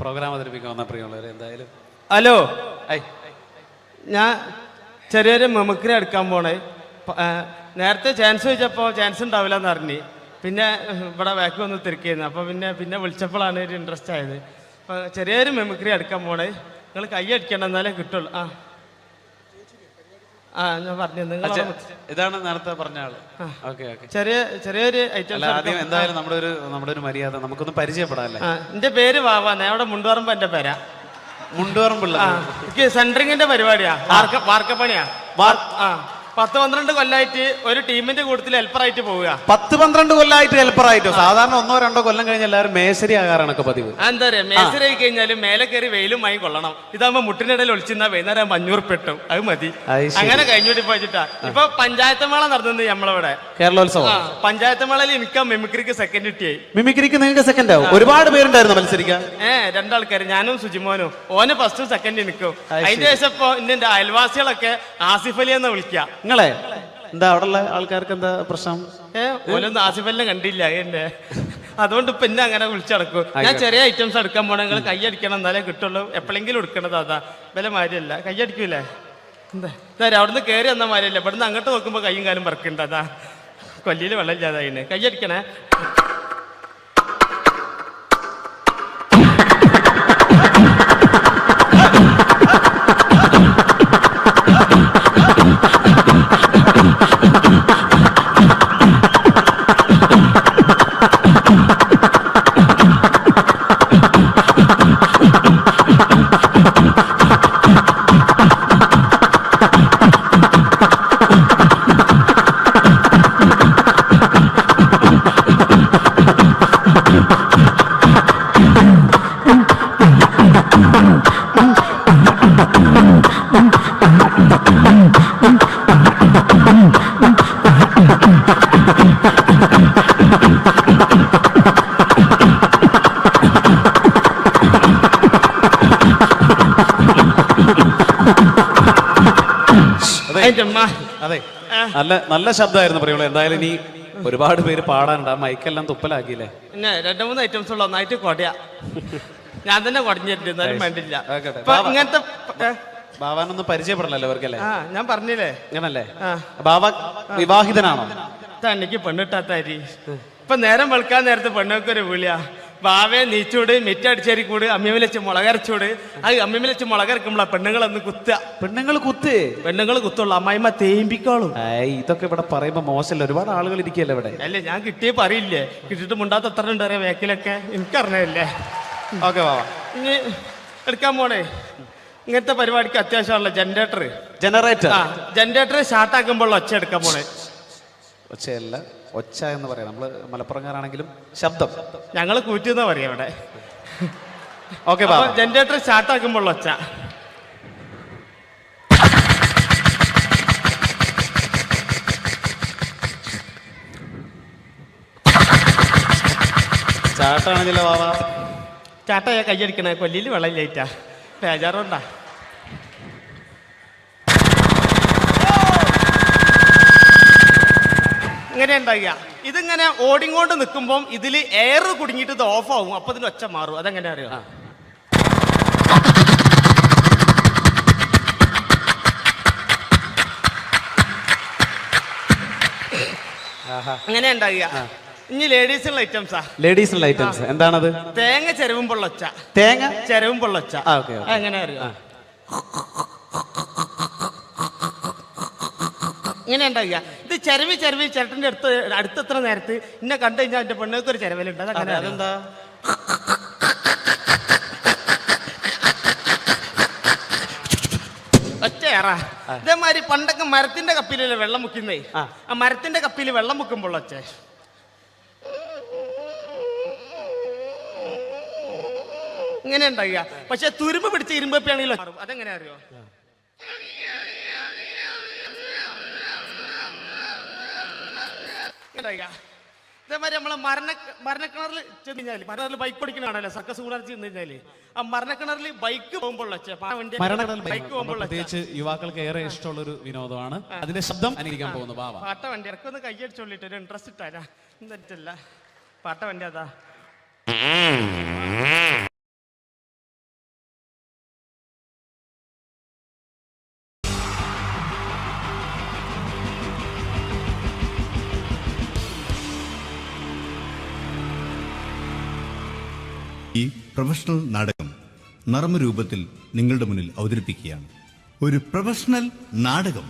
Programme അവതരിപ്പിക്കാൻ വന്ന പ്രിയമുള്ളവരെ എന്തായാലും ഹലോ ഞാൻ ചെറിയൊരു മെമിക്രി എടുക്കാൻ പോണേ നേരത്തെ ചാൻസ് ചോദിച്ചപ്പോൾ ചാൻസ് ഉണ്ടാവില്ല എന്ന് അറിഞ്ഞ് പിന്നെ ഇവിടെ ബാക്ക് വന്ന് തിരക്കിയിരുന്നു അപ്പോൾ പിന്നെ വിളിച്ചപ്പോഴാണ് ഒരു ഇൻട്രസ്റ്റ് ആയത്. അപ്പോൾ ചെറിയൊരു മെമിക്രി എടുക്കാൻ പോണേ നിങ്ങൾ കൈ അടിക്കണം എന്നാലേ കിട്ടുള്ളൂ. ഞാൻ പറഞ്ഞു നിങ്ങൾ ഇതാണ് നേരത്തെ പറഞ്ഞ ആള്. ചെറിയൊരു ഐറ്റം. ആദ്യം എന്തായാലും നമ്മുടെ ഒരു മര്യാദ നമുക്കൊന്ന് പരിചയപ്പെടാല്ലേ. എന്റെ പേര് വാവാന്ന്, അവിടെ മുണ്ടുപറമ്പ് എന്റെ പേരാ. മുണ്ടുപറമ്പുള്ള എനിക്ക് സെൻട്രിങ്ങിന്റെ പരിപാടിയാ, വാർക്കപ്പണിയാ. 10-12 കൊല്ലമായിട്ട് ഒരു ടീമിന്റെ കൂട്ടത്തിൽ ഹെൽപ്പറായിട്ട് പോവുക. 10-12 കൊല്ലമായിട്ട് ഹെൽപ്പറായിട്ടോ? സാധാരണ 1-2 കൊല്ലം കഴിഞ്ഞ് എല്ലാവരും മേശരി ആകാറാണൊക്കെ പതിവ്. എന്താ പറയാ, മേശരി ആയി കഴിഞ്ഞാലും മേലെ കയറി വെയിലും വാങ്ങി കൊള്ളണം. ഇതാകുമ്പോ മുട്ടിനിടയിൽ ഒളിച്ചിരുന്ന വൈകുന്നേരം 500 പെട്ടും, അത് മതി. അങ്ങനെ കഴിഞ്ഞോട്ടി പോയിട്ടാ ഇപ്പൊ പഞ്ചായത്ത് മേള നടന്നത് നമ്മളിവിടെ കേരളോത്സവം. പഞ്ചായത്ത് മേളയിൽ എനിക്ക് മിമിക്രിക്ക് സെക്കൻഡ് കിട്ടിയായി. മിമിക്രിക്ക് നിങ്ങൾക്ക് സെക്കൻഡ് ആവും? ഒരുപാട് പേരുണ്ടായിരുന്നു മത്സരിക്കാൻ. 2 ആൾക്കാർ, ഞാനും സുജിമോനും. ഓന് ഫസ്റ്റും സെക്കൻഡ് നിൽക്കും. അതിന്റെ ശേഷം ഇപ്പൊ എന്റെ അയൽവാസികളൊക്കെ ആസിഫ് അലി എന്ന് വിളിക്കാം. നിങ്ങളെ എന്താ അവിടെയുള്ള ആൾക്കാർക്ക് എന്താ പ്രശ്നം? ഓനൊന്നും ആസിഫ് അലിനെ കണ്ടില്ല എന്നെ, അതുകൊണ്ട് ഇപ്പൊ എന്നെ അങ്ങനെ വിളിച്ചടക്കും. ഞാൻ ചെറിയ ഐറ്റംസ് എടുക്കാൻ പോണേ, നിങ്ങൾ കൈ അടിക്കണം എന്നാലേ കിട്ടുള്ളൂ. എപ്പോഴെങ്കിലും എടുക്കണത് അതാ, വില മാരിയല്ല. കൈ അടിക്കൂലേ? എന്താ അവിടുന്ന് കയറി വന്ന മാരിയല്ല, ഇവിടുന്ന് അങ്ങോട്ട് നോക്കുമ്പോ കൈയും കാലും പറക്കുണ്ട്. അതാ കൊല്ലിയിൽ വെള്ളം ഇല്ലാതായിന്. കൈ അടിക്കണേ. അതെ, നല്ല ശബ്ദമായിരുന്നു പറയുള്ളൂ. എന്തായാലും ഇനി ഒരുപാട് പേര് പാടാനുണ്ട്. ആ മൈക്കെല്ലാം തുപ്പലാക്കിയില്ലേ? പിന്നെ 2-3 ഐറ്റംസ് ഉള്ള ഒന്നായിട്ട് കൊടയാ. ഞാൻ തന്നെ കുടഞ്ഞിട്ടുണ്ട്, എന്നാലും വേണ്ടില്ല. ഇങ്ങനത്തെ ബാവാനൊന്നും പരിചയപ്പെടണല്ലോ അവർക്കല്ലേ? ഞാൻ പറഞ്ഞില്ലേ അങ്ങനല്ലേ? ബാവ വിവാഹിതനാണോ? എനിക്ക് പെണ്ണിട്ടാത്താരി. ഇപ്പൊ നേരം വെളുക്കാൻ നേരത്തെ പെണ്ണൊക്കെ ഒരു വിളിയാ, ബാവേ നീച്ചൂട്, മിറ്റടിച്ചേരി കൂട്, അമ്മിയമ്മ വെച്ച് മുളകരച്ചൂട്. അത് അമ്മിയമ്മ വെച്ച് മുളകരക്കുമ്പോളാ പെണ്ണുങ്ങളൊന്ന് കുത്തുക. പെണ്ണുങ്ങൾ കുത്തുള്ളൂ, അമ്മായിമ്മ തേമ്പിക്കോളും. ഇതൊക്കെ ഇവിടെ പറയുമ്പോ മോശമല്ല, ഒരുപാട് ആളുകൾ ഇരിക്കല്ലേ ഇവിടെ. അല്ലേ, ഞാൻ കിട്ടിയേ പറയില്ലേ, കിട്ടിയിട്ട് മുണ്ടാത്ത എത്ര ഉണ്ട് അറിയാം വേക്കിലൊക്കെ, എനിക്കറിഞ്ഞല്ലേ. ഓക്കെ ബാവ, ഇനി എടുക്കാൻ പോണേ. ഇങ്ങനത്തെ പരിപാടിക്ക് അത്യാവശ്യമുള്ള ജനറേറ്റർ സ്റ്റാർട്ടാക്കുമ്പോൾ ഒച്ച എടുക്കാൻ പോണേ. ഒച്ചയല്ല, ഒച്ച എന്ന് പറയാം. നമ്മള് മലപ്പുറംകാരാണെങ്കിലും ശബ്ദം ഞങ്ങൾ കൂറ്റിന്നാ പറയാം ഇവിടെ. ഓക്കെ, ജനറേറ്റർ സ്റ്റാർട്ടാക്കുമ്പോൾ ഒച്ച. ചാട്ടാണെങ്കിലോ ബാബാ? ചാട്ടയാ കയ്യടിക്കണേ, കൊല്ലിയിൽ വെള്ളമില്ലായിട്ടാ, ബേജാറുണ്ടാ. ഇങ്ങനെ ഉണ്ടാകുക. ഇതിങ്ങനെ ഓടിങ്ങോണ്ട് നിൽക്കുമ്പോൾ ഇതിൽ എയർ കുടുങ്ങിയിട്ട് ഇത് ഓഫാവും. അപ്പൊ ഇതിൽ ഒച്ച മാറും. അതെങ്ങനെ അറിയോ? അങ്ങനെ ഉണ്ടാകുക. ഇനി ലേഡീസിനുള്ള ഐറ്റംസ്. എന്താണത്? തേങ്ങ ചെരവുമ്പോൾ ഒച്ച. എങ്ങനെ അറിയോ? ഇങ്ങനെ ഉണ്ടാകുക. ഇത് ചെരവി ചേട്ടൻ്റെ അടുത്തെത്ര നേരത്ത് എന്നെ കണ്ടു കഴിഞ്ഞാൽ എന്റെ പെണ്ണുങ്ങൾക്ക് ഒരു ചെരവലുണ്ട്. അതെന്താ? ഒച്ചയേറ. ഇതേമാതിരി പണ്ടൊക്കെ മരത്തിന്റെ കപ്പിലല്ലേ വെള്ളം മുക്കുന്നേ, ആ മരത്തിന്റെ കപ്പിൽ വെള്ളം മുക്കുമ്പോൾ ഒച്ച. ഇങ്ങനെ ഉണ്ടാകുക. പക്ഷെ തുരുമ്പ് പിടിച്ച ഇരുമ്പപ്പിയാണെങ്കിലോ അതെങ്ങനെ അറിയോ? ഇതേമാതിരി നമ്മളെ മരണക്കിണറിൽ ചെന്ന് കഴിഞ്ഞാല്, മരണക്കിണറിൽ ബൈക്ക് ഓടിക്കണാണല്ലോ, സർക്കസ് കൂടാതെ ചെന്ന് കഴിഞ്ഞാല് ആ മരണക്കിണറിൽ ബൈക്ക് പോകുമ്പോൾ പ്രത്യേകിച്ച് യുവാക്കൾക്ക് ഏറെ ഇഷ്ടമുള്ള ഒരു വിനോദമാണ്. അതിന്റെ ശബ്ദം അനുകരിക്കാൻ പോകുന്നു. പാട്ട വണ്ടി ഇറക്കൊന്ന് കൈയടിച്ചോളിട്ട് ഒരു ഇൻട്രസ്റ്റ് ഇട്ടാരാ എന്നിട്ടല്ല പാട്ട വണ്ടി അതാ. പ്രൊഫഷണൽ നാടകം നർമ്മരൂപത്തിൽ നിങ്ങളുടെ മുന്നിൽ അവതരിപ്പിക്കുകയാണ്. ഒരു പ്രൊഫഷണൽ നാടകം.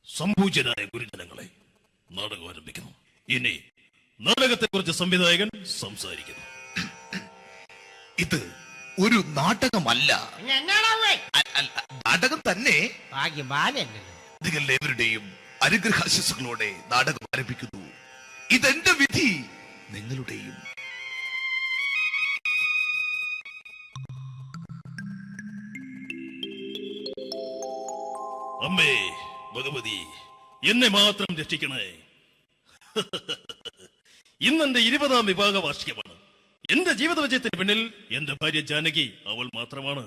സംപൂജ്യരായ ഗുരുജനങ്ങളെ, നാടകം ആരംഭിക്കുന്നു. ഇനി നാടകത്തെക്കുറിച്ച് സംവിധായകൻ സംസാരിക്കുന്നു. ഇത് ഒരു നാടകമല്ല, നാടകം തന്നെ. നിങ്ങളെവരുടെയും അനുഗ്രഹാശിസുകളോടെ നാടകം ആരംഭിക്കുന്നു. ഇതെന്റെ വിധി, നിങ്ങളുടെയും. അമ്മേ ഭഗവതി, എന്നെ മാത്രം രക്ഷിക്കണേ. ഇന്നെന്റെ 20ാം വിവാഹ വാർഷികമാണ്. എന്റെ ജീവിത വിജയത്തിന് പിന്നിൽ എന്റെ ഭാര്യ ജാനകി അവൾ മാത്രമാണ്.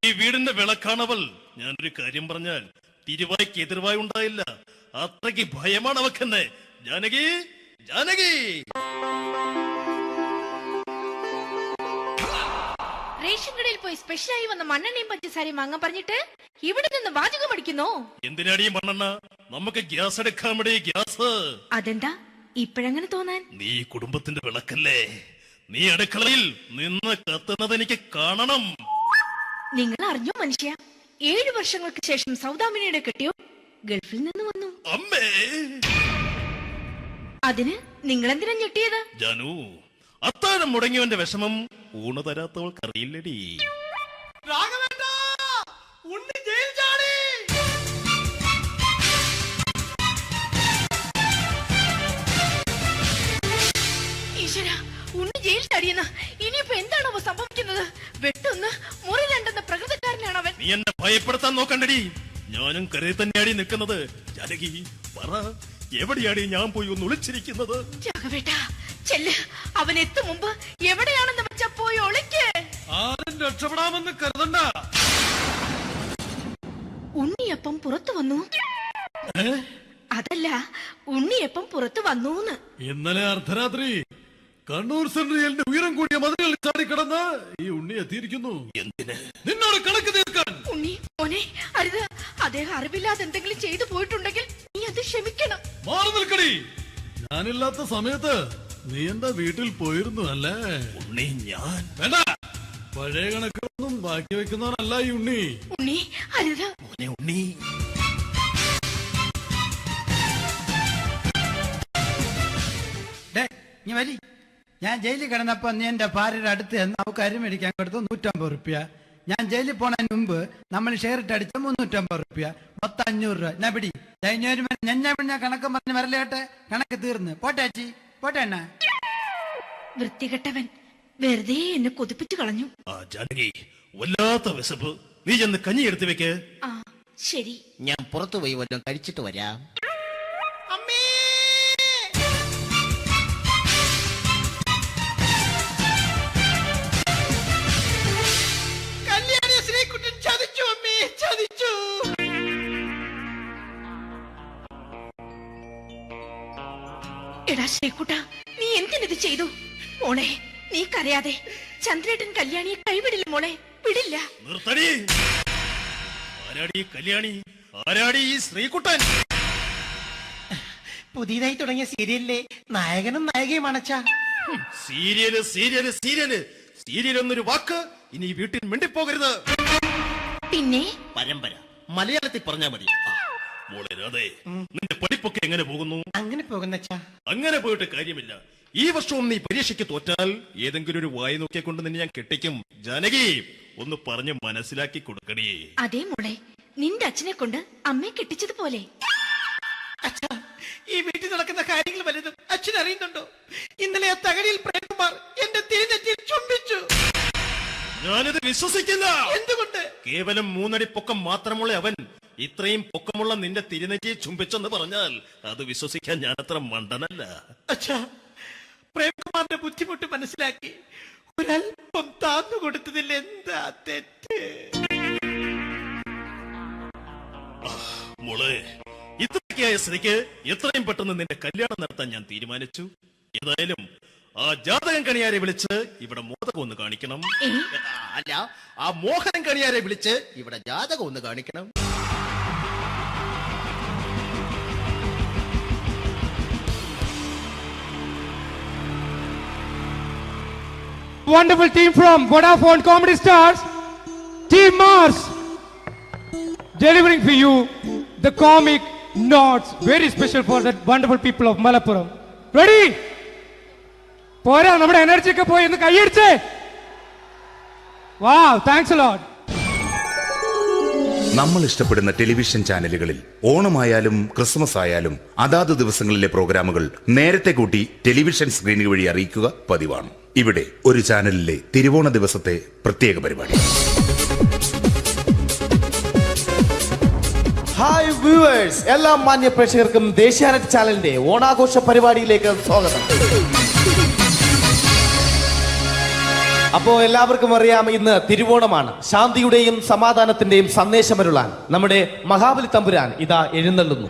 ഈ വീടിന്റെ വിളക്കാണവൾ. ഞാനൊരു കാര്യം പറഞ്ഞാൽ തിരുവായ്ക്ക് എതിർവായി ഉണ്ടായില്ല. അത്രയ്ക്ക് ഭയമാണ് അവക്കെന്നെ. ജാനകി, ജാനകി. റേഷൻ കടയിൽ പോയി സ്പെഷ്യലായി വന്ന മണ്ണെണ്ണയും പഞ്ചസാരയും വാങ്ങാൻ പറഞ്ഞിട്ട് ഇവിടെ നിന്ന് വാചകം അടിക്കുന്നോ? എന്തിനാടി മണ്ണെണ്ണ? നമുക്ക് ഗ്യാസ് എടുക്കാൻ വേണ്ടി ഗ്യാസ്. അതെന്താ ഇപ്പഴങ്ങനെ തോന്നാൻ? നീ കുടുംബത്തിന്റെ വിളക്കല്ലേ. നീ അടുക്കളയിൽ നിന്ന് കത്തുന്നത് എനിക്ക് കാണണം. നിങ്ങൾ അറിഞ്ഞോ മനുഷ്യ, 7 വർഷങ്ങൾക്ക് ശേഷം സൗദാമിനിയുടെ കെട്ടിയോ ഗൾഫിൽ നിന്ന് വന്നു. അമ്മേ, അതിന് നിങ്ങൾ എന്തിനാ ഞെട്ടിയത്? ജാനു, അത്താഴം മുടങ്ങിയവന്റെ വിഷമം ഊണ് തരാത്തവൾക്കറിയില്ലടി. ഈശ്വര, ഉണ്ണി ജയിൽ ചാടിയെന്ന്. ഇനിയിപ്പോ എന്താണോ സംഭവിക്കുന്നത്? വെട്ടൊന്ന് മുറി രണ്ടെന്ന പ്രകൃതക്കാരനാണ് അവൻ. നീ എന്നെ ഭയപ്പെടുത്താൻ നോക്കണ്ടടി. ഞാനും കരയിൽ തന്നെയാടി നിൽക്കുന്നത്. ജാനകി, പറ, എവിടെയാടി ഞാൻ പോയി ഒന്ന് ഒളിച്ചിരിക്കുന്നത്? രാഘവേട്ട, ചെല്ല്. അവൻ എത്തും മുമ്പ് എവിടെയാണെന്ന് വെച്ചാ പോയി ഒളിക്ക്. ആരും രക്ഷപ്പെടാമെന്ന് കരുതണ്ട. ഉണ്ണിയപ്പം പുറത്തു വന്നു. അതല്ല, ഉണ്ണിയപ്പം പുറത്തു വന്നൂന്ന്. ഇന്നലെ അർദ്ധരാത്രി കണ്ണൂർ സെൻട്രലിന്റെ ഉയരം കൂടിയ മതിലുകളിൽ ചാടിക്കിടന്ന് ഈ ഉണ്ണി എത്തിയിരിക്കുന്നു. എന്തിന്? നിന്നോട് കണക്ക് തീർക്കാൻ. ഉണ്ണി മോനെ, അരുത്. അദ്ദേഹം അറിവില്ലാതെ എന്തെങ്കിലും ചെയ്തു പോയിട്ടുണ്ടെങ്കിൽ നീ അത് ക്ഷമിക്കണം. മാറി നിൽക്കടി. ഞാനില്ലാത്ത സമയത്ത് നീ എന്റെ വീട്ടിൽ പോയിരുന്നു അല്ലേ? ഉണ്ണി, ഞാൻ വേണ്ട. പഴയ കണക്കൊന്നും ബാക്കി വെക്കുന്നവനല്ല ഈ ഉണ്ണി. ഉണ്ണി, അരുത്. മോനെ ഉണ്ണി. ഞാൻ ജയിലിൽ കിടന്നപ്പോ നീ എന്റെ ഭാര്യയുടെ അടുത്ത് നമുക്ക് അരി മേടിക്കാൻ കൊടുത്തു 150 റുപ്യ. ഞാൻ ജയിലിൽ പോണതിന് മുമ്പ് നമ്മൾ ഷെയർ ഇട്ട് അടിച്ച 350 റുപ്യ, മൊത്തം 500 രൂപ. ഞാൻ പിടി ഞാൻ കണക്കും പറഞ്ഞ് വരലേട്ടെ. കണക്ക് തീർന്ന് പോട്ടേച്ചി, പോട്ടെ അണ്ണ. വൃത്തികെട്ടവൻ വെറുതെ എന്നെ കൊതിപ്പിച്ചു കളഞ്ഞു. ആ ജാനകി, വല്ലാത്ത വിശപ്പ്. നീ ചെന്ന് കഞ്ഞി എടുത്തു വെക്ക്. ആ ശരി. ഞാൻ പുറത്തു പോയി വല്ലതും കഴിച്ചിട്ട് വരാം. എടാ ശ്രീകുട്ട, നീ എന്തിനിത് ചെയ്തു? മോളെ, നീ കരയാതെ. ചന്ദ്രേട്ടൻ കല്യാണിയെ കൈവിടില്ല മോളെ, വിടില്ല. നിർത്തടി. ആരാടി കല്യാണി? ആരാടി ഈ ശ്രീകുട്ടൻ? പുതിയതായി തുടങ്ങിയ സീരിയലിലെ നായകനും നായികയും അണച്ചാ. സീരിയല് സീരിയല് സീരിയല് സീരിയൽ എന്നൊരു വാക്ക് ഇനി വീട്ടിൽ മിണ്ടിപ്പോകരുത്. പിന്നെ പരമ്പര മലയാളത്തിൽ പറഞ്ഞാ മതി. മോളെ രാധേ, നിന്റെ പഠിപ്പൊക്കെ എങ്ങനെ പോകുന്നു? അങ്ങനെ പോകുന്നച്ചാ. അങ്ങനെ പോയിട്ട് കാര്യമില്ല. ഈ വർഷവും നീ പരീക്ഷയ്ക്ക് തോറ്റാൽ ഏതെങ്കിലും ഒരു വായി നോക്കിയെ കൊണ്ട് നിന്നെ ഞാൻ കെട്ടിക്കും. ജാനകി, ഒന്ന് പറഞ്ഞ് മനസ്സിലാക്കി കൊടുക്കണേ. അതേ മോളെ, നിന്റെ അച്ഛനെ കൊണ്ട് അമ്മയെ കെട്ടിച്ചതുപോലെ. ഈ വീട്ടിൽ നടക്കുന്ന കാര്യങ്ങൾ വലുതും അച്ഛൻ അറിയുന്നുണ്ടോ? ഇന്നലെ ആ തകഴിയിൽ പ്രേംകുമാർ എന്റെ തിരുനെറ്റിയിൽ ചുംബിച്ചു. ഞാനിത് വിശ്വസിക്കില്ല. എന്തുകൊണ്ട്? കേവലം 3 അടി പൊക്കം മാത്രമുള്ള അവൻ ഇത്രയും പൊക്കമുള്ള നിന്റെ തിരുനെറ്റിയെ ചുംബിച്ചെന്ന് പറഞ്ഞാൽ അത് വിശ്വസിക്കാൻ ഞാൻ അത്ര മണ്ടനല്ല. അച്ഛാ, പ്രേംകുമാറിന്റെ ബുദ്ധിമുട്ട് മനസ്സിലാക്കി ഒരല്പം താന്നു കൊടുത്തതിൽ എന്താ തെറ്റ്? മോളെ, ഇത്രയ്ക്കായ സ്ഥിതിക്ക് എത്രയും പെട്ടെന്ന് നിന്റെ കല്യാണം നടത്താൻ ഞാൻ തീരുമാനിച്ചു. ഏതായാലും ആ ജാതകം കണിയാരെ വിളിച്ച് ഇവിടെ മോദകം ഒന്ന് കാണിക്കണം. അല്ല, ആ മോഹനം കണിയാരെ വിളിച്ച് ഇവിടെ ജാതകം ഒന്ന് കാണിക്കണം. wonderful team from Vodafone Comedy Stars, Team Mars, delivering for you the comic notes, very special for the wonderful people of Malappuram. Ready? പോരാ, നമ്മുടെ എനർജി ഒക്കെ പോയി ഒന്ന് കൈയടിച്ചേ. Wow, thanks a lot. നമ്മൾ ഇഷ്ടപ്പെടുന്ന ടെലിവിഷൻ ചാനലുകളിൽ ഓണമായാലും ക്രിസ്മസ് ആയാലും അതാത് ദിവസങ്ങളിലെ പ്രോഗ്രാമുകൾ നേരത്തെ കൂട്ടി ടെലിവിഷൻ സ്ക്രീനുകൾ വഴി അറിയിക്കുക പതിവാണ്. ഇവിടെ ഒരു ചാനലിലെ തിരുവോണ ദിവസത്തെ പ്രത്യേക പരിപാടി. ഹായ് വ്യൂവേഴ്സ്, എല്ലാ മാന്യ പ്രേക്ഷകർക്കും ദേശീയാനെറ്റ് ചാനലിന്റെ ഓണാഘോഷ പരിപാടിയിലേക്ക് സ്വാഗതം. അപ്പോ എല്ലാവർക്കും അറിയാം, ഇന്ന് തിരുവോണമാണ്. ശാന്തിയുടെയും സമാധാനത്തിന്റെയും സന്ദേശമരുളാൻ നമ്മുടെ മഹാബലി തമ്പുരാൻ ഇതാ എഴുന്നള്ളുന്നു.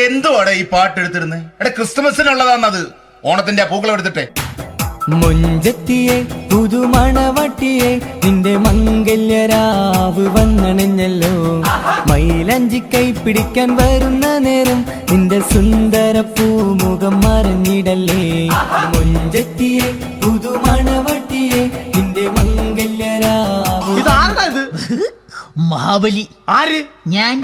എന്തുവാടെ ഈ പാട്ട് എടുത്തിരുന്നത്? എടാ, ക്രിസ്തുമസിനുള്ളതാണത്. ഓണത്തിന്റെ പൂക്കളം എടുത്തിട്ടെ. മുഞ്ചത്തിയെ പുതുമണവട്ടിയെ നിന്റെ മംഗല്യരാവ് വന്നണഞ്ഞല്ലോ. മൈലഞ്ചി കൈ പിടിക്കാൻ വരുന്ന നേരം നിന്റെ സുന്ദര പൂമുഖം മറഞ്ഞിടല്ലേ. മുഞ്ചത്തിയെ പുതുമണവട്ടിയെ നിന്റെ മംഗല്യരാവ്. ഇതാരടാ ഇത്? മഹാബലി. ആര്? ഞാൻ.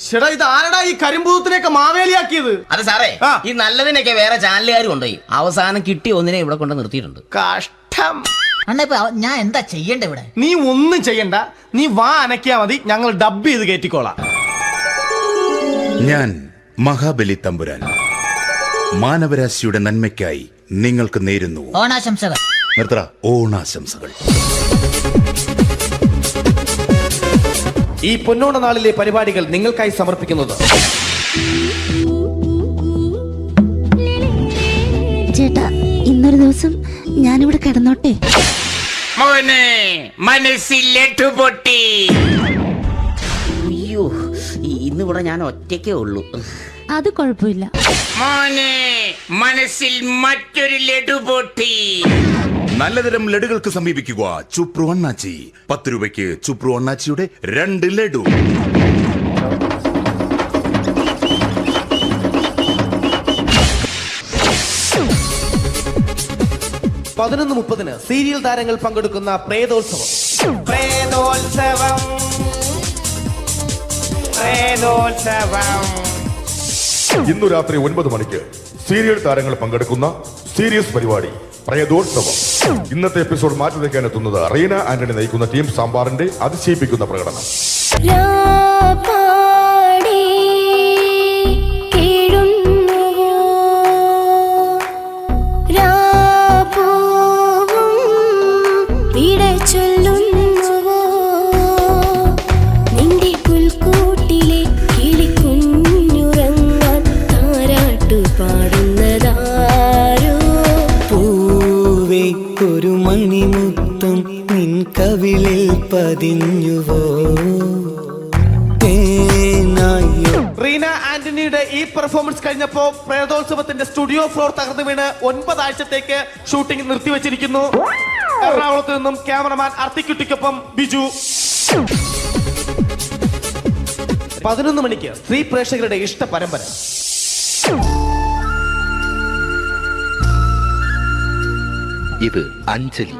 ചേട്ടാ, ഇത് ആരടാ ഈ കരിമ്പൂത്തിനെയൊക്കെ മാവേലിയാക്കിയത്? അത് സാറേ, ഈ നല്ലതിനൊക്കെ വേറെ ചാനലുകാർ കൊണ്ടുപോയി അവസാനം കിട്ടി ഒന്നിനെ ഇവിടെ കൊണ്ട് നിർത്തിയിട്ടുണ്ട്. കഷ്ടം. അണ്ണാ, ഇപ്പൊ ഞാൻ എന്താ ചെയ്യണ്ട ഇവിടെ? നീ ഒന്നും ചെയ്യണ്ട, നീ വാ അനക്കിയാ മതി, ഞങ്ങൾ ഡബ് ചെയ്ത് കയറ്റിക്കോളാം. ഞാൻ മഹാബലി തമ്പുരാൻ മാനവരാശിയുടെ നന്മയ്ക്കായി നിങ്ങൾക്ക് നേരുന്നു ഓണാശംസകൾ. നിർത്തറ. ഓണാശംസകൾ. ഈ പൊന്നോണ നാളിലെ പരിപാടികൾ നിങ്ങൾക്കായി സമർപ്പിക്കുന്നത് ചേട്ടാ, ഇന്നൊരു ദിവസം ഞാനിവിടെ കിടന്നോട്ടെ. മോനെ മനസ്സിലേറ്റു പൊട്ടി. അയ്യോ, ഇന്നിവിടെ ഞാൻ ഒറ്റയ്ക്കേ ഉള്ളൂ. അത് കുഴപ്പമില്ല. മോനെ മനസ്സിൽ മറ്റൊരു ലഡു പൊട്ടി. നല്ലതരം ലഡുകൾക്ക് സമീപിക്കുക ചുപ്രു അണ്ണാച്ചി. 10 രൂപയ്ക്ക് ചുപ്രു അണ്ണാച്ചിയുടെ 2 ലഡു. പതിനൊന്ന് 30 സീരിയൽ താരങ്ങൾ പങ്കെടുക്കുന്ന പ്രേതോത്സവം. ഇന്നു രാത്രി 9 മണിക്ക് സീരിയൽ താരങ്ങൾ പങ്കെടുക്കുന്ന സീരിയസ് പരിപാടി പ്രേതോത്സവം. ഇന്നത്തെ എപ്പിസോഡ് മാറ്റി വയ്ക്കാൻ എത്തുന്നത് റീന ആന്റണി നയിക്കുന്ന ടീം സാമ്പാറിന്റെ അതിശയിപ്പിക്കുന്ന പ്രകടനം. ഒരു മണിമുത്തം നിൻ കവിളിൽ പതിഞ്ഞുവോ. റീന ആന്റണിയുടെ ഈ പെർഫോമൻസ് കഴിഞ്ഞപ്പോ പ്രേതോത്സവത്തിന്റെ സ്റ്റുഡിയോ ഫ്ലോർ തകർന്നു വീണ് 9 ആഴ്ചത്തേക്ക് ഷൂട്ടിംഗ് നിർത്തിവെച്ചിരിക്കുന്നു. എറണാകുളത്ത് നിന്നും ക്യാമറമാൻ അർത്തിക്കുട്ടിക്കൊപ്പം ബിജു. 11 മണിക്ക് സ്ത്രീ പ്രേക്ഷകരുടെ ഇഷ്ട പരമ്പര. ഇത് അഞ്ജലി.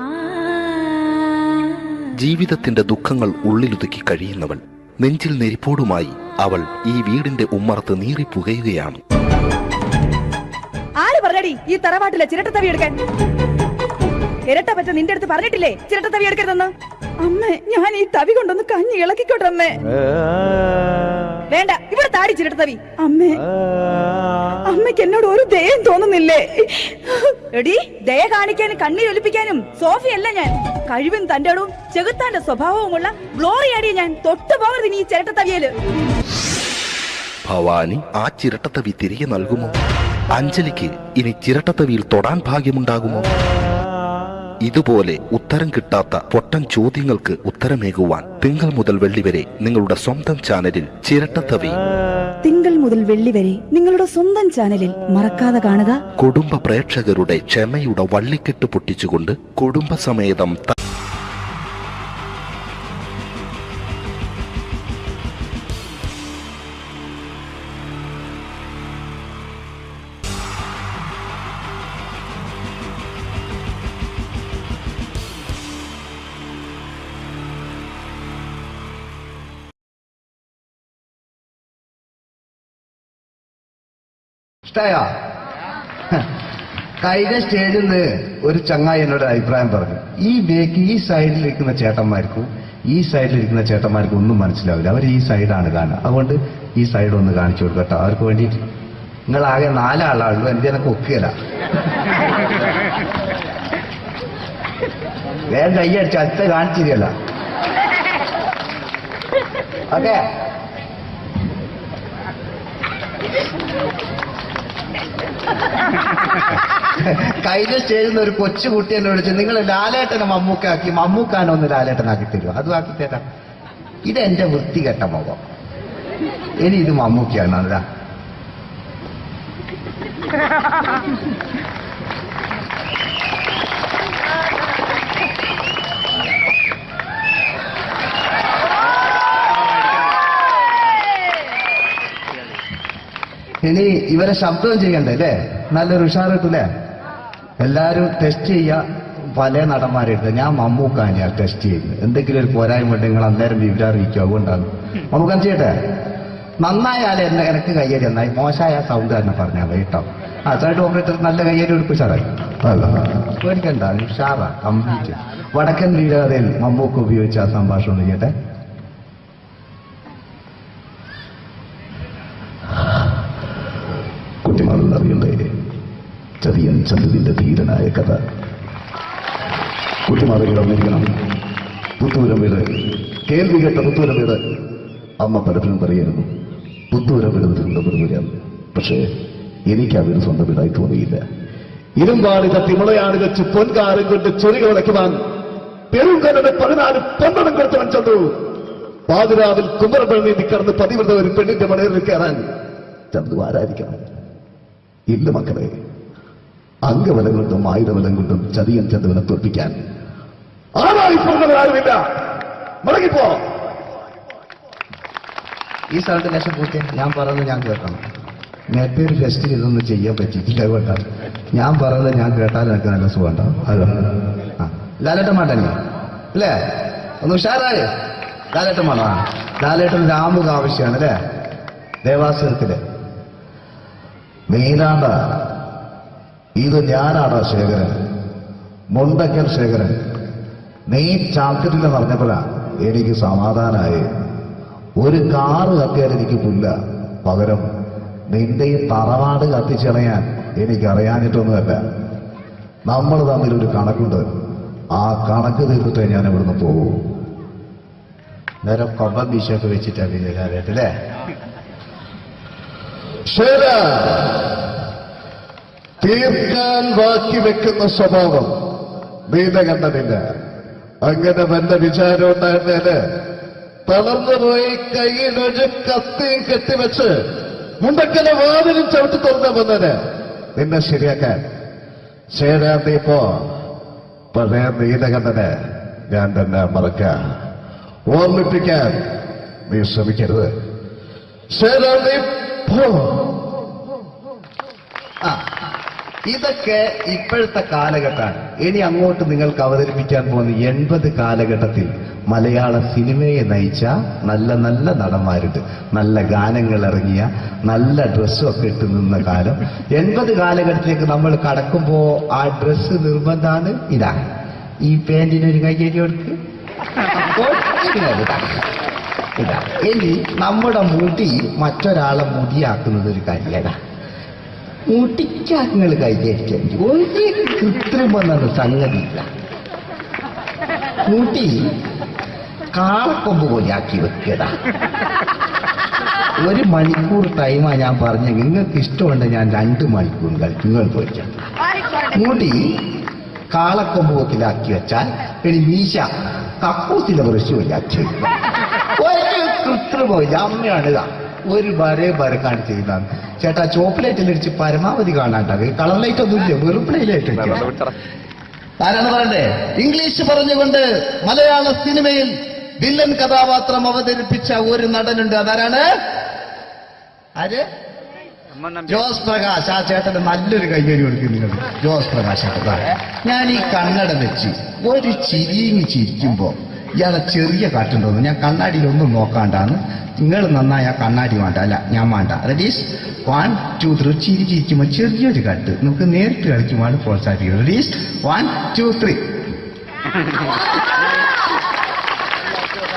ജീവിതത്തിന്റെ ദുഃഖങ്ങൾ ഉള്ളിലൊതുക്കി കഴിയുന്നവൾ. നെഞ്ചിൽ നെരിപ്പോടുമായി അവൾ ഈ വീടിന്റെ ഉമ്മറത്ത് നീറിപ്പുകയുകയാണ്. ആര് പറഞ്ഞടി ഈ തറവാട്ടിലെ ചിരട്ടത്തവി എടുക്കാൻ? ഇരട്ട പറ്റ നിന്റെ അടുത്ത് പറഞ്ഞിട്ടില്ലേ ചിരട്ടത്തവി എടുക്കരുതെന്ന്? അമ്മേ, ഞാൻ ഈ തവി കൊണ്ടൊന്ന് കഞ്ഞി ഇളക്കിക്കോട്ടെ അമ്മേ. വേണ്ട, ഇവിടെ താടി ചിരട്ടത്തവി. അമ്മേ, അമ്മയ്ക്ക് എന്നോട് ഒരു ദയം തോന്നുന്നില്ലേ? എടി, ദയ കാണിക്കാനും കണ്ണീരൊലിപ്പിക്കാനും സോഫിയല്ല ഞാൻ. കഴിവും തന്റെ ഇടവും ചെകുത്താന്റെ സ്വഭാവവുമുള്ള ഗ്ലോറിയാടിയ ഞാൻ. തൊട്ടു പോകരുത് നീ ചിരട്ടത്തവിയല്. ഭവാനി ആ ചിരട്ടത്തവി തിരികെ നൽകുമോ? അഞ്ജലിക്ക് ഇനി ചിരട്ടത്തവിയിൽ തൊടാൻ ഭാഗ്യമുണ്ടാകുമോ? ഇതുപോലെ ഉത്തരം കിട്ടാത്ത പൊട്ടൻ ചോദ്യങ്ങൾക്ക് ഉത്തരമേകുവാൻ തിങ്കൾ മുതൽ വെള്ളി വരെ നിങ്ങളുടെ സ്വന്തം ചാനലിൽ ചിരട്ടത്തവി. തിങ്കൾ മുതൽ വെള്ളി വരെ നിങ്ങളുടെ സ്വന്തം ചാനലിൽ മറക്കാതെ കാണുക. കുടുംബ പ്രേക്ഷകരുടെ ക്ഷമയുടെ വള്ളിക്കെട്ട് പൊട്ടിച്ചുകൊണ്ട് കുടുംബസമേതം ഇഷ്ടായോ? കഴിഞ്ഞ സ്റ്റേജിൽ നിന്ന് ഒരു ചങ്ങായി എന്നോട് അഭിപ്രായം പറഞ്ഞു, ഈ സൈഡിലിരിക്കുന്ന ചേട്ടന്മാർക്കും ഈ സൈഡിലിരിക്കുന്ന ചേട്ടന്മാർക്കും ഒന്നും മനസ്സിലാവില്ല, അവർ ഈ സൈഡാണ് കാണുക, അതുകൊണ്ട് ഈ സൈഡ് ഒന്ന് കാണിച്ചു കൊടുക്കട്ടോ അവർക്ക് വേണ്ടിയിട്ട്. നിങ്ങളാകെ 4 ആളാണല്ലോ, എന്തെനൊക്കെ ഒക്കുകയല്ല. വേഗം കൈയടിച്ച് അടുത്ത കാണിച്ചിരിക്കല്ല. ഓക്കെ, കഴിഞ്ഞ സ്റ്റേജിൽ നിന്ന് ഒരു കൊച്ചുകുട്ടി എന്നെ വിളിച്ചു, നിങ്ങൾ ലാലേട്ടനെ മമ്മൂക്കാക്കി, മമ്മൂക്കാനെ ഒന്ന് ലാലേട്ടനാക്കി തരുമോ? അതും ആക്കി തരാം. ഇതെന്റെ വൃത്തികെട്ട മുഖം, ഇനി ഇത് മമ്മൂക്കയാണ്. അതാ ഇനി ഇവരെ ശബ്ദവും ചെയ്യണ്ടേ അല്ലേ? നല്ലൊരു ഉഷാർ കിട്ടൂലേ? എല്ലാരും ടെസ്റ്റ് ചെയ്യാ, പല നടന്മാരെടുത്ത്. ഞാൻ മമ്മൂക്കാനെയാണ് ടെസ്റ്റ് ചെയ്യുന്നത്. എന്തെങ്കിലും ഒരു പോരായ്മ ഉണ്ടെങ്കിൽ നിങ്ങൾ അന്നേരം വിവരം അറിയിക്കും, അതുകൊണ്ടാണ്. മമ്മൂക്കാൻ ചെയ്യട്ടെ? നന്നായാലേ എനിക്ക് കയ്യേരി നന്നായി, മോശമായ സൗണ്ട് തന്നെ പറഞ്ഞാൽ കേട്ടോ. സൈഡ് ഓപ്പറേറ്റർ നല്ല കയ്യേരി എടുക്കും സാറായി. പേടിക്കണ്ട, ഉഷാറാ കംപ്ലീറ്റ്. വടക്കൻ വീരകഥയിൽ മമ്മൂക്ക ഉപയോഗിച്ച ആ സംഭാഷണം ഒന്ന് ചെയ്യട്ടെ. കുട്ടിമാരെന്നറിയണ്ടേ ചതിയൻ ചന്തുവിന്റെ ധീരനായ കഥ. കുട്ടിമാരെ അറിയിക്കണം. പുത്തൂരം വീട്, കേൾവി കേട്ട പുത്തൂരം വീട്. അമ്മ പലപ്പോഴും പറയായിരുന്നു, പുത്തൂരം വീട് തിരുവനന്തപുരം. പക്ഷേ എനിക്ക് ആ വീട് സ്വന്തം വീടായി തോന്നിയില്ല. ഇരുമ്പാണിത തിമളയാണ് വെച്ച് പൊൻകാരം കൊണ്ട് ചൊരിക ഉടയ്ക്കുവാൻ പെരുങ്കരുടെ 14 പന്തളം കൊടുത്തവൻ ചന്തു. പാതിരാവിൽ കുമരപ്പള്ളി നീന്തി കടന്ന് പതിവ്രത ഒരു പെണ്ണിന്റെ മണയിൽ കയറാൻ ചന്തു ആരാധിക്കണം? ഇല്ല മക്കളെ, അംഗബലം കൊണ്ടും ആയുധബലം കൊണ്ടും ചതിയൻ ചന്തുവിനെ തോൽപ്പിക്കാൻ ആരായി പറഞ്ഞവരാരുമില്ല. മടങ്ങിപ്പോ. ഈ സ്ഥലത്ത് ലക്ഷം പൂച്ചേ, ഞാൻ പറയുന്നത് ഞാൻ കേൾക്കണം. നേരത്തെ ഒരു ഫെസ്റ്റിൽ ഇതൊന്നും ചെയ്യാൻ പറ്റിയിട്ടില്ല, കേട്ടാ. ഞാൻ പറയുന്നത് ഞാൻ കേട്ടാൽ എനിക്ക് നല്ല സുഖം ഉണ്ടാവും. അതോ ലാലേട്ടൻ മാട്ടന്നെ അല്ലേ? ഒന്ന് ഉഷാറായി ലാലേട്ടൻ മാണ. ലാലേട്ടൻ രാമുക ആവശ്യമാണ് അല്ലേ? ദേവാസുരത്തില് നീലാണ്ട ഇത് ഞാനാടാ ശേഖരൻ, മുണ്ടക്കൽ ശേഖരൻ. നീ ചാക്കിട്ടില്ല പറഞ്ഞപ്പോഴാ എനിക്ക് സമാധാനമായി. ഒരു കാറ് കത്തിയാൽ എനിക്ക് പുല്ല, പകരം നിന്റെ ഈ തറവാട് കത്തിച്ചളയാൻ എനിക്കറിയാഞ്ഞിട്ടൊന്നുമല്ല. നമ്മൾ തമ്മിലൊരു കണക്കുണ്ട്, ആ കണക്ക് തീർത്തിട്ടേ ഞാൻ ഇവിടുന്ന് പോകൂ. നേരെ കൊമ്പൻ ബീശൊക്കെ വെച്ചിട്ടാ പിന്നെ കാര്യമായിട്ടല്ലേ? ശരി, തീർക്കാൻ ബാക്കി വെക്കുന്ന സ്വഭാവം നീത കണ്ടതില്ല. അങ്ങനെ വല്ല വിചാരം ഉണ്ടായിരുന്നേല് തളർന്നുപോയി കയ്യിലൊരു കത്തിയും കെട്ടിവെച്ച് മുണ്ടക്കലെ വാതിലും ചവിട്ടി തുറന്ന വന്നത് നിന്നെ ശരിയാക്കാൻ. ശേരാൻ നീ പോ. പഴയ നീലകണ്ഠനെ ഞാൻ തന്നെ മറക്കാൻ, ഓർമ്മിപ്പിക്കാൻ നീ ശ്രമിക്കരുത്. ശേരാൻ നീ പോ. ഇതൊക്കെ ഇപ്പോഴത്തെ കാലഘട്ടമാണ്. ഇനി അങ്ങോട്ട് നിങ്ങൾക്ക് അവതരിപ്പിക്കാൻ പോകുന്ന 80 കാലഘട്ടത്തിൽ മലയാള സിനിമയെ നയിച്ച നല്ല നല്ല നടന്മാരുണ്ട്. നല്ല ഗാനങ്ങൾ ഇറങ്ങിയ, നല്ല ഡ്രസ്സും ഒക്കെ ഇട്ട് നിന്ന കാലം. 80 കാലഘട്ടത്തിലേക്ക് നമ്മൾ കടക്കുമ്പോ ആ ഡ്രസ്സ് നിർബന്ധമാണ്. ഇതാ ഈ പാന്റിനൊരു കയ്യേരി കൊടുക്ക്, ഇതാ. ഇനി നമ്മുടെ മുടി മറ്റൊരാളെ മുടിയാക്കുന്നത് ഒരു കാര്യമാണ്. മുടിക്കാങ്ങൾ കൈകരിക്കാൻ ഒരു കൃത്രിമെന്നത് സംഗതിയില്ല. മുടി കാളക്കൊമ്പ് പോലെ ആക്കി വെക്കടാ. 1 മണിക്കൂർ ടൈമാ ഞാൻ പറഞ്ഞ. നിങ്ങൾക്ക് ഇഷ്ടമുണ്ട് ഞാൻ 2 മണിക്കൂർ കളിക്കും. നിങ്ങൾ പോയിക്കാം. മുടി കാളക്കൊമ്പ് പോക്കിലാക്കി വെച്ചാൽ ഇനി മീശ കക്കൂസിലെ ബ്രഷ് പോലെ ആക്കി വെക്കുക. ഒരു കൃത്രിമില്ല. അമ്മയാണിതാ ഒരു വരക്കാണ് ചെയ്യുന്നതാണ്. ചേട്ടാ ചോക്ലേറ്റിലടിച്ച് പരമാവധി കാണാണ്ടാവേ. കളർ ലൈറ്റ് ഒന്നും ഇല്ല, വെറും പ്ലേ ലൈറ്റ്. ആരാണ് പറയണ്ടേ? ഇംഗ്ലീഷ് പറഞ്ഞുകൊണ്ട് മലയാള സിനിമയിൽ വില്ലൻ കഥാപാത്രം അവതരിപ്പിച്ച ഒരു നടനുണ്ട്. അതാരാണ്? ആര്? ജോസ് പ്രകാശ്. ആ ചേട്ടന് നല്ലൊരു കയ്യേരി കൊടുക്കും നിങ്ങൾ. ജോസ് പ്രകാശ് ചേട്ടൻ. ഞാൻ ഈ കണ്ണട വെച്ച് ഒരു ചിരിങ്ങി ചിരിക്കുമ്പോ ഇയാളെ ചെറിയ കാറ്റുണ്ടോന്ന് ഞാൻ കണ്ണാടിയിലൊന്നും നോക്കാണ്ടാണ് നിങ്ങൾ നന്നായ കണ്ണാടി വേണ്ട, അല്ല ഞാൻ വേണ്ട. റെഡീസ് 1 2 3. ചിരിക്കുമ്പോൾ ചെറിയൊരു കട്ട് നമുക്ക് നേരിട്ട് കളിക്കുമ്പോൾ പ്രോത്സാഹിപ്പിക്കുന്നത്. റെഡീസ് 1 2 3.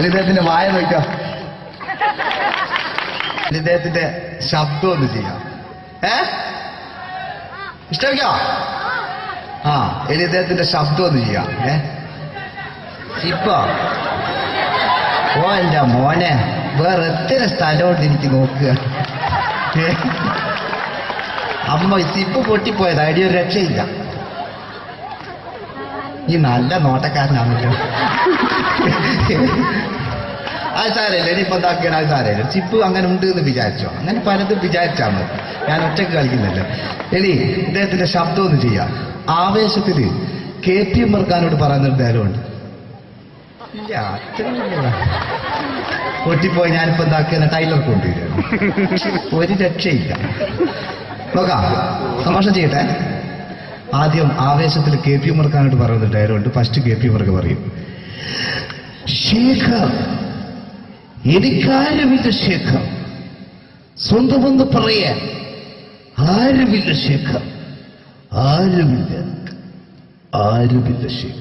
ഇദ്ദേഹത്തിന്റെ വായ നോക്കോ, ഇദ്ദേഹത്തിന്റെ ശബ്ദം ഒന്ന് ചെയ്യാം. ഇഷ്ടമില്ലോ? ആ, ഇനി ഇദ്ദേഹത്തിന്റെ ശബ്ദം ഒന്ന് ചെയ്യാം. ഇപ്പൊ ഓ എന്റെ മോനെ വേറെ എത്ര സ്ഥലമുണ്ട് എനിക്ക് നോക്കുക. അമ്മ സിപ്പ് പൊട്ടിപ്പോയത് അടി ഒരു രക്ഷയില്ല. ഈ നല്ല നോട്ടക്കാരനാണല്ലോ. അത് സാരമില്ല, ഇനിയിപ്പോ എന്താക്കിയാണ് അത് സാരമില്ല. ചിപ്പ് അങ്ങനെ ഉണ്ട് എന്ന് വിചാരിച്ചോ, അങ്ങനെ പലതും വിചാരിച്ചാൽ മതി. ഞാൻ ഒറ്റക്ക് കളിക്കുന്നില്ല. ഇനി ഇദ്ദേഹത്തിന്റെ ശബ്ദം ഒന്ന് ചെയ്യാം. ആവേശത്തില് KP ഉമ്മർഖാനോട് പറയുന്നൊരു ഡയലോഗുണ്ട്. ഇല്ല, അത്ര പൊട്ടിപ്പോയി. ഞാനിപ്പോ എന്താക്കിയ ടൈലർ കൊണ്ടുവരികയാണ്. ഒരു രക്ഷയില്ല. നോക്കാം, തമാശ ചെയ്യട്ടെ. ആദ്യം ആവേശത്തിൽ KP ഉമ്മർഖാനോട് പറയുന്ന ഡയലോഗുണ്ട്. ഫസ്റ്റ് KP ഉമ്മർക്ക് പറയും, ശേഖർ എനിക്കാരുമില്ല ശേഖർ, സ്വന്തമെന്ന് പറയാൻ ആരുമില്ല ശേഖർ, ആരുമില്ല ശേഖർ.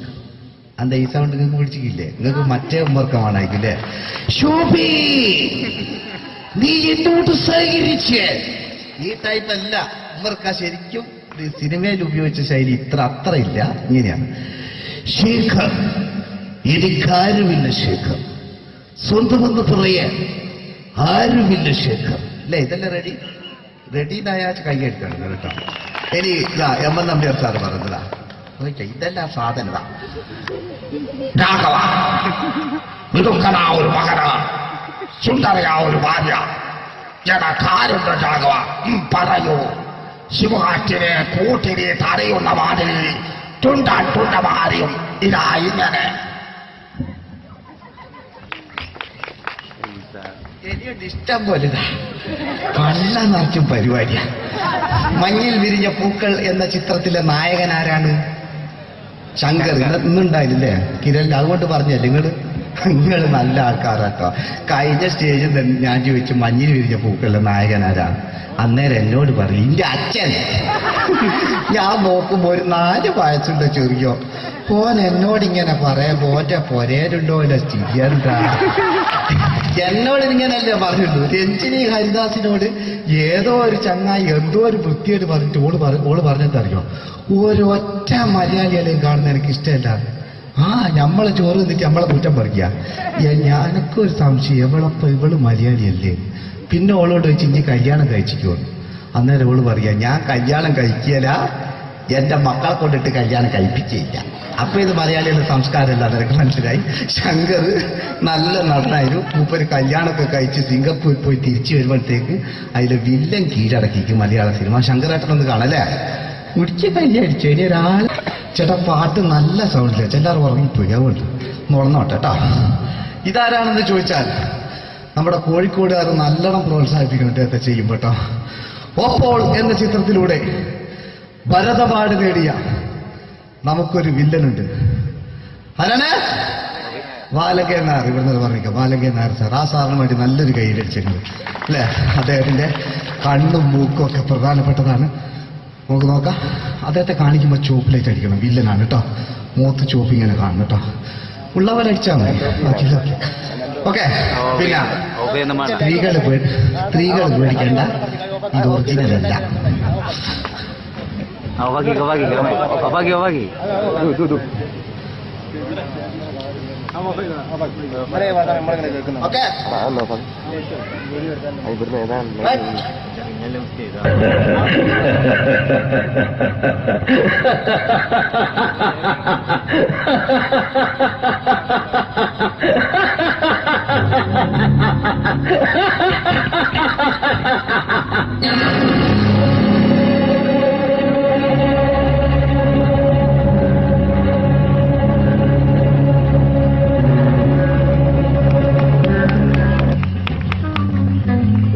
എന്താ ഈ സൗണ്ട് നിങ്ങൾക്ക് പിടിച്ചില്ലേ? നിങ്ങൾക്ക് മറ്റേ ഉമ്മർക്കമാണായിക്കില്ലേ? ശോഭി നീ എന്നോട് സഹകരിച്ച്. ഈ ടൈപ്പ് അല്ല ഉമ്മർക്ക. ശരിക്കും സിനിമയിൽ ഉപയോഗിച്ച ശൈലി അത്ര ഇല്ല. ഇങ്ങനെയാണ്, ശേഖർ എനിക്കാരുമില്ല ശേഖർ, സ്വന്തമെന്ന് പറയാൻ ആരുമില്ല ശേഖർ. അല്ലേ? ഇതല്ലേ റെഡി? റെഡിനായ കൈയ്യെടുക്കണം കേട്ടോ. ഇനി MN നമ്പ്യാർ സാറ് പറഞ്ഞതാ, ഇതെല്ലാം സാധനത. രാഘവ മിടുക്കനാ ഒരു മകനാണ്, സുന്ദരയാ ഒരു ഭാര്യ. കാര്യമുണ്ട് രാഘവ, പറയൂ. ശിവകാറ്റിനെ കൂട്ടിനെ തടയുന്ന മാതിരി തുണ്ടമാരിയും ഇതാ ഇങ്ങനെ. എനിക്കുണ്ട് ഇഷ്ടം പോലെ. കള്ള നിറച്ചും പരിപാടിയാ. മഞ്ഞിൽ വിരിഞ്ഞ പൂക്കൾ എന്ന ചിത്രത്തിലെ നായകൻ ആരാണ്? ശങ്കർ. ഇന്നുണ്ടായില്ലേ കിരണിൽ? അതുകൊണ്ട് പറഞ്ഞല്ലേ നിങ്ങൾ നല്ല ആൾക്കാരാട്ടോ. കഴിഞ്ഞ സ്റ്റേജിൽ ഞാൻ ചോദിച്ചു മഞ്ഞിൽ വിരിഞ്ഞ പൂക്കളുടെ നായകൻ ആരാണ്? അന്നേരം എന്നോട് പറയും എന്റെ അച്ഛൻ. ഞാൻ നോക്കുമ്പോ ഒരു 4 വയസ്സുണ്ടോ ചെറിയോ. ഓൻ എന്നോടിങ്ങനെ പറയുമ്പോ ഓന്റെ പൊരേലുണ്ടോ അല്ല സ്ഥിതിയെന്താ? എന്നോട് ഇങ്ങനല്ലേ പറഞ്ഞുള്ളൂ. രഞ്ജിനി ഹരിദാസിനോട് ഏതോ ഒരു ചങ്ങായി എന്തോ ഒരു വൃത്തിയായിട്ട് പറഞ്ഞിട്ട് ഓള് പറഞ്ഞെന്തറിയോ, ഒരൊറ്റ മലയാളികളെയും കാണുന്ന എനിക്ക് ഇഷ്ടമല്ല. നമ്മളെ ചോറ് നിന്നിട്ട് നമ്മളെ കുറ്റം പറിക്കുക. ഞാനൊക്കൊരു സംശയം, ഇവള് മലയാളിയല്ലേ? പിന്നെ ഓളോട് വെച്ച് ഇനി കല്യാണം കഴിച്ചിക്കോ. അന്നേരം ഓള് പറയാ, ഞാൻ കല്യാണം കഴിക്കല, എന്റെ മക്കളെ കൊണ്ടിട്ട് കല്യാണം കഴിപ്പിച്ചില്ല. അപ്പൊ ഇത് മലയാളികളുടെ സംസ്കാരമല്ല. നിനക്ക് മനസ്സിലായി. ശങ്കർ നല്ല നടനായിരുന്നു. മൂപ്പര് കല്യാണമൊക്കെ കഴിച്ച് സിംഗപ്പൂർ പോയി തിരിച്ചു വരുമ്പോഴത്തേക്ക് അതിലെ വില്ലൻ കീഴടക്കിക്കും മലയാള സിനിമ. ശങ്കരേട്ടനൊന്ന് കാണല്ലേ? കുടിച്ച് കല്യാണിച്ചു. ഇനി ഒരാൾ ചേട്ടാ പാട്ട് നല്ല സൗണ്ടില്ല, എല്ലാവരും ഉറങ്ങിപ്പോയി. അതുകൊണ്ട് ഉണർന്നോട്ടെ കേട്ടോ. ഇതാരാണെന്ന് ചോദിച്ചാൽ നമ്മുടെ കോഴിക്കോടുകാർ നല്ലോണം പ്രോത്സാഹിപ്പിക്കണം ഇദ്ദേഹത്തെ ചെയ്യും കേട്ടോ. ഓപ്പോൾ എന്ന ചിത്രത്തിലൂടെ ഭരതപാട് നേടിയ നമുക്കൊരു വില്ലനുണ്ട്. ആരാണ്? ബാലകൻ നായർ. ഇവിടുന്ന് പറഞ്ഞേക്കാം, ബാലകൻ നായർ സാർ. ആ സാറിന് വേണ്ടി നല്ലൊരു കയ്യിലടിച്ചിട്ടുണ്ട് അല്ലേ? അദ്ദേഹത്തിന്റെ കണ്ണും മൂക്കും ഒക്കെ പ്രധാനപ്പെട്ടതാണ്. നമുക്ക് നോക്കാം. അദ്ദേഹത്തെ കാണിക്കുമ്പോൾ ചോപ്പിലേക്ക് അടിക്കണം. വില്ലനാണ് കേട്ടോ. മൂത്ത് ചോപ്പ് ഇങ്ങനെ കാണണം കേട്ടോ. ഉള്ളവരെ അടിച്ചാൽ മതി. ഓക്കെ. പിന്നെ സ്ത്രീകൾ പേടിക്കണ്ട, ഇത് ഒറിജിനൽ അല്ല.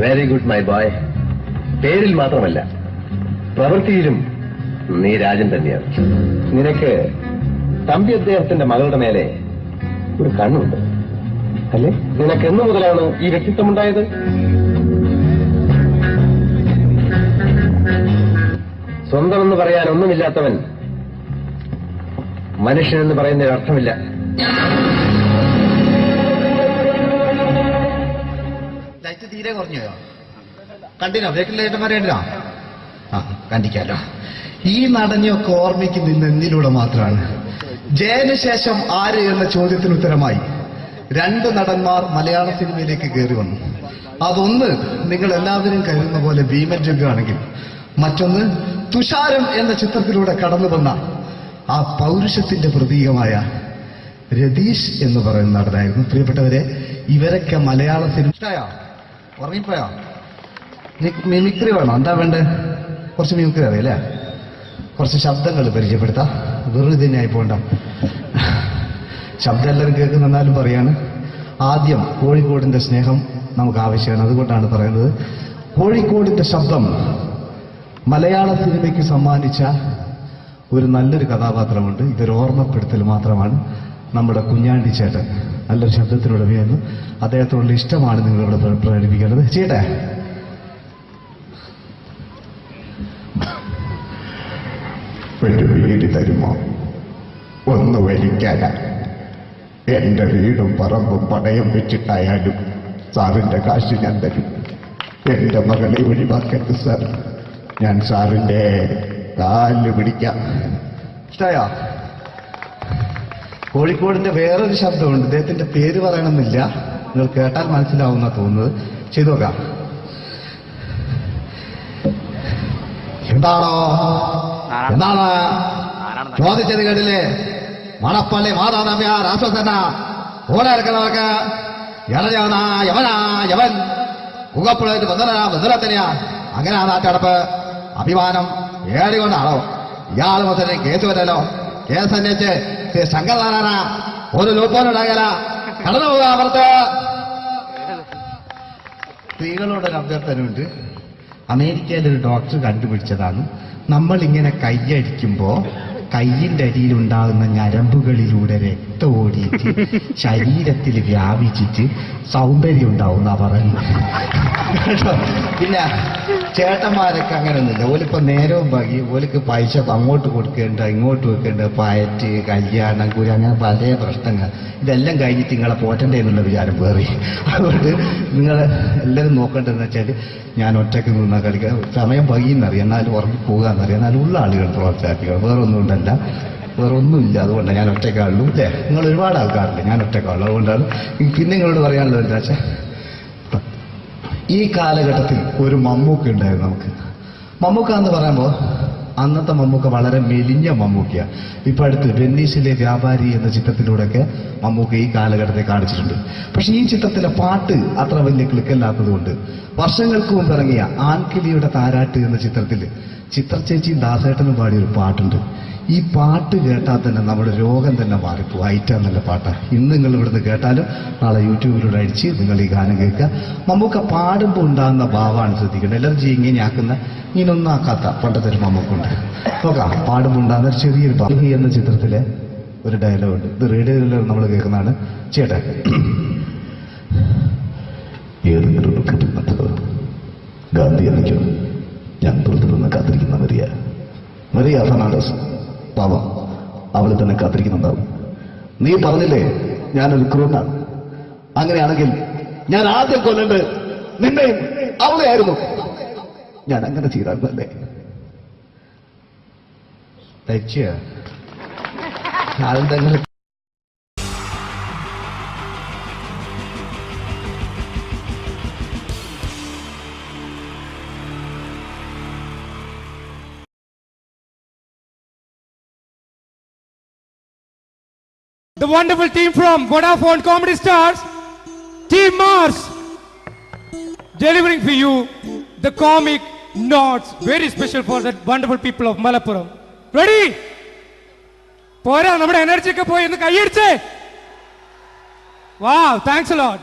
Very good my boy. പേരിൽ മാത്രമല്ല പ്രവൃത്തിയിലും നീ രാജൻ തന്നെയാണ്. നിനക്ക് തമ്പി അദ്ദേഹത്തിന്റെ മകളുടെ മേലെ ഒരു കണ്ണുണ്ട്. അല്ലേ? നിനക്ക് എന്ന് മുതലാണ് ഈ വ്യക്തിത്വമുണ്ടായത്? സ്വന്തമെന്ന് പറയാൻ ഒന്നുമില്ലാത്തവൻ മനുഷ്യനെന്ന് പറയുന്നതിന് അർത്ഥമില്ല. ലൈറ്റ് തീരെ കുറഞ്ഞോ? കണ്ടിനോ? ബ്രേക്കിൽ ലൈറ്റന്മാരെ കണ്ടിനോ? ആ, കണ്ടിക്കാലോ. ഈ നടനെയൊക്കെ ഓർമ്മിക്കുന്ന എന്തിലൂടെ മാത്രമാണ്? ജയന് ശേഷം ആര് എന്ന ചോദ്യത്തിന് ഉത്തരമായി 2 നടന്മാർ മലയാള സിനിമയിലേക്ക് കയറി വന്നു. അതൊന്ന് നിങ്ങൾ എല്ലാവരും കരുതുന്ന പോലെ ഭീമൻ രംഗാണെങ്കിൽ, മറ്റൊന്ന് തുഷാരം എന്ന ചിത്രത്തിലൂടെ കടന്നു വന്ന ആ പൗരുഷത്തിന്റെ പ്രതീകമായ രതീഷ് എന്ന് പറയുന്ന നടനായിരുന്നു. പ്രിയപ്പെട്ടവരെ, ഇവരൊക്കെ മലയാള സിനിമ ഉറങ്ങിപ്പോയോ? മിമിക്രി വേണോ? എന്താ വേണ്ടേ? കുറച്ച് മിമിക്രി അറിയാലേ? കുറച്ച് ശബ്ദങ്ങൾ പരിചയപ്പെടുത്താം. വെറുതെ ആയി പോകണ്ട. ശബ്ദം എല്ലാവരും കേൾക്കുന്നെന്നാലും പറയാണ്. ആദ്യം കോഴിക്കോടിന്റെ സ്നേഹം നമുക്ക് ആവശ്യമാണ്. അതുകൊണ്ടാണ് പറയുന്നത്. കോഴിക്കോടിന്റെ ശബ്ദം മലയാള സിനിമയ്ക്ക് സമ്മാനിച്ച ഒരു നല്ലൊരു കഥാപാത്രമുണ്ട്. ഇതൊരു ഓർമ്മപ്പെടുത്തൽ മാത്രമാണ്. നമ്മുടെ കുഞ്ഞാണ്ടി ചേട്ടൻ നല്ലൊരു ശബ്ദത്തിനുടമയായിരുന്നു. അദ്ദേഹത്തോടുള്ള ഇഷ്ടമാണ് നിങ്ങളിവിടെ പ്രകടിപ്പിക്കേണ്ടത്. ചെയ്യട്ടെ? ഒരു വീട് തരുമോ? ഒന്ന് വലിക്കാനാ. എന്റെ വീടും പറമ്പും പണയം വെച്ചിട്ടായാലും സാറിന്റെ കാശ് ഞാൻ തരും. എന്റെ മകളെ ഒഴിവാക്കരുത് സാർ. ഞാൻ സാറിന്റെ കാല് പിടിക്കാം. ഇഷ്ടമായോ? കോഴിക്കോടിന്റെ വേറൊരു ശബ്ദമുണ്ട്. ഇദ്ദേഹത്തിന്റെ പേര് പറയണമെന്നില്ല, നിങ്ങൾ കേട്ടാൽ മനസ്സിലാവുന്ന തോന്നുന്നത്. ചെയ്തു നോക്കാം. എന്താണോ എന്താണ് ചോദിച്ചത് കേട്ടില്ലേ? മണപ്പള്ളി മാതാനമ്യ രാഷ്ട്രസേന ഓരോ ഇളഞ്ഞവനാ യവനാ യവൻ മുഖപ്പുഴത്ത് ബന്ധനത്തിനെയാ. അങ്ങനെ ആ നാട്ടടപ്പ് അഭിമാനം ഏടികൊണ്ടാണോ ഇയാൾ മുതൽ കേസ് വരല്ലോ? കേസ് അന്വേഷിച്ച് ശങ്കരനാരായണ ഒരു ലൂപ്പോനുണ്ടാകല കടന്നു പോകാൻ അപ്പുറത്ത്. സ്ത്രീകളോടൊരു അഭ്യർത്ഥനയുണ്ട്. അമേരിക്കയിലൊരു ഡോക്ടർ കണ്ടുപിടിച്ചതാണ്, നമ്മൾ ഇങ്ങനെ കൈയടിക്കുമ്പോ കയ്യിന്റെ അടിയിലുണ്ടാകുന്ന ഞരമ്പുകളിലൂടെ രക്തം ഓടിയിട്ട് ശരീരത്തിൽ വ്യാപിച്ചിട്ട് സൗന്ദര്യം ഉണ്ടാവും എന്നാ പറയുന്നത്. പിന്നെ ചേട്ടന്മാരൊക്കെ അങ്ങനെയൊന്നുമില്ല. ഓലിപ്പോ നേരവും ഭാഗി ഓലിക്ക് പൈസ അങ്ങോട്ട് കൊടുക്കേണ്ട ഇങ്ങോട്ട് വെക്കേണ്ട, പയറ്റ് കല്യാണം കുരി അങ്ങനെ പല പ്രശ്നങ്ങൾ. ഇതെല്ലാം കഴിഞ്ഞിട്ട് നിങ്ങളെ പോറ്റണ്ടേ എന്നുള്ള വിചാരം വേറി. അതുകൊണ്ട് നിങ്ങൾ എല്ലാവരും നോക്കേണ്ടതെന്ന് വെച്ചാൽ ഞാൻ ഒറ്റയ്ക്ക് നിന്നാ കളിക്കുക. സമയം വൈകിയെന്നറിയാം, എന്നാലും ഉറങ്ങി പോകാന്നറിയാം, എന്നാലും ഉള്ള ആളുകൾ പ്രോത്സാഹിപ്പിക്കുക. വേറൊന്നും ഉണ്ടല്ല, വേറൊന്നുമില്ല. അതുകൊണ്ടാണ് ഞാൻ ഒറ്റയ്ക്കാളുള്ളൂ. അല്ലേ? നിങ്ങൾ ഒരുപാട് ആൾക്കാരില്ല, ഞാൻ ഒറ്റയ്ക്കാളുള്ളൂ. അതുകൊണ്ടാണ് പിന്നെ നിങ്ങളോട് പറയാനുള്ളത് എന്താ വെച്ചാൽ, ഈ കാലഘട്ടത്തിൽ ഒരു മമ്മൂക്ക ഉണ്ടായിരുന്നു നമുക്ക്. മമ്മൂക്ക എന്ന് പറയുമ്പോൾ അന്നത്തെ മമ്മൂക്ക വളരെ മെലിഞ്ഞ മമ്മൂക്കയാണ്. ഇപ്പൊ അടുത്ത് വെന്നീസിലെ വ്യാപാരി എന്ന ചിത്രത്തിലൂടെയൊക്കെ മമ്മൂക്ക ഈ കാലഘട്ടത്തെ കാണിച്ചിട്ടുണ്ട്. പക്ഷെ ഈ ചിത്രത്തിലെ പാട്ട് അത്ര വലിയ ക്ലിക്കല്ലാത്തത് കൊണ്ട് വർഷങ്ങൾക്ക് മുമ്പ് ഇറങ്ങിയ ആൺകിളിയുടെ താരാട്ട് എന്ന ചിത്രത്തിൽ ചിത്രചേച്ചിയും ദാസേട്ടനും പാടിയൊരു പാട്ടുണ്ട്. ഈ പാട്ട് കേട്ടാൽ തന്നെ നമ്മുടെ രോഗം തന്നെ മാറിപ്പോ. ഐറ്റാ നല്ല പാട്ടാണ്. ഇന്ന് നിങ്ങൾ ഇവിടുന്ന് കേട്ടാലും നാളെ യൂട്യൂബിലൂടെ അടിച്ച് നിങ്ങൾ ഈ ഗാനം കേൾക്കുക. മമ്മൂക്ക പാടുമ്പോൾ ഉണ്ടാകുന്ന ഭാവമാണ് ശ്രദ്ധിക്കേണ്ടത്. എലർജി ഇങ്ങനെയാക്കുന്ന ഇങ്ങനൊന്നും ആക്കാത്ത പണ്ടത്തെ ഒരു മമ്മൂക്കുണ്ട്. നോക്കാം, പാടുമ്പോൾ ഉണ്ടാകുന്ന ഒരു ചെറിയൊരു ഭാവി എന്ന ചിത്രത്തിലെ ഒരു ഡയലോഗുണ്ട്. ഇത് റേഡിയോയിൽ നമ്മൾ കേൾക്കുന്നതാണ്. ചേട്ടാ, ഏതെങ്കിലും ദുഃഖത്തിൽ ഗാന്ധി എനിക്കോ ഞാൻ തുറന്നു കാത്തിരിക്കുന്ന മരിയ ഫെർണാണ്ടസ് പാവം, അവളെ തന്നെ കാത്തിരിക്കുന്നുണ്ടാവും. നീ പറഞ്ഞില്ലേ ഞാനൊരു ക്രൂരനാണ്. അങ്ങനെയാണെങ്കിൽ ഞാൻ ആദ്യം കൊല്ലേണ്ടത് നിന്നെയും അവളെയായിരുന്നു. ഞാൻ അങ്ങനെ ചെയ്തായിരുന്നല്ലേ? ആളുടെ The wonderful team from Vodafone Comedy Stars, Team Mars, delivering for you the comic notes, very special for the wonderful people of Malappuram. Ready? Pora, nammade energy ke poi endu kaiyediche. Wow, thanks a lot.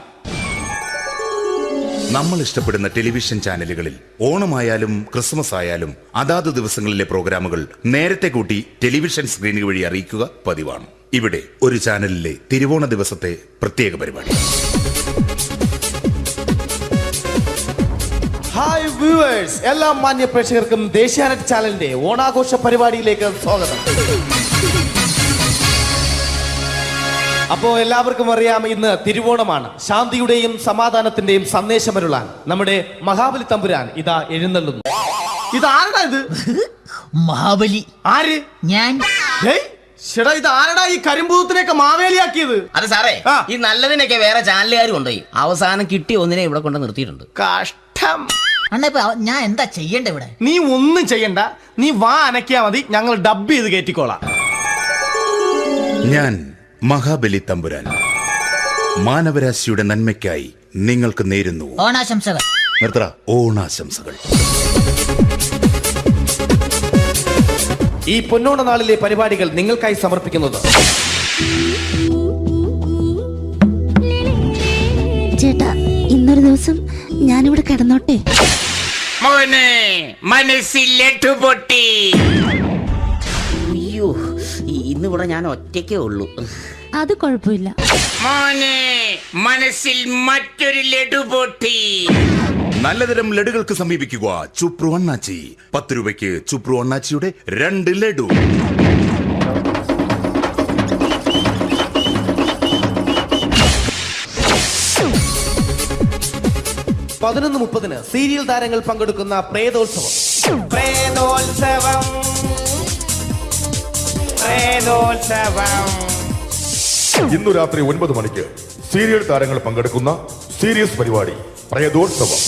നമ്മൾ ഇഷ്ടപ്പെടുന്ന television ചാനലുകളിൽ ഓണമായാലും Christmas ആയാലും അതാത് ദിവസങ്ങളിലെ പ്രോഗ്രാമുകൾ നേരത്തെ കൂട്ടി television സ്ക്രീനുകൾ വഴി അറിയിക്കുക പതിവാണ്. ഇവിടെ ഒരു ചാനലിലെ തിരുവോണ ദിവസത്തെ പ്രത്യേക പരിപാടി. ഹായ് വ്യൂവേഴ്സ്, എല്ലാ മാന്യ പ്രേക്ഷകർക്കും ദേശീയാനെറ്റ് ചാനലിന്റെ ഓണാഘോഷ പരിപാടിയിലേക്ക് സ്വാഗതം. അപ്പോ എല്ലാവർക്കും അറിയാം, ഇന്ന് തിരുവോണമാണ്. ശാന്തിയുടെയും സമാധാനത്തിന്റെയും സന്ദേശമരുളാൻ നമ്മുടെ മഹാബലി തമ്പുരാൻ ഇതാ എഴുന്നള്ളുന്നു. ഇതാരടാ ഇത്? മഹാബലി. ആര്? ഞാൻ. ചേട്ടാ, ഇത് ആരടാ ഈ കരിമ്പൂത്തിനെയൊക്കെ മാവേലിയാക്കിയത്? അത് സാറേ, ഈ നല്ലതിനൊക്കെ വേറെ ചാനലുകാർ കൊണ്ടുപോയി അവസാനം കിട്ടി ഒന്നിനെ ഇവിടെ കൊണ്ട് നിർത്തിയിട്ടുണ്ട്. കഷ്ടം. അണ്ണ ഇപ്പൊ ഞാൻ എന്താ ചെയ്യണ്ട ഇവിടെ? നീ ഒന്നും ചെയ്യണ്ട, നീ വാ അനക്കിയാ മതി, ഞങ്ങൾ ഡബ് ചെയ്ത് കയറ്റിക്കോളാം. ഞാൻ മഹാബലി തമ്പുരാൻ മാനവരാശിയുടെ നന്മയ്ക്കായി നിങ്ങൾക്ക് നേരുന്നു ഓണാശംസകൾ. നിർത്തറ. ഓണാശംസകൾ. ഈ പൊന്നോണ നാളിലെ പരിപാടികൾ നിങ്ങൾക്കായി സമർപ്പിക്കുന്നത് ചേട്ടാ, ഇന്നൊരു ദിവസം ഞാനിവിടെ കിടന്നോട്ടെ? മോനെ മനസ്സിൽ ലഡുപൊട്ടി. അയ്യോ, ഇന്നിവിടെ ഞാൻ ഒറ്റയ്ക്കേ ഉള്ളൂ. അത് കുഴപ്പമില്ല. മോനെ മനസ്സിൽ മറ്റൊരു ലഡുപൊട്ടി. നല്ലതരം ലഡുകൾക്ക് സമീപിക്കുക ചുപ്രു അണ്ണാച്ചി. 10 രൂപയ്ക്ക് ചുപ്രു അണ്ണാച്ചിയുടെ 2 ലഡു. (11:30) സീരിയൽ താരങ്ങൾ പങ്കെടുക്കുന്ന പ്രേതോത്സവം. ഇന്നു രാത്രി 9 മണിക്ക് സീരിയൽ താരങ്ങൾ പങ്കെടുക്കുന്ന സീരിയസ് പരിപാടി പ്രേതോത്സവം.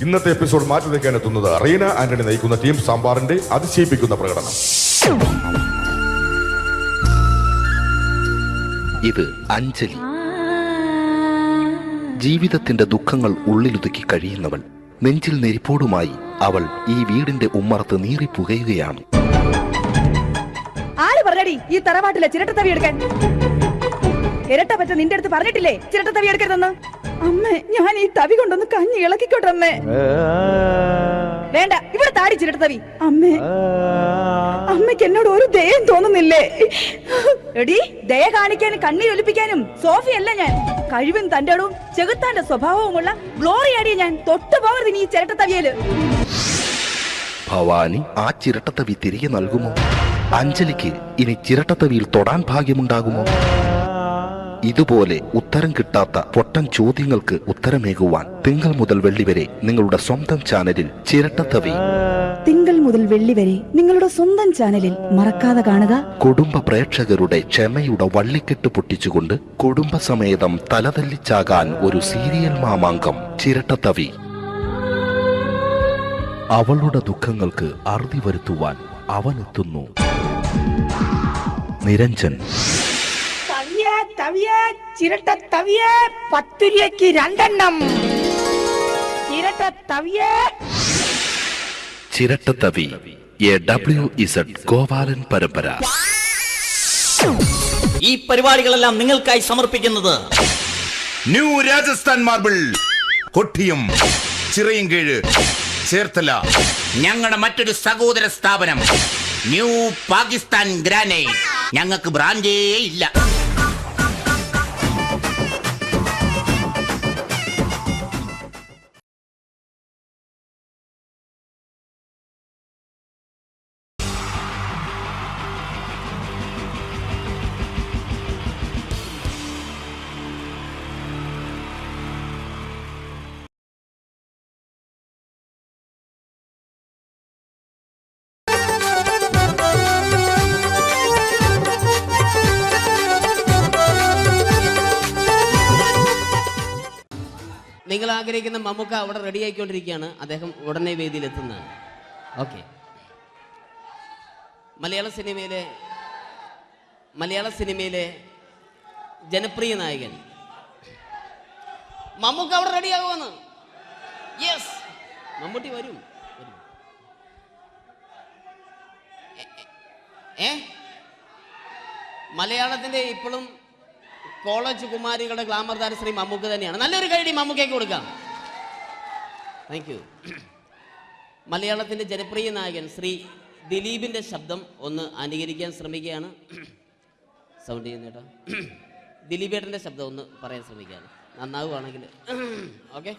ഇന്നത്തെ എപ്പിസോഡ് മാറ്റി വയ്ക്കാൻ എത്തുന്നത് റീന ആന്റണി നയിക്കുന്ന ടീം സാമ്പാറിന്റെ അതിശയിപ്പിക്കുന്ന പ്രകടനം. ഇത് അഞ്ജലി. ജീവിതത്തിന്റെ ദുഃഖങ്ങൾ ഉള്ളിലൊതുക്കി കഴിയുന്നവൾ. നെഞ്ചിൽ നെരിപ്പോടുമായി അവൾ ഈ വീടിന്റെ ഉമ്മറത്ത് നീറിപ്പുകയുകയാണ്. ആര് പറഞ്ഞടി ഈ തറവാട്ടിലെ ചിരട്ടത്തവി എടുക്കാൻ? ഇരട്ട പറ്റ നിന്റെ അടുത്ത് പറഞ്ഞിട്ടില്ലേ ചിരട്ടത്തവി എടുക്കരുതെന്ന്? അമ്മേ, ഞാൻ ഈ തവി കൊണ്ടൊന്ന് കഞ്ഞി ഇളക്കിക്കോട്ടെ അമ്മേ. വേണ്ട, ഇവിടെ താടി ചിരട്ടത്തവി. അമ്മേ, അമ്മയ്ക്ക് എന്നോട് ഒരു ദയം തോന്നുന്നില്ലേ? എടി, ദയ കാണിക്കാനും കണ്ണീരൊലിപ്പിക്കാനും സോഫിയല്ല ഞാൻ. കഴിവും തന്റെ ഇടവും ചെകുത്താന്റെ സ്വഭാവവുമുള്ള ഗ്ലോറിയാടിയ ഞാൻ. തൊട്ടുപോകരുത് നീ ചിരട്ടത്തവിയല്. ഭവാനി ആ ചിരട്ടത്തവി തിരികെ നൽകുമോ? അഞ്ജലിക്ക് ഇനി ചിരട്ടത്തവിയിൽ തൊടാൻ ഭാഗ്യമുണ്ടാകുമോ? ഇതുപോലെ ഉത്തരം കിട്ടാത്ത പൊട്ടൻ ചോദ്യങ്ങൾക്ക് ഉത്തരമേകുവാൻ തിങ്കൾ മുതൽ വെള്ളി വരെ നിങ്ങളുടെ സ്വന്തം ചാനലിൽ ചിരട്ടത്തവി. തിങ്കൾ മുതൽ വെള്ളി വരെ നിങ്ങളുടെ സ്വന്തം ചാനലിൽ മറക്കാതെ കാണുക. കുടുംബ പ്രേക്ഷകരുടെ ക്ഷമയുടെ വള്ളിക്കെട്ട് പൊട്ടിച്ചുകൊണ്ട് കുടുംബസമേതം തലതല്ലിച്ചാകാൻ ഒരു സീരിയൽ മാമാങ്കം ചിരട്ടത്തവി. അവളുടെ ദുഃഖങ്ങൾക്ക് അറുതി വരുത്തുവാൻ അവനെത്തുന്നു. നിരഞ്ജൻ. ചിരട്ടത്തവിയെ 10 രൂപയ്ക്ക് 2 എണ്ണം. ചിരട്ടത്തവിയെ. ചിരട്ടത്തവി WZ ഗോപാലൻ പരമ്പര. ഈ പരിപാടികളെല്ലാം നിങ്ങൾക്കായി സമർപ്പിക്കുന്നത് ന്യൂ രാജസ്ഥാൻ മാർബിൾ, കൊട്ടിയം, ചിറയൻകീഴ്, ചേർത്തല. ഞങ്ങളുടെ മറ്റൊരു സഹോദര സ്ഥാപനം ന്യൂ പാകിസ്ഥാൻ ഗ്രാനൈറ്റ്. ഞങ്ങൾക്ക് ബ്രാൻഡേ ഇല്ല. നിങ്ങൾ ആഗ്രഹിക്കുന്ന മമ്മൂക്ക അവിടെ റെഡി ആയിക്കൊണ്ടിരിക്കുകയാണ്. അദ്ദേഹം ഉടനെ വേദിയിൽ എത്തുന്നതാണ്. ഓക്കെ. മലയാള സിനിമയിലെ ജനപ്രിയ നായകൻ മമ്മൂക്ക അവിടെ റെഡി ആകുമെന്ന്. യെസ്, മമ്മൂട്ടി വരും. മലയാളത്തിന്റെ ഇപ്പോഴും കോളേജ് കുമാരികളുടെ ഗ്ലാമർ താരം ശ്രീ മമ്മൂക്ക തന്നെയാണ്. നല്ലൊരു കൈഡി മമ്മൂക്കയ്ക്ക് കൊടുക്കാം. Thank you. മലയാളത്തിന്റെ ജനപ്രിയ നായകൻ ശ്രീ ദിലീപിന്റെ ശബ്ദം ഒന്ന് അനുകരിക്കാൻ ശ്രമിക്കുകയാണ്. സൗണ്ട് ചെയ്യുന്നേട്ടാ. ദിലീപേട്ടൻ്റെ ശബ്ദം ഒന്ന് പറയാൻ ശ്രമിക്കുകയാണ്, നന്നാവുകയാണെങ്കിൽ. ഓക്കെ,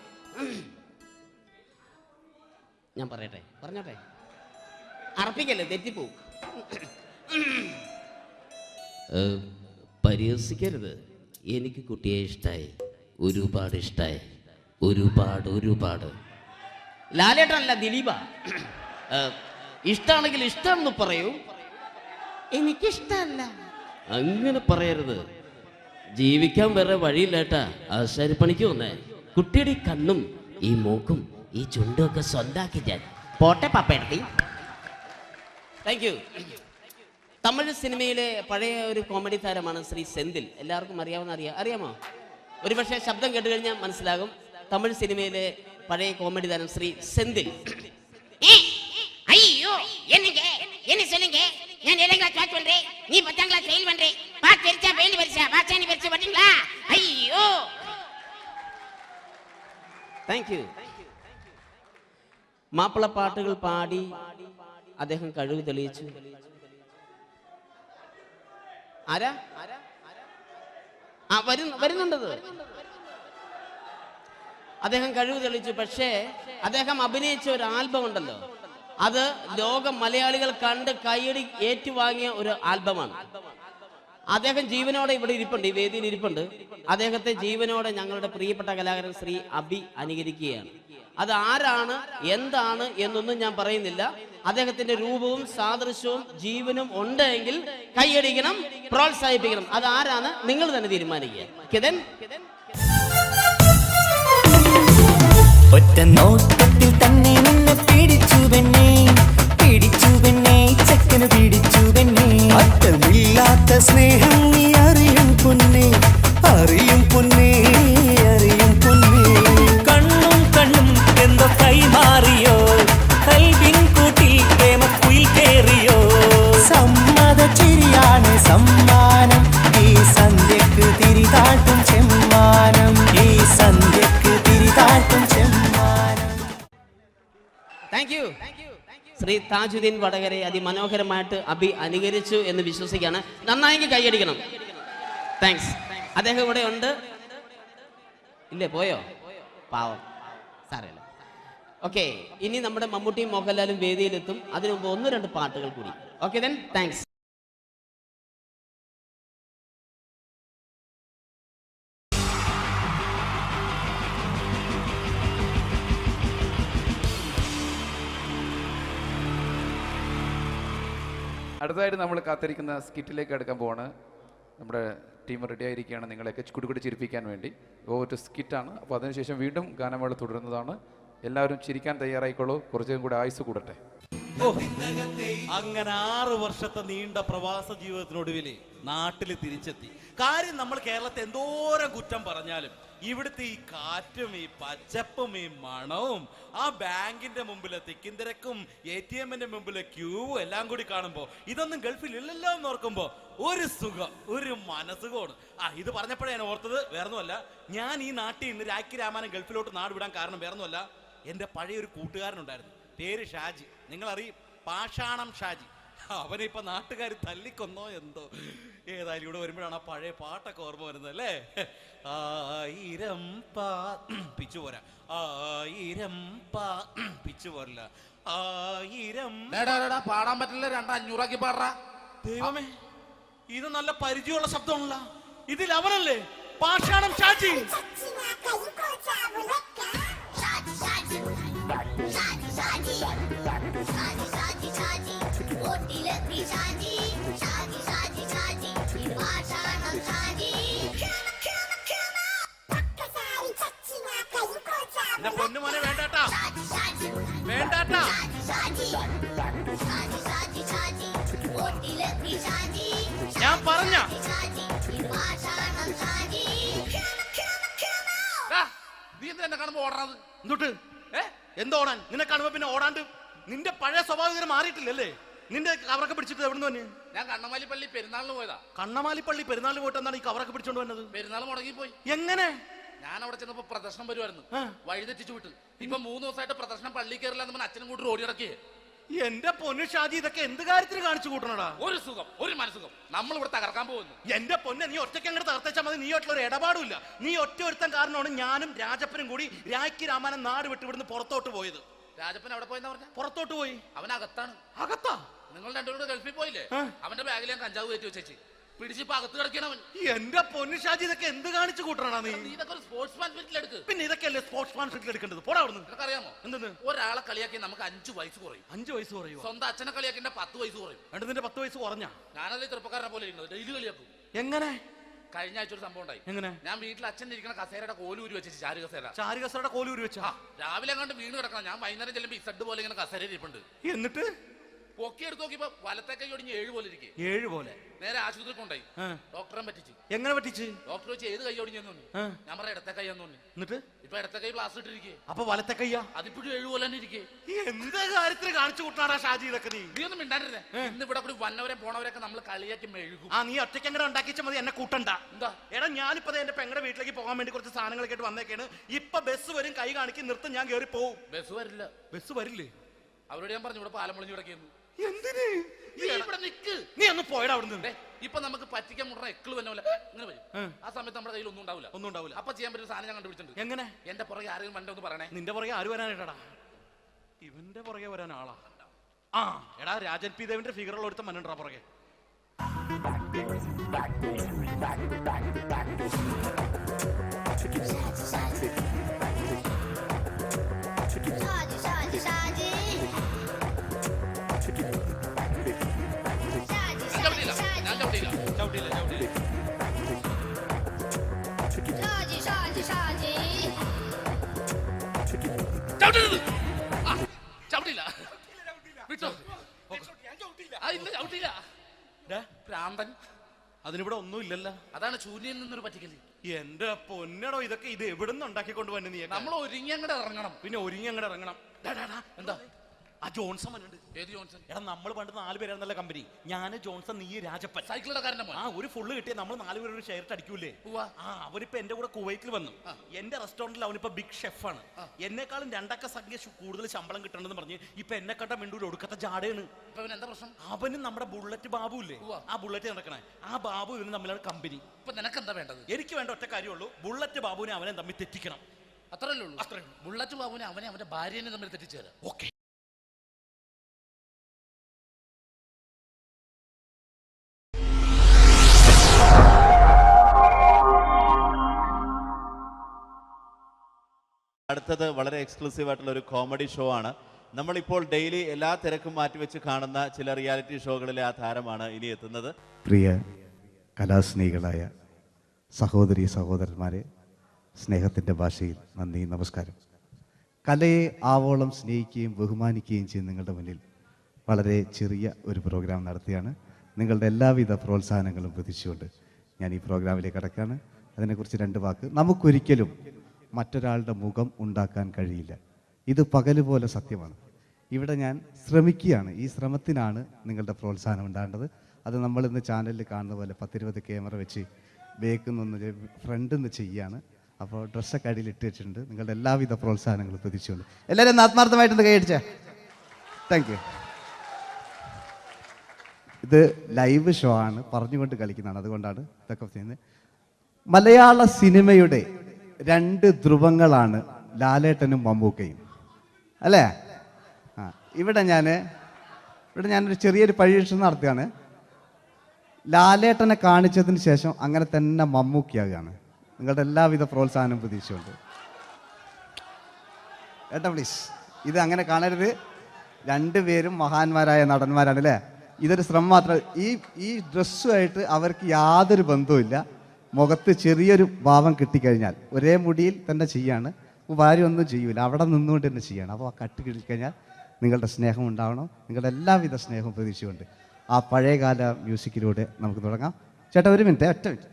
ഞാൻ പറയട്ടെ, പറഞ്ഞോട്ടെ, അറപ്പിക്കല്ലേ, തെറ്റിപ്പോവും. പരിഹസിക്കരുത്, എനിക്ക് കുട്ടിയെ ഇഷ്ടമായി, ഒരുപാട് ഇഷ്ടമായി, ഒരുപാട്. ലാലേട്ടനല്ല, ദിലീപ. ഇഷ്ടമാണെങ്കിൽ ഇഷ്ടമെന്ന് പറയൂ, എനിക്കിഷ്ടമല്ല അങ്ങനെ പറയരുത്. ജീവിക്കാൻ വേറെ വഴിയില്ലേട്ടാ. ആശാരിപ്പണിക്ക് വന്നേ, കുട്ടിയുടെ ഈ കണ്ണും ഈ മൂക്കും ഈ ചുണ്ടും ഒക്കെ സ്വന്താക്കി ഞാൻ പോട്ടെ പപ്പേടത്തി. Thank you. തമിഴ് സിനിമയിലെ പഴയ ഒരു കോമഡി താരമാണ് ശ്രീ സെന്തിൽ. എല്ലാവർക്കും അറിയാമോ? ഒരുപക്ഷെ ശബ്ദം കേട്ട് കഴിഞ്ഞാൽ മനസ്സിലാകും. തമിഴ് സിനിമയിലെ പഴയ കോമഡി താരം ശ്രീ സെന്തിൽ. ஐயோ என்னங்க என்ன சொல்லுங்க நான் 7th கிளாஸ் பாஸ் பண்றேன் நீ 10th கிளாஸ் ஃபெயில் பண்றே பாஸ் தெரிச்சா ஃபெயில் பரிசா பாஸ் நீ பரிசா பண்றீங்களா ஐயோ താങ്ക് യു. മാപ്പിള പാട്ടുകൾ പാടി അദ്ദേഹം കഴിവ് തെളിയിച്ചു. ആരാ വരുന്നുണ്ടത്? അദ്ദേഹം കഴിവ് തെളിയിച്ചു. പക്ഷേ അദ്ദേഹം അഭിനയിച്ച ഒരു ആൽബം ഉണ്ടല്ലോ, അത് ലോക മലയാളികൾ കണ്ട് കൈയടി ഏറ്റുവാങ്ങിയ ഒരു ആൽബമാണ്. അദ്ദേഹം ജീവനോടെ ഇവിടെ ഇരിപ്പുണ്ട്, ഈ വേദിയിൽ ഇരിപ്പുണ്ട്. അദ്ദേഹത്തെ ജീവനോടെ ഞങ്ങളുടെ പ്രിയപ്പെട്ട കലാകാരൻ ശ്രീ അബി അനുകരിക്കുകയാണ്. അത് ആരാണ് എന്താണ് എന്നൊന്നും ഞാൻ പറയുന്നില്ല. അദ്ദേഹത്തിന്റെ രൂപവും സാദൃശ്യവും ജീവനും ഉണ്ടെങ്കിൽ കൈയടിക്കണം, പ്രോത്സാഹിപ്പിക്കണം. അത് ആരാണ് നിങ്ങൾ തന്നെ തീരുമാനിക്കുക. ഒറ്റ നോട്ടത്തിൽ തന്നെ നിന്നെ പിടിച്ചു പെണ്ണേ ചക്കന് പിടിച്ചു പെണ്ണേ. അറ്റമില്ലാത്ത സ്നേഹം നീ അറിയും പൊന്നേ കണ്ണും എന്തോ കൈമാറിയോ കൽവിൻ കൂട്ടിൽ പ്രേമക്കുയിൽ കേറിയോ. സമ്മത ചിരിയാണ് സമ്മാനം ഈ സന്ധ്യക്ക് തിരിതാട്ടും ചെമ്മാനം താങ്ക് യു. ശ്രീ താജുദ്ദീൻ വടകരെ അതിമനോഹരമായിട്ട് അബി അനുകരിച്ചു എന്ന് വിശ്വസിക്കുകയാണ്. നന്നായെങ്കിൽ കൈയടിക്കണം. താങ്ക്സ്. അദ്ദേഹം ഇവിടെ ഉണ്ട്. ഇല്ലേ, പോയോ? പാവം, സാരമില്ല. ഓക്കെ, ഇനി നമ്മുടെ മമ്മൂട്ടിയും മോഹൻലാലും വേദിയിലെത്തും. അതിനു മുമ്പ് 1-2 പാട്ടുകൾ കൂടി. Okay then, thanks. അടുത്തതായിട്ട് നമ്മൾ കാത്തിരിക്കുന്ന സ്കിറ്റിലേക്ക് എടുക്കാൻ പോവാണ്. നമ്മുടെ ടീം റെഡി ആയിരിക്കുകയാണ് നിങ്ങളെയൊക്കെ കുടുകുടി ചിരിപ്പിക്കാൻ വേണ്ടി. ഒരു സ്കിറ്റാണ്. അപ്പോൾ അതിനുശേഷം വീണ്ടും ഗാനമേള തുടരുന്നതാണ്. എല്ലാവരും ചിരിക്കാൻ തയ്യാറായിക്കോളൂ. കുറച്ചും കൂടെ ആയുസ് കൂടട്ടെ. അങ്ങനെ 6 വർഷത്തെ നീണ്ട പ്രവാസ ജീവിതത്തിനൊടുവിൽ നാട്ടിൽ തിരിച്ചെത്തി. കാര്യം നമ്മൾ കേരളത്തെ എന്തോരം കുറ്റം പറഞ്ഞാലും ഇവിടുത്തെ ഈ കാറ്റും ഈ പച്ചപ്പും ഈ മണവും ആ ബാങ്കിന്റെ മുമ്പിലെ തിക്കും തിരക്കും ATM-ന്റെ മുമ്പിലെ ക്യൂവും എല്ലാം കൂടി കാണുമ്പോ ഇതൊന്നും ഗൾഫിൽ ഇല്ലല്ലോ എന്ന് ഓർക്കുമ്പോ ഒരു സുഖം, ഒരു മനസുഖമാണ്. ഇത് പറഞ്ഞപ്പോഴേ ഞാൻ ഓർത്തത് വേറൊന്നുമല്ല, ഞാൻ ഈ നാട്ടിൽ നിന്ന് രാഖി രാമാനം ഗൾഫിലോട്ട് നാട് വിടാൻ കാരണം വേറൊന്നുമല്ല, എൻ്റെ പഴയൊരു കൂട്ടുകാരനുണ്ടായിരുന്നു, പേര് ഷാജി. നിങ്ങളറിയും, പാഷാണം ഷാജി. അവനിപ്പോ നാട്ടുകാർ തല്ലിക്കൊന്നോ എന്തോ. ഏതായാലും ഇവിടെ വരുമ്പോഴാണ് ആ പഴയ പാട്ടൊക്കെ ഓർമ്മ വരുന്നത് അല്ലേ. 1000 പിച്ചു പോരാ, 1000 പിച്ചു പോരല്ല, 1000 പാടാൻ പറ്റില്ല, 200 പാടാ. ദൈവമേ, ഇത് നല്ല പരിചയമുള്ള ശബ്ദമാണല്ലോ. ഇതിൽ അവനല്ലേ പാഷാണം ഷാജി. എന്റെ പൊന്നുമോനെ വേണ്ടാട്ടാ, വേണ്ടാട്ടാ. ഞാൻ പറഞ്ഞ നീ എന്തിനാ കാണുമ്പോ ഓടാത്? എന്തൊട്ട് എന്തോടാൻ? നിന്നെ കാണുമ്പോ പിന്നെ ഓടാണ്ട് നിന്റെ പഴയ സ്വഭാവം മാറിയിട്ടില്ലല്ലേ? നിന്റെ കവറൊക്കെ പിടിച്ചിട്ട് എവിടുന്ന് തന്നെ? ഞാൻ കണ്ണമാലിപ്പള്ളി പെരുന്നാളിന് പോയതാ. കണ്ണമാലിപ്പള്ളി പെരുന്നാളിന് പോയിട്ട് എന്താണ് ഈ കവറൊക്കെ പിടിച്ചോണ്ട് വന്നത്? പെരുന്നാൾ മുടങ്ങിപ്പോയി. എങ്ങനെ? ഞാൻ അവിടെ ചെന്നപ്പോ പ്രദർശനം വരുമായിരുന്നു, വഴി തെറ്റിച്ചു വിട്ടു. ഇപ്പൊ 3 ദിവസമായിട്ട് പ്രദർശനം പള്ളി കയറില്ല എന്ന് പറഞ്ഞ അച്ഛനും കൂട്ടി ഓടി ഇറക്കിയേ. എന്റെ പൊന്നു ഷാജി, ഇതൊക്കെ എന്ത് കാര്യത്തിന് കാണിച്ചു കൂട്ടണടാ? ഒരു സുഖം, ഒരു മനസുഖം. നമ്മൾ ഇവിടെ തകർക്കാൻ പോകുന്നു. എന്റെ പൊന്നെ, നീ ഒറ്റയ്ക്ക് അങ്ങോട്ട് തകർത്തേച്ചാൽ മതി. നീ ഒറ്റ ഒരു ഇടപാടുമില്ല. നീ ഒറ്റ ഒരുത്തൻ കാരണമാണ് ഞാനും രാജപ്പനും കൂടി രാഖി രാമായണം നാട് വിട്ട് ഇവിടുന്ന് പുറത്തോട്ട് പോയത്. രാജപ്പൻ എവിടെ പോയെന്നാ പറഞ്ഞ? പുറത്തോട്ട് പോയി. അവനകത്താണ്. അകത്താ? നിങ്ങൾ രണ്ടുപേരും ഗൾഫിൽ പോയില്ലേ? അവന്റെ ബാഗിൽ ഞാൻ കഞ്ചാവ് കയറ്റി വെച്ചേച്ച് പിടിച്ചിപ്പോ അകത്ത് കിടക്കണവൻ. എന്റെ പൊന്നു ഷാജി, ഇതൊക്കെ എന്ത് കാണിച്ചു കൂട്ടണ നീ? ഇതൊക്കെ ഒരു സ്പോർട്സ്മാൻ ഫീൽഡിൽ എടുക്ക്. പിന്നെ ഇതൊക്കെയല്ലേ സ്പോർട്സ്മാൻ ഫീൽഡിൽ എടുക്കേണ്ടത്? പോടാ അവിടുന്ന്. നിനക്കറിയാമോ എന്തെന്ന്? ഒരാളെ കളിയാക്കി നമുക്ക് 5 വയസ്സ് കുറയും. 5 വയസ്സ് കുറയും? സ്വന്തം അച്ഛനെ കളിയാക്കി 10 വയസ്സ് കുറയും. നിന്റെ 10 വയസ്സ് കുറഞ്ഞാ? ഞാനത് ചെറുപ്പക്കാരനെ പോലെ ഇരുന്നത് ഡെയിലി കളിയാക്കും. എങ്ങനെ? കഴിഞ്ഞ ആഴ്ച ഒരു സംഭവം ഉണ്ടായി. എങ്ങനെ? ഞാൻ വീട്ടിൽ അച്ഛൻ ഇരിക്കുന്ന കസേരയുടെ കോലൂരി വെച്ചു. ചാരു കസേരയുടെ കോലൂരി വെച്ചാ? രാവിലെ അങ്ങോട്ട് വീണ് കിടക്കണം. ഞാൻ വൈകുന്നേരം ചെല്ലുമ്പോ ഇസഡ് പോലെ ഇങ്ങനെ കസേര ഇരിപ്പുണ്ട്. എന്നിട്ട് പൊക്കി എടുത്ത് നോക്കിയപ്പോ വലത്തെ കൈ ഒടിഞ്ഞ് 7 പോലെ ഇരിക്കും. 7 പോലെ? നേരെ ആശുപത്രി കൊണ്ടായി. ഡോക്ടറെ പറ്റിച്ചു. എങ്ങനെ പറ്റിച്ച്? ഡോക്ടർ വെച്ച് ഏത് കൈ ഒടിഞ്ഞെന്ന് തോന്നി. ഞാൻ പറഞ്ഞ ഇടത്തെ കൈയാന്ന് തോന്നി. എന്നിട്ട് ഇപ്പൊ ഇടത്തെ കൈ പ്ലാസ്റ്റർ ഇട്ടിരിക്കേ. അപ്പൊ വലത്തെ കയ്യാ? അതിപ്പോഴും 7 പോലെ തന്നെ ഇരിക്കേ. എന്ത് കാര്യത്തിന് കാണിച്ചു കൂട്ടാടാ ഷാജി ഇതൊക്കെ നീ? നീ ഒന്നും മിണ്ടാണ്ടിരുന്നേ. ഇന്ന് ഇവിടെ കൂടി വന്നവരെ പോണവരൊക്കെ നമ്മൾ കളിയാക്കി മെഴുകും. നീ ഒറ്റയ്ക്ക് അങ്ങനെ ഉണ്ടാക്കിച്ച മതി, എന്നെ കൂട്ടണ്ട. എന്താ? എടാ, ഞാനിപ്പോ എന്റെ പെങ്ങളുടെ വീട്ടിലേക്ക് പോകാൻ വേണ്ടി കുറച്ച് സാധനങ്ങളൊക്കെ ആയിട്ട് വന്നേക്കാണ്. ഇപ്പൊ ബസ് വരും, കൈ കാണിക്കും, നിർത്തും, ഞാൻ കയറി പോവും. ബസ് വരില്ല. ബസ് വരില്ലേ? അവരോട് ഞാൻ പറഞ്ഞു ഇവിടെ പാലം പൊളിഞ്ഞു കിടക്കുന്നു. എന്തിന്? ഇവിടെ നിക്ക്. നീ ഒന്ന് പോയടാ അവിടുന്ന്. ഇപ്പൊ നമുക്ക് പറ്റിക്കാൻ മുടണ എക്കിള് വന്ന പോലെ ഇങ്ങനെ വരും. ആ സമയത്ത് നമ്മുടെ കയ്യിൽ ഒന്നും ഉണ്ടാവില്ല. അപ്പൊ ചെയ്യാൻ പറ്റുന്ന സാധനം ഞാൻ കണ്ടുപിടിച്ചിട്ടുണ്ട്. എങ്ങനെ? എന്റെ പുറകെ ആരെങ്കിലും വണ്ടി ഒന്ന് പറയണേ. നിന്റെ പുറകെ ആര് വരാനായിട്ടാ? ഇവന്റെ പുറകെ വരാൻ ആളാ? എടാ, രാജൻ പി ദേവിന്റെ ഫിഗറുള്ള ഒരുത്തം മനുണ്ടാ പുറകെ. അതിനിവിടെ ഒന്നും ഇല്ലല്ലോ. അതാണ് ശൂന്യയിൽ നിന്നൊരു പറ്റിക്കല്. എന്റെ പൊന്നടോ, ഇതൊക്കെ ഇത് എവിടുന്ന് ഉണ്ടാക്കിക്കൊണ്ട് വന്നു നീ? നമ്മൾ ഒരുങ്ങി അങ്ങോട്ട് ഇറങ്ങണം. പിന്നെ ഒരുങ്ങി അങ്ങോട്ട് ഇറങ്ങണം. എന്താ? ആ ജോൺസൺ വന്നിട്ടുണ്ട്. ഏത് ജോൺസൺ? എടാ, നമ്മൾ പണ്ട് 4 പേരായിരുന്നല്ല കമ്പനി. ഞാൻ, ജോൺസൺ, നീ, രാജപ്പൻ. സൈക്കിളുടെ കാരന്റെ മോൻ. ഒരു ഫുള്ള് കിട്ടിയ നമ്മൾ 4 പേര് ഒരു ഷെയർ അടിക്കൂലേ? അവനിപ്പോ എന്റെ കൂടെ കുവൈറ്റിൽ വന്നു. എന്റെ റെസ്റ്റോറന്റിൽ അവനിപ്പോ ബിഗ് ഷെഫാണ്. എന്നെക്കാളും 2 അക്ക സംഖ്യ കൂടുതൽ ശമ്പളം കിട്ടണമെന്ന് പറഞ്ഞ് ഇപ്പൊ എന്നെ കണ്ട മിണ്ടൂര് ഒടുക്കത്തെ ജാടയാണ്. എന്താ പ്രശ്നം? അവന് നമ്മുടെ ബുള്ളറ്റ് ബാബു ഇല്ലേ, ആ ബുള്ളറ്റ് നടക്കണേ, ആ ബാബു ഇവന് തമ്മിലാണ് കമ്പനി. ഇപ്പൊ നിനക്ക് എന്താ വേണ്ടത്? എനിക്ക് വേണ്ട ഒറ്റ കാര്യമുള്ളൂ, ബുള്ളറ്റ് ബാബുവിനെ അവനെ തമ്മിൽ തെറ്റിക്കണം. അത്രയല്ലേ ഉള്ളൂ? അത്രയും. ബുള്ളറ്റ് ബാബുവിനെ അവന്റെ ഭാര്യനെ തമ്മിൽ തെറ്റിച്ചേരാം. ഓക്കെ. അടുത്തത് വളരെ എക്സ്ക്ലൂസീവ് ആയിട്ടുള്ള ഒരു കോമഡി ഷോ ആണ്. നമ്മളിപ്പോൾ ഡെയിലി എല്ലാ തിരക്കും മാറ്റിവെച്ച് കാണുന്ന ചില റിയാലിറ്റി ഷോകളിലെ ആ താരമാണ് ഇനി എത്തുന്നത്. പ്രിയ കലാസ്നേഹികളായ സഹോദരി സഹോദരന്മാരെ, സ്നേഹത്തിൻ്റെ ഭാഷയിൽ നന്ദി, നമസ്കാരം. കലയെ ആവോളം സ്നേഹിക്കുകയും ബഹുമാനിക്കുകയും ചെയ്യുന്ന നിങ്ങളുടെ മുന്നിൽ വളരെ ചെറിയ ഒരു പ്രോഗ്രാം നടത്തിയാണ്. നിങ്ങളുടെ എല്ലാവിധ പ്രോത്സാഹനങ്ങളും പ്രതീക്ഷിച്ചുകൊണ്ട് ഞാൻ ഈ പ്രോഗ്രാമിലേക്ക് കടക്കുകയാണ്. അതിനെക്കുറിച്ച് 2 വാക്ക്. നമുക്കൊരിക്കലും മറ്റൊരാളുടെ മുഖം ഉണ്ടാക്കാൻ കഴിയില്ല. ഇത് പകലുപോലെ സത്യമാണ്. ഇവിടെ ഞാൻ ശ്രമിക്കുകയാണ്. ഈ ശ്രമത്തിനാണ് നിങ്ങളുടെ പ്രോത്സാഹനം ഉണ്ടാകേണ്ടത്. അത് നമ്മളിന്ന് ചാനലിൽ കാണുന്ന പോലെ 10-20 ക്യാമറ വെച്ച് ബേക്കുന്നൊന്ന് ഫ്രണ്ടിൽ നിന്ന് ചെയ്യുകയാണ്. അപ്പോൾ ഡ്രസ്സൊക്കെ അടിയിൽ ഇട്ട് വെച്ചിട്ടുണ്ട്. നിങ്ങളുടെ എല്ലാവിധ പ്രോത്സാഹനങ്ങളും പ്രതീക്ഷിച്ചുകൊണ്ട് എല്ലാവരും ആത്മാർത്ഥമായിട്ടൊന്ന് കൈയടിച്ചേ. Thank you. ഇത് ലൈവ് ഷോ ആണ്, പറഞ്ഞുകൊണ്ട് കളിക്കുന്നതാണ്, അതുകൊണ്ടാണ് ഇതൊക്കെ ചെയ്യുന്നത്. മലയാള സിനിമയുടെ 2 ധ്രുവങ്ങളാണ് ലാലേട്ടനും മമ്മൂക്കയും, അല്ലേ? ഇവിടെ ഞാനൊരു ചെറിയൊരു പരീക്ഷണം നടത്തുകയാണ്. ലാലേട്ടനെ കാണിച്ചതിന് ശേഷം അങ്ങനെ തന്നെ മമ്മൂക്കയാകുകയാണ്. നിങ്ങളുടെ എല്ലാവിധ പ്രോത്സാഹനം പ്രതീക്ഷിച്ചുകൊണ്ട് ഏട്ടാ പ്ലീസ്, ഇത് അങ്ങനെ കാണരുത്. 2 പേരും മഹാന്മാരായ നടന്മാരാണ്, അല്ലേ? ഇതൊരു ശ്രമം മാത്രം. ഈ ഡ്രസ്സുമായിട്ട് അവർക്ക് യാതൊരു ബന്ധവുമില്ല. മുഖത്ത് ചെറിയൊരു ഭാവം കിട്ടിക്കഴിഞ്ഞാൽ ഒരേ മുടിയിൽ തന്നെ ചെയ്യാണ്. ഭാര്യ ഒന്നും ചെയ്യൂല, അവിടെ നിന്നുകൊണ്ട് തന്നെ ചെയ്യണം. അപ്പോൾ ആ കട്ട് കിട്ടിക്കഴിഞ്ഞാൽ നിങ്ങളുടെ സ്നേഹം ഉണ്ടാവണം. നിങ്ങളുടെ എല്ലാവിധ സ്നേഹവും പ്രതീക്ഷിച്ചുകൊണ്ട് ആ പഴയകാല മ്യൂസിക്കിലൂടെ നമുക്ക് തുടങ്ങാം. ചേട്ടാ, ഒരു മിനിറ്റ്, ഒറ്റ മിനിറ്റ്.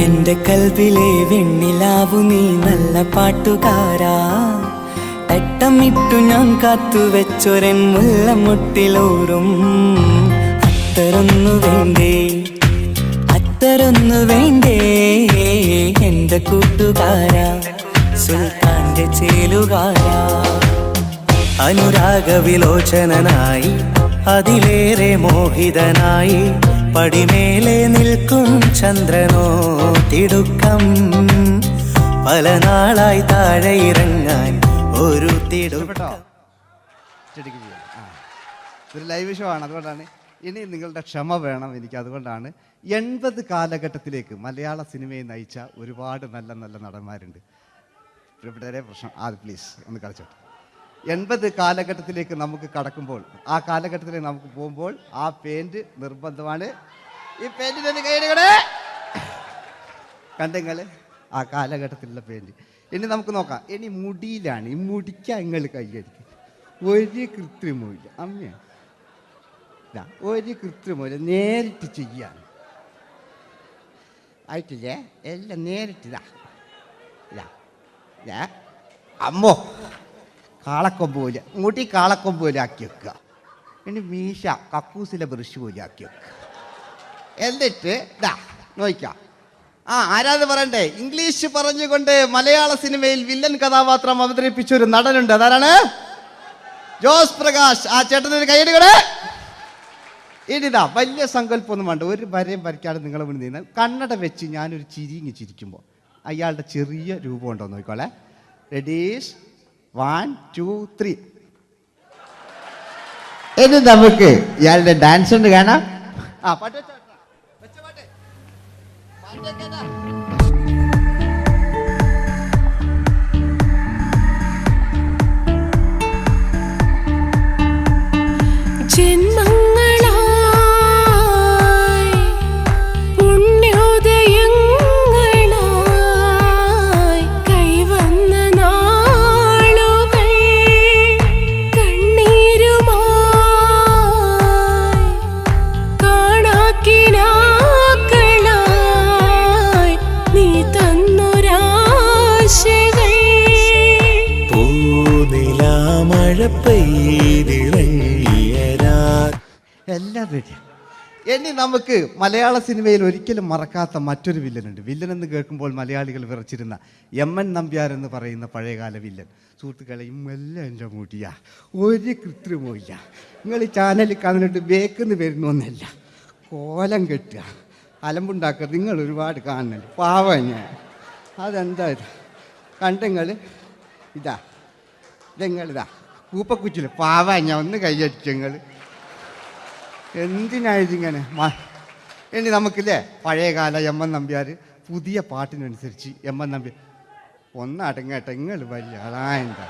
എന്റെ കൽബിലെ വെണ്ണിലാവു നീ നല്ല പാട്ടുകാരാ, അട്ടമിട്ടു ഞാൻ കാത്തുവെച്ചൊരൻ മുല്ലമുട്ടിലൂറും അത്തരൊന്നു വേണ്ടേ അത്തരൊന്നു വേണ്ടേ എന്റെ കൂട്ടുകാരാ സുൽത്താന്റെ ചേലുകാരാ അനുരാഗവിലോചനായി അതിലേറെ മോഹിതനായി പടിമേലെ നിൽക്കും ചന്ദ്രനോ തിടുക്കം പല നാളായി താഴെ ഇറങ്ങാൻ ഒരു തിടുക്കം. ഇതൊരു ലൈവ് ഷോ ആണ്, അതുകൊണ്ടാണ് ഇനി നിങ്ങളുടെ ക്ഷമ വേണം എനിക്ക്. അതുകൊണ്ടാണ് 80 കാലഘട്ടത്തിലേക്ക് മലയാള സിനിമയെ നയിച്ച ഒരുപാട് നല്ല നല്ല നടന്മാരുണ്ട്. ഇവിടെ പ്രശ്നം പ്ലീസ് ഒന്ന് കളിച്ചോട്ടെ. 80 കാലഘട്ടത്തിലേക്ക് നമുക്ക് കടക്കുമ്പോൾ, ആ കാലഘട്ടത്തിലേക്ക് നമുക്ക് പോകുമ്പോൾ ആ പെയിന്റ് നിർബന്ധമാണ്. ഈ പെയിന്റിന് കൈയുടെ കണ്ടെങ്കിൽ ആ കാലഘട്ടത്തിലുള്ള പെയിന്റ്. ഇനി നമുക്ക് നോക്കാം. ഇനി മുടിയിലാണ്. ഈ മുടിക്ക് നിങ്ങൾ കൈയടിക്കും. ഒരു കൃത്രിമില്ല അമ്മയാണ്, ഒരു കൃത്രിമില്ല, നേരിട്ട് ചെയ്യാണ്. ആയിട്ടില്ലേ? എല്ലാം നേരിട്ടിതാ അമ്മോ കാളക്കൊമ്പ് പോലെ മുടി കാളക്കൊമ്പ് പോലെ ആക്കി വെക്കുക. ഇനി മീശ കക്കൂസിലെ ബ്രഷ് പോലെ ആക്കി വെക്കുക. എന്നിട്ട് നോക്കാം. ആരാത് പറയണ്ടേ? ഇംഗ്ലീഷ് പറഞ്ഞുകൊണ്ട് മലയാള സിനിമയിൽ വില്ലൻ കഥാപാത്രം അവതരിപ്പിച്ച ഒരു നടനുണ്ട്. അതാരാണ്? ജോസ് പ്രകാശ്. ആ ചേട്ടനൊരു കൈയ്യടികളെ. ഇനിതാ വലിയ സങ്കല്പമൊന്നും വേണ്ട, ഒരു വരയും വരയ്ക്കാതെ നിങ്ങളെ മുന്നിൽ നിന്ന് കണ്ണട വെച്ച് ഞാനൊരു ചിരിങ്ങി ചിരിക്കുമ്പോൾ അയാളുടെ ചെറിയ രൂപം ഉണ്ടോ നോക്കിക്കോളെ. റെഡീസ് 1 2 3. ഇനി നമുക്ക് ഇയാളുടെ ഡാൻസ് ഉണ്ട് കാണാം. പാട്ട് വെച്ചോ. ജന്മങ്ങളായി പുണ്യോദയങ്ങളായി കൈവന്ന നാളുകൾ കണ്ണീരുമായി കാണാക്കിനാക്കളായി നീ തന്നൊരാശകൾ പൂനിലാമഴ എല്ലാം റെഡി. ഇനി നമുക്ക് മലയാള സിനിമയിൽ ഒരിക്കലും മറക്കാത്ത മറ്റൊരു വില്ലനുണ്ട്. വില്ലൻ എന്ന് കേൾക്കുമ്പോൾ മലയാളികൾ വിറച്ചിരുന്ന MN നമ്പ്യാർ എന്ന് പറയുന്ന പഴയകാല വില്ലൻ. സുഹൃത്തുക്കളെ, എല്ലാം എൻ്റെ മുടിയാ, ഒരു കൃത്രിമില്ല. നിങ്ങൾ ഈ ചാനലിൽ കാണുന്നിട്ട് ബേക്കെന്ന് വരുന്നൊന്നല്ല, കോലം കെട്ടുക, അലമ്പുണ്ടാക്കുക. നിങ്ങൾ ഒരുപാട് കാണുന്നുണ്ട്. പാവം ഞാൻ. അതെന്താ ഇത് കണ്ടെങ്കിൽ ഇതെങ്ങളിതാ കൂപ്പക്കുച്ചില് പാവം ഞാൻ ഒന്ന് കൈയടിച്ചങ്ങൾ. എന്തിനായതിങ്ങനെ? ഇനി നമുക്കില്ലേ പഴയകാല MN നമ്പ്യാർ പുതിയ പാട്ടിനനുസരിച്ച് MN നമ്പ്യാർ ഒന്ന് അടങ്ങട്ടെ. നിങ്ങൾ വലിയ ആളായിട്ടാ.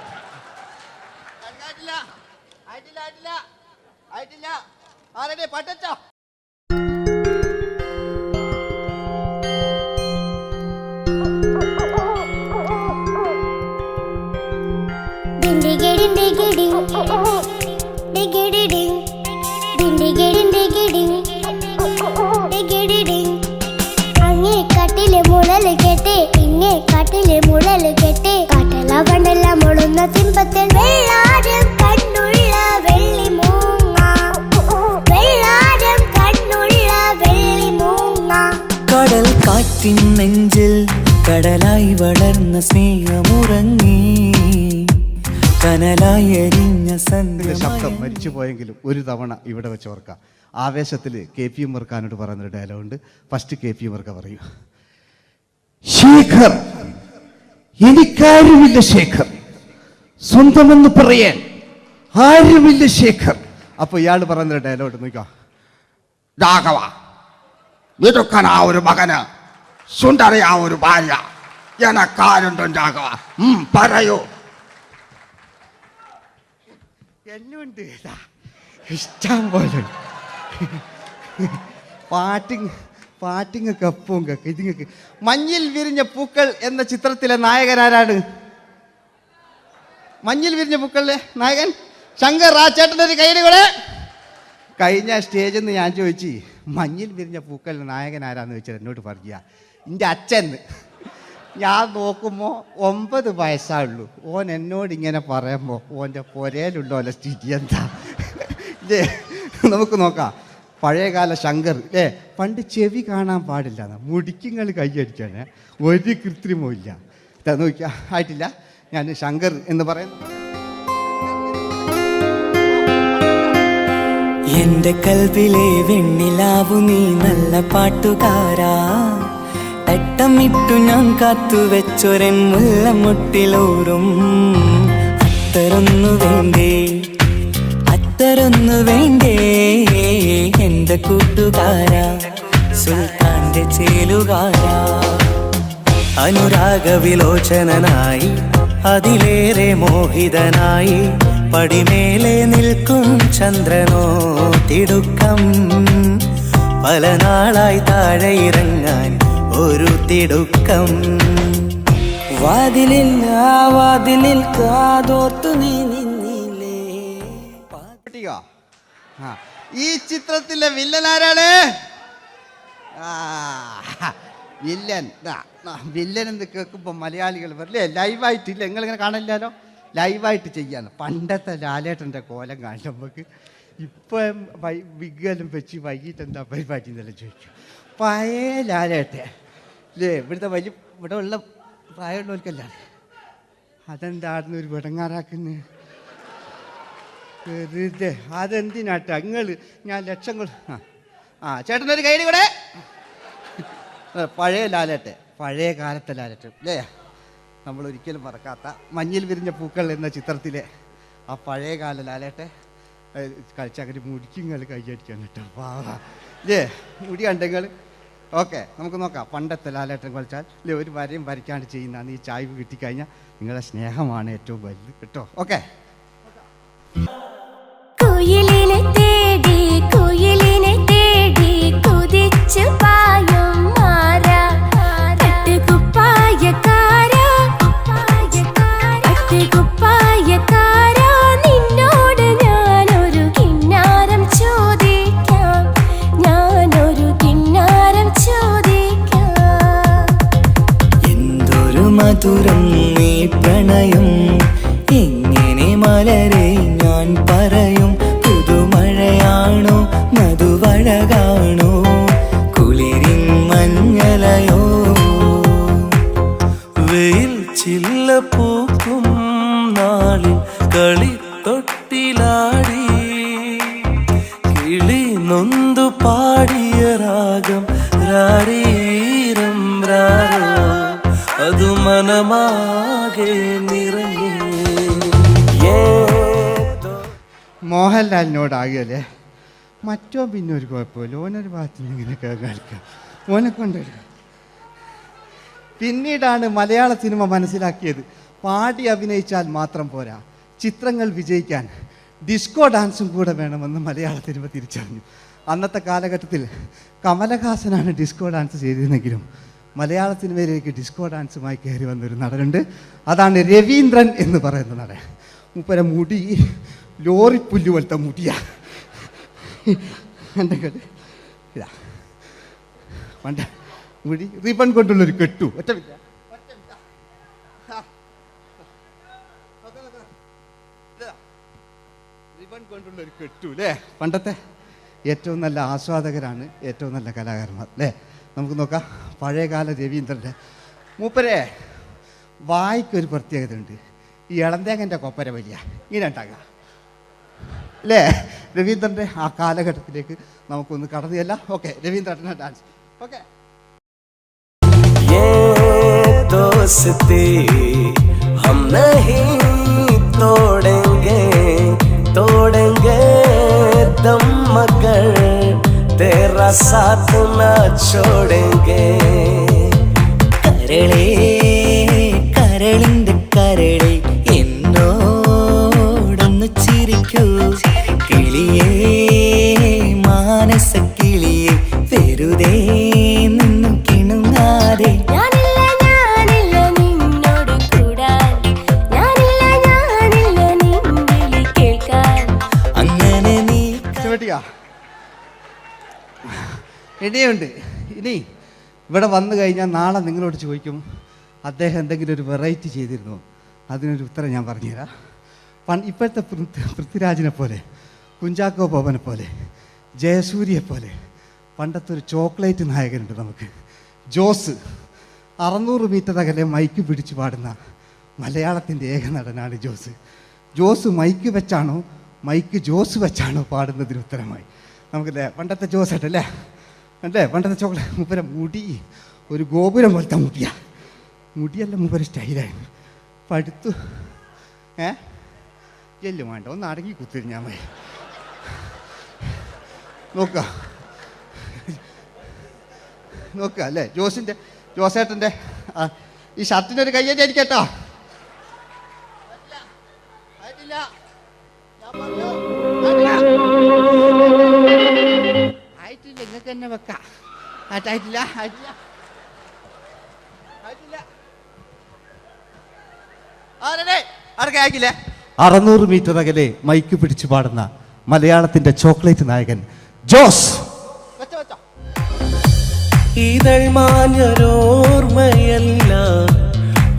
അങ്ങേ കാട്ടിലെ മുളല് കേട്ട് ഇങ്ങേ കാട്ടിലെ മുളല് കേട്ട് കാട്ടല കണ്ടല്ല മുളുന്ന സിംഹത്തിൽ വെള്ളാരം കണ്ണുള്ള വെള്ളി മൂങ്ങ, വെള്ളാരം കണ്ണുള്ള വെള്ളി മൂങ്ങ. കടൽ കാറ്റിൻ നെഞ്ചിൽ കടലായി വളർന്ന സ്നേഹമുറങ്ങി കനലായി എരിഞ്ഞ ശബ്ദം മരിച്ചു പോയെങ്കിലും ഒരു തവണ ഇവിടെ വെച്ച് ഓർക്കാം. ആവേശത്തിൽ KP ഉമ്മർഖാനോട് പറയുന്നൊരു ഡയലോഗുണ്ട്. ഫസ്റ്റ് KP ഉമ്മർഖ പറയൂ. ശേഖർ, എനിക്കാരുമില്ല ശേഖർ, സ്വന്തമെന്ന് പറയാൻ ആരുമില്ല ശേഖർ. അപ്പൊ ഇയാൾ പറയുന്നൊരു ഡയലോഗ് നോക്കാം. രാഘവ, മിടുക്കനാ ഒരു മകന്, സുന്ദരയാ ഒരു ഭാര്യ, എനക്കാരുണ്ടും രാഘവ, പറയൂ. എന്നുണ്ട് ഇഷ്ടം പോലെ പാട്ടിങ്ങൊക്കെ അപ്പവും കേക്ക് ഇതിങ്ങക്ക്. മഞ്ഞിൽ വിരിഞ്ഞ പൂക്കൾ എന്ന ചിത്രത്തിലെ നായകനാരാണ്? മഞ്ഞിൽ വിരിഞ്ഞ പൂക്കളിലെ നായകൻ ശങ്കർ. ആ ചേട്ടൻ്റെ ഒരു കൈയ്യടികളെ. കഴിഞ്ഞ സ്റ്റേജിൽ നിന്ന് ഞാൻ ചോദിച്ചു മഞ്ഞിൽ വിരിഞ്ഞ പൂക്കളിലെ നായകൻ ആരാന്ന് ചോദിച്ചാൽ എന്നോട് പറയുക എൻ്റെ അച്ഛൻ. ഞാൻ നോക്കുമ്പോൾ 9 വയസ്സായുള്ളൂ. ഓൻ എന്നോട് ഇങ്ങനെ പറയുമ്പോൾ ഓൻ്റെ പൊരയിലുള്ള ഓലെ സ്ഥിതി എന്താ? നമുക്ക് നോക്കാം. പഴയകാല ശങ്കർ പണ്ട് ചെവി കാണാൻ പാടില്ല, മുടിക്കുങ്ങൾ കൈയടിക്കാണ്, ഒരു കൃത്രിമവും ഇല്ല. നോക്കിയാ ആയിട്ടില്ല. ഞാൻ ശങ്കർ എന്ന് പറയുന്നു. എന്റെ കൽവിലെ വെണ്ണിലാവു നീ നല്ല പാട്ടുകാരാ, തട്ടമിട്ടു ഞാൻ കാത്തുവെച്ചൊരൻ മുല്ലമുട്ടിലോറും. അത്തരൊന്നു വേണ്ടേ, അത്തരൊന്നു വേണ്ടേ എന്റെ കൂട്ടുകാരാ, സുൽത്താന്റെ ചേലുകാരാ. അനുരാഗവിലോചനായി അതിലേറെ മോഹിതനായി പടിമേലെ നിൽക്കും ചന്ദ്രനോ തിടുക്കം. പല നാളായി താഴെ ഇറങ്ങാൻ ഒരു തിടുക്കം. വാതിലിൽ ആ വാതിലിൽ കാതോർത്തു നീ നിന്നില്ലേ. ഈ ചിത്രത്തിലെ വില്ലൻ ആരാണ്? വില്ലൻ വില്ലൻ എന്ന് കേൾക്കുമ്പോൾ മലയാളികൾ വരില്ലേ ലൈവായിട്ടില്ല, നിങ്ങളിങ്ങനെ കാണില്ലല്ലോ, ലൈവായിട്ട് ചെയ്യാണ്. പണ്ടത്തെ ലാലേട്ടൻ്റെ കോലം കാണും നമുക്ക്. ഇപ്പം വിഗ്ഗലും വെച്ച് വൈകിട്ട് എന്താ പരിപാടി എന്നെല്ലാം ചോദിക്കും. പഴയ ലാലേട്ടൻ ഇവിടുത്തെ ഇവിടെ ഉള്ള പ്രായമുള്ളവർക്കല്ല, അതെന്താടുന്ന ഒരു വിടങ്ങാറാക്കുന്നു വെറുതെ. അതെന്തിനാട്ടാ നിങ്ങൾ? ഞാൻ ലക്ഷങ്ങൾ ചേട്ടനൊരു കൈഡി കൂടെ. പഴയ ലാലേട്ടൻ, പഴയ കാലത്തെ ലാലേട്ടൻ അല്ലേ, നമ്മൾ ഒരിക്കലും മറക്കാത്ത മഞ്ഞിൽ വിരിഞ്ഞ പൂക്കൾ എന്ന ചിത്രത്തിലെ ആ പഴയ കാല ലാലേട്ടെ കളിച്ചങ്ങനെ മുടിക്കുങ്ങൾ കൈയടിക്കാൻ കേട്ടോ. അല്ലേ മുടി കണ്ടെങ്കിൽ ഓക്കെ. നമുക്ക് നോക്കാം. പണ്ടത്തെ ലാലേട്ടൻ കളിച്ചാൽ അല്ലേ ഒരു വരയും വരയ്ക്കാണ്ട് ചെയ്യുന്നതാണ്. ഈ ചായ്വ് കിട്ടിക്കഴിഞ്ഞാൽ നിങ്ങളുടെ സ്നേഹമാണ് ഏറ്റവും വലുത് കേട്ടോ. ഓക്കെ. കുയിലിനെ തേടി കുയിലിനെ തേടി കുതിച്ചു പായും മാറാ, കുപ്പായക്കാരാ കുപ്പായക്കാരാ, നിന്നോട് ഞാനൊരു കിന്നാരം ചോദിക്കാം, ഞാനൊരു കിന്നാരം ചോദിക്കാം. എന്തൊരു മധുരം നീ പ്രണയം, എങ്ങനെ മലരെ ഞാൻ പറയും. പുതുമഴയാണോ മധുവഴകാണോ കുളിരിൻ മഞ്ഞലയോ. വെയിൽ ചില്ല പൂക്കും നാളിൽ കളി തൊട്ടിലാടി, കിളി നൊന്തു പാടിയ രാഗം രാരീരം രാരോ, അത് മനമാകെ നിറഞ്ഞേ. മോഹൻലാലിനോടാകല്ലേ മറ്റോ പിന്നെ ഒരു കുഴപ്പമില്ല, ഓനൊരു ഭാഗത്ത് ഇങ്ങനെ കളിക്കാം, ഓനെ കൊണ്ടുവരിക. പിന്നീടാണ് മലയാള സിനിമ മനസ്സിലാക്കിയത് പാടി അഭിനയിച്ചാൽ മാത്രം പോരാ, ചിത്രങ്ങൾ വിജയിക്കാൻ ഡിസ്കോ ഡാൻസും കൂടെ വേണമെന്ന് മലയാള സിനിമ തിരിച്ചറിഞ്ഞു. അന്നത്തെ കാലഘട്ടത്തിൽ കമലഹാസനാണ് ഡിസ്കോ ഡാൻസ് ചെയ്തിരുന്നെങ്കിലും മലയാള സിനിമയിലേക്ക് ഡിസ്കോ ഡാൻസുമായി കയറി വന്നൊരു നടനുണ്ട്. അതാണ് രവീന്ദ്രൻ എന്ന് പറയുന്ന നടൻ. മൂപ്പര മുടി ലോറിപ്പുല്ല് പോലത്തെ മുടിയാ. എൻ്റെ ഇതാ പണ്ട മുടി റിബൺ കൊണ്ടുള്ളൊരു കെട്ടു. ഒറ്റ റിബൺ കൊണ്ടുള്ളൊരു കെട്ടു അല്ലേ. പണ്ടത്തെ ഏറ്റവും നല്ല ആസ്വാദകരാണ് ഏറ്റവും നല്ല കലാകാരന്മാർ അല്ലേ. നമുക്ക് നോക്കാം പഴയകാല രവീന്ദ്രൻ്റെ. മൂപ്പരെ വായിക്കൊരു പ്രത്യേകത ഉണ്ട്, ഈ ഇളന്തേങ്ങൻ്റെ കൊപ്പര വലിയ ഇങ്ങനെ ഉണ്ടാകുക അല്ലേ. രവീന്ദ്രൻ്റെ ആ കാലഘട്ടത്തിലേക്ക് നമുക്കൊന്ന് കടന്നു ചെല്ലാം. ഓക്കെ, രവീന്ദ്രൻ്റെ ഡാൻസ്. ഓക്കെ. दोस्ती हम नहीं तोड़ेंगे, तोड़ेंगे दम मगर तेरा साथ ना छोड़ेंगे. കരളേ കരളിന്റെ കരളെ എന്നോടൊന്ന് ചിരിക്കൂ, കിളിയേ മാനസ കിളിയെ വെറുതെ നിന്നു കിണുങ്ങാതെ. ഇനിയുണ്ട്. ഇനി ഇവിടെ വന്നു കഴിഞ്ഞാൽ നാളെ നിങ്ങളോട് ചോദിക്കും അദ്ദേഹം എന്തെങ്കിലും ഒരു വെറൈറ്റി ചെയ്തിരുന്നു? അതിനൊരു ഉത്തരം ഞാൻ പറഞ്ഞുതരാം. ഇപ്പോഴത്തെ പൃഥ്വിരാജിനെ പോലെ, കുഞ്ചാക്കോ ബോബനെ പോലെ, ജയസൂര്യയെ പോലെ പണ്ടത്തെ ഒരു ചോക്ലേറ്റ് നായകനുണ്ട് നമുക്ക്, ജോസ്. 600 മീറ്റർ അകലെ മൈക്ക് പിടിച്ച് പാടുന്ന മലയാളത്തിൻ്റെ ഏക നടനാണ് ജോസ്. ജോസ് മൈക്ക് വെച്ചാണോ മൈക്ക് ജോസ് വെച്ചാണോ പാടുന്നതിന് ഉത്തരമായി നമുക്കല്ലേ പണ്ടത്തെ ജോസ് ആയിട്ടല്ലേ അല്ലേ? പണ്ടത്തെ ചോക്ലേറ്റ് മൂപ്പര മുടി ഒരു ഗോപുരം പോലത്തെ മുടിയല്ല മൂപ്പര സ്റ്റൈലായിരുന്നു. പടുത്തു എല്ലും വേണ്ട, ഒന്ന് അടങ്ങി കുത്തിരി ഞാൻ നോക്കുക അല്ലേ? ജോസേട്ടൻ്റെ ഈ ഷർട്ടിൻ്റെ ഒരു കയ്യടി അടിക്കട്ടോ. ആയിട്ടില്ല, നിങ്ങൾക്ക് തന്നെ വെക്കാം. ആയിട്ടില്ല 600 മീറ്റർ അകലെ മൈക്ക് പിടിച്ചു പാടുന്ന മലയാളത്തിന്റെ ചോക്ലേറ്റ് നായകൻ ജോസ്. ഇതൾ മാഞ്ഞൊരോർമ്മയല്ല,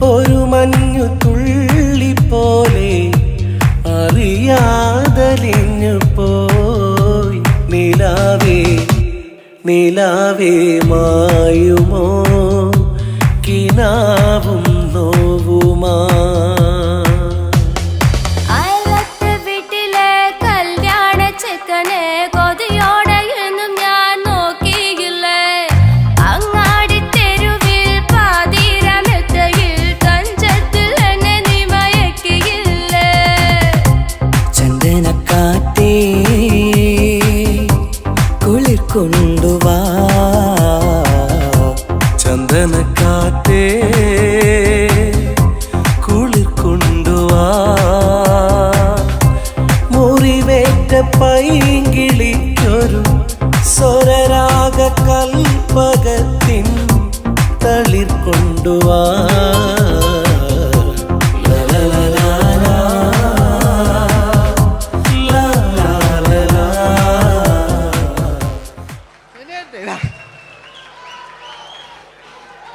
ഒരു മഞ്ഞു തുള്ളി പോലെ അറിയാതലിഞ്ഞു പോയി. നിലാവേ മായുമോ കിനാവും നോവുമാ. വീട്ടിലെ കല്യാണ ചെക്കനെ കൊതിയോടെ എന്നും ഞാൻ നോക്കിയില്ലേ. അങ്ങാടി തെരുവിൽ പാതിരമെത്തയിൽ കഞ്ചത്തിൽ എന്നെ നീ മയക്കിയില്ലേ. ചന്ദനക്കാറ്റേ കുളിർ കൊണ്ടുവാ, ചന്ദനക്കാറ്റേ കുളിർ കൊണ്ടുവാ. മുറിവേറ്റ പൈങ്കിളിക്കൊരു സ്വരരാഗ കൽപ്പകത്തിൻ തളിർ കൊണ്ടുവാ.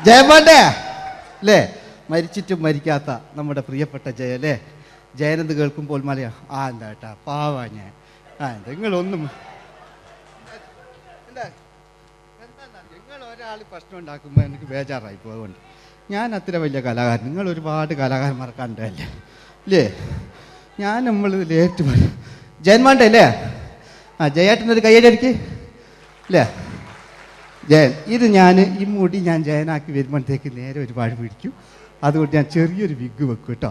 ജയമോന്റെ അല്ലേ? മരിച്ചിട്ടും മരിക്കാത്ത നമ്മുടെ പ്രിയപ്പെട്ട ജയ അല്ലേ? ജയനെന്ന് കേൾക്കുമ്പോൾ മലയാ എന്താ കേട്ടാ പാവാ ഞാൻ. നിങ്ങളൊന്നും നിങ്ങൾ ഒരാൾ പ്രശ്നം ഉണ്ടാക്കുമ്പോൾ എനിക്ക് ബേജാറായി പോകുന്നുണ്ട്. ഞാൻ അത്ര വലിയ കലാകാരൻ, നിങ്ങൾ ഒരുപാട് കലാകാരന്മാർ കണ്ടല്ലേ അല്ലേ? ഞാൻ നമ്മൾ ലേറ്റ് ജയന്മാൻ്റെ അല്ലേ? ജയേട്ടനൊരു കയ്യടിക്ക് അല്ലേ? ജയൻ, ഇത് ഈ മുടി ഞാൻ ജയനാക്കി വരുമ്പോഴത്തേക്ക് നേരെ ഒരുപാട് പിടിക്കും. അതുകൊണ്ട് ഞാൻ ചെറിയൊരു വിഗ് വെക്കും കേട്ടോ.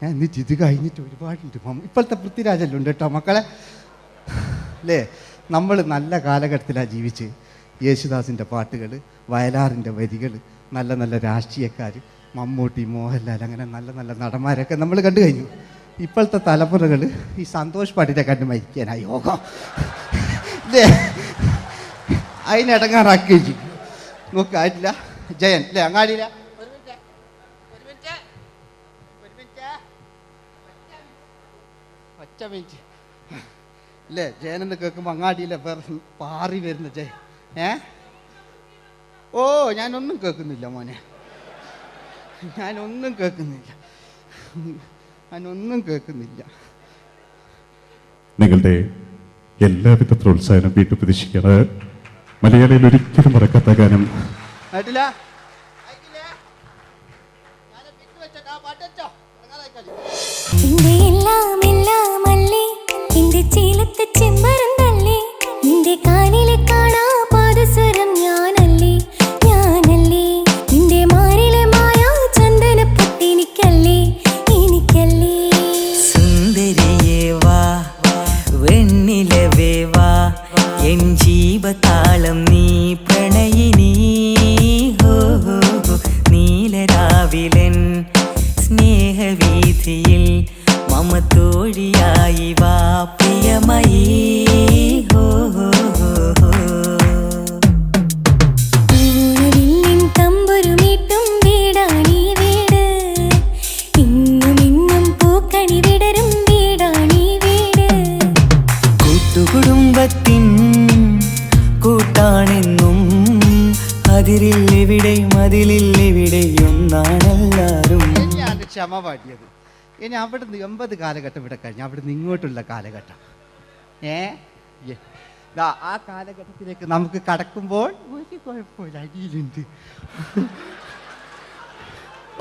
ഞാൻ എന്നിട്ട് ഇത് കഴിഞ്ഞിട്ട് ഒരുപാടുണ്ട്. ഇപ്പോഴത്തെ പൃഥ്വിരാജെല്ലാം ഉണ്ട് കേട്ടോ മക്കളെ അല്ലേ? നമ്മൾ നല്ല കാലഘട്ടത്തിലാണ് ജീവിച്ച്. യേശുദാസിൻ്റെ പാട്ടുകൾ, വയലാറിൻ്റെ വരികൾ, നല്ല നല്ല രാഷ്ട്രീയക്കാർ, മമ്മൂട്ടി, മോഹൻലാൽ, അങ്ങനെ നല്ല നല്ല നടന്മാരൊക്കെ നമ്മൾ കണ്ടു കഴിഞ്ഞു. ഇപ്പോഴത്തെ തലമുറകൾ ഈ സന്തോഷ് പാട്ടിനെ കണ്ട് മരിക്കാനായി യോഗം അല്ലേ? അതിനിടങ്ങാറാക്കി വെച്ചു നോക്കായിട്ടില്ല. ജയൻ അല്ലേ? അങ്ങാടിയില്ല ഒറ്റ മിനിറ്റ് അല്ലേ? ജയനെന്ന് കേൾക്കുമ്പോൾ അങ്ങാടിയിലെ വേറെ പാറി വരുന്ന ജയൻ. ഓ ഞാനൊന്നും കേൾക്കുന്നില്ല മോനെ, ഞാനൊന്നും കേൾക്കുന്നില്ല. നിങ്ങളുടെ എല്ലാവിധ പ്രോത്സാഹനം വീട്ടു പ്രതീക്ഷിക്കാറ്. മലയാളിയിൽ ഒരിക്കലും മറക്കാത്ത ഗാനം ജീവതാളം നീ പ്രണയിനി, നീലരാവിലൻ സ്നേഹവീഥിയിൽ മമ തോഴിയായി വാ പ്രിയമയീ. തമ്പുരുമീട്ടും വീടാണീ വീട്, ഇന്നും ഇന്നും പൂക്കണി വിടരും വീടാണീ വീട്. കൂട്ടുകുടുംബത്തിൻ കൂട്ടാണെന്നും അതിരില്ലെവിടെ മതിലില്ലെവിടെ ഒന്നാണല്ലോ. ക്ഷമ പാടിയത്. ഇനി അവിടുന്ന് 80 കാലഘട്ടം ഇവിടെ കഴിഞ്ഞു, അവിടുന്ന് ഇങ്ങോട്ടുള്ള കാലഘട്ടം ആ കാലഘട്ടത്തിലേക്ക് നമുക്ക് കടക്കുമ്പോൾ ഒരു കുഴപ്പമില്ല, അടിയിലുണ്ട്.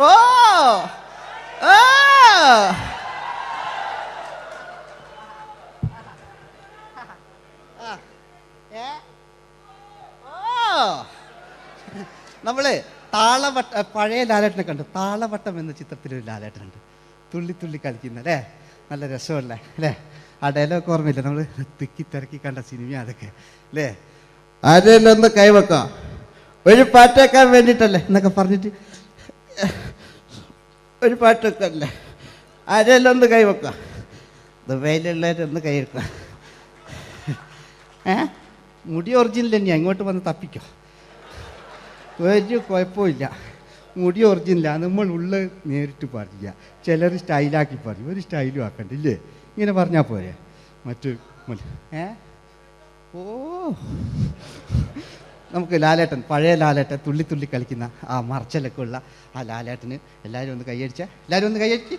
ഓ നമ്മള് താളവട്ട പഴയ ലാലേട്ടനെ കണ്ടു. താളവട്ടം എന്ന ചിത്രത്തിലൊരു ലാലേട്ടനുണ്ട്, തുള്ളി തുള്ളി കളിക്കുന്ന അല്ലേ, നല്ല രസമല്ലേ അല്ലേ? ആ ഡയലോഗ് ഓർമ്മയില്ല, നമ്മൾ തിക്കി തിരക്കി കണ്ട സിനിമ അതൊക്കെ അല്ലേ? ആരെല്ലാം ഒന്ന് കൈവെക്കാം, ഒരു പാട്ടേക്കാൻ വേണ്ടിയിട്ടല്ലേ എന്നൊക്കെ പറഞ്ഞിട്ട് ഒരു പാട്ടൊക്കെ അല്ലേ, ആരെല്ലാം ഒന്ന് കൈവെക്കാം, ദുബൈയിലുള്ളവരൊന്ന് കൈവെക്കാം. മുടി ഒറിജിനൽ തന്നെയാണ്, അങ്ങോട്ട് വന്ന് തപ്പിക്കോ, ഒരു കുഴപ്പമില്ല. മുടി ഒറിജിനലാണ്, നമ്മൾ ഉള്ള നേരിട്ട് പറയുക. ചിലർ സ്റ്റൈലാക്കി പറയും, ഒരു സ്റ്റൈലും ആക്കണ്ടില്ലേ, ഇങ്ങനെ പറഞ്ഞാൽ പോരെ. മറ്റു ഓ നമുക്ക് ലാലേട്ടൻ, പഴയ ലാലേട്ടൻ, തുള്ളി തുള്ളി കളിക്കുന്ന ആ മറച്ചലൊക്കെ ഉള്ള ആ ലാലേട്ടന് എല്ലാവരും ഒന്ന് കൈയടിച്ച, എല്ലാവരും ഒന്ന് കൈയടിച്ച്.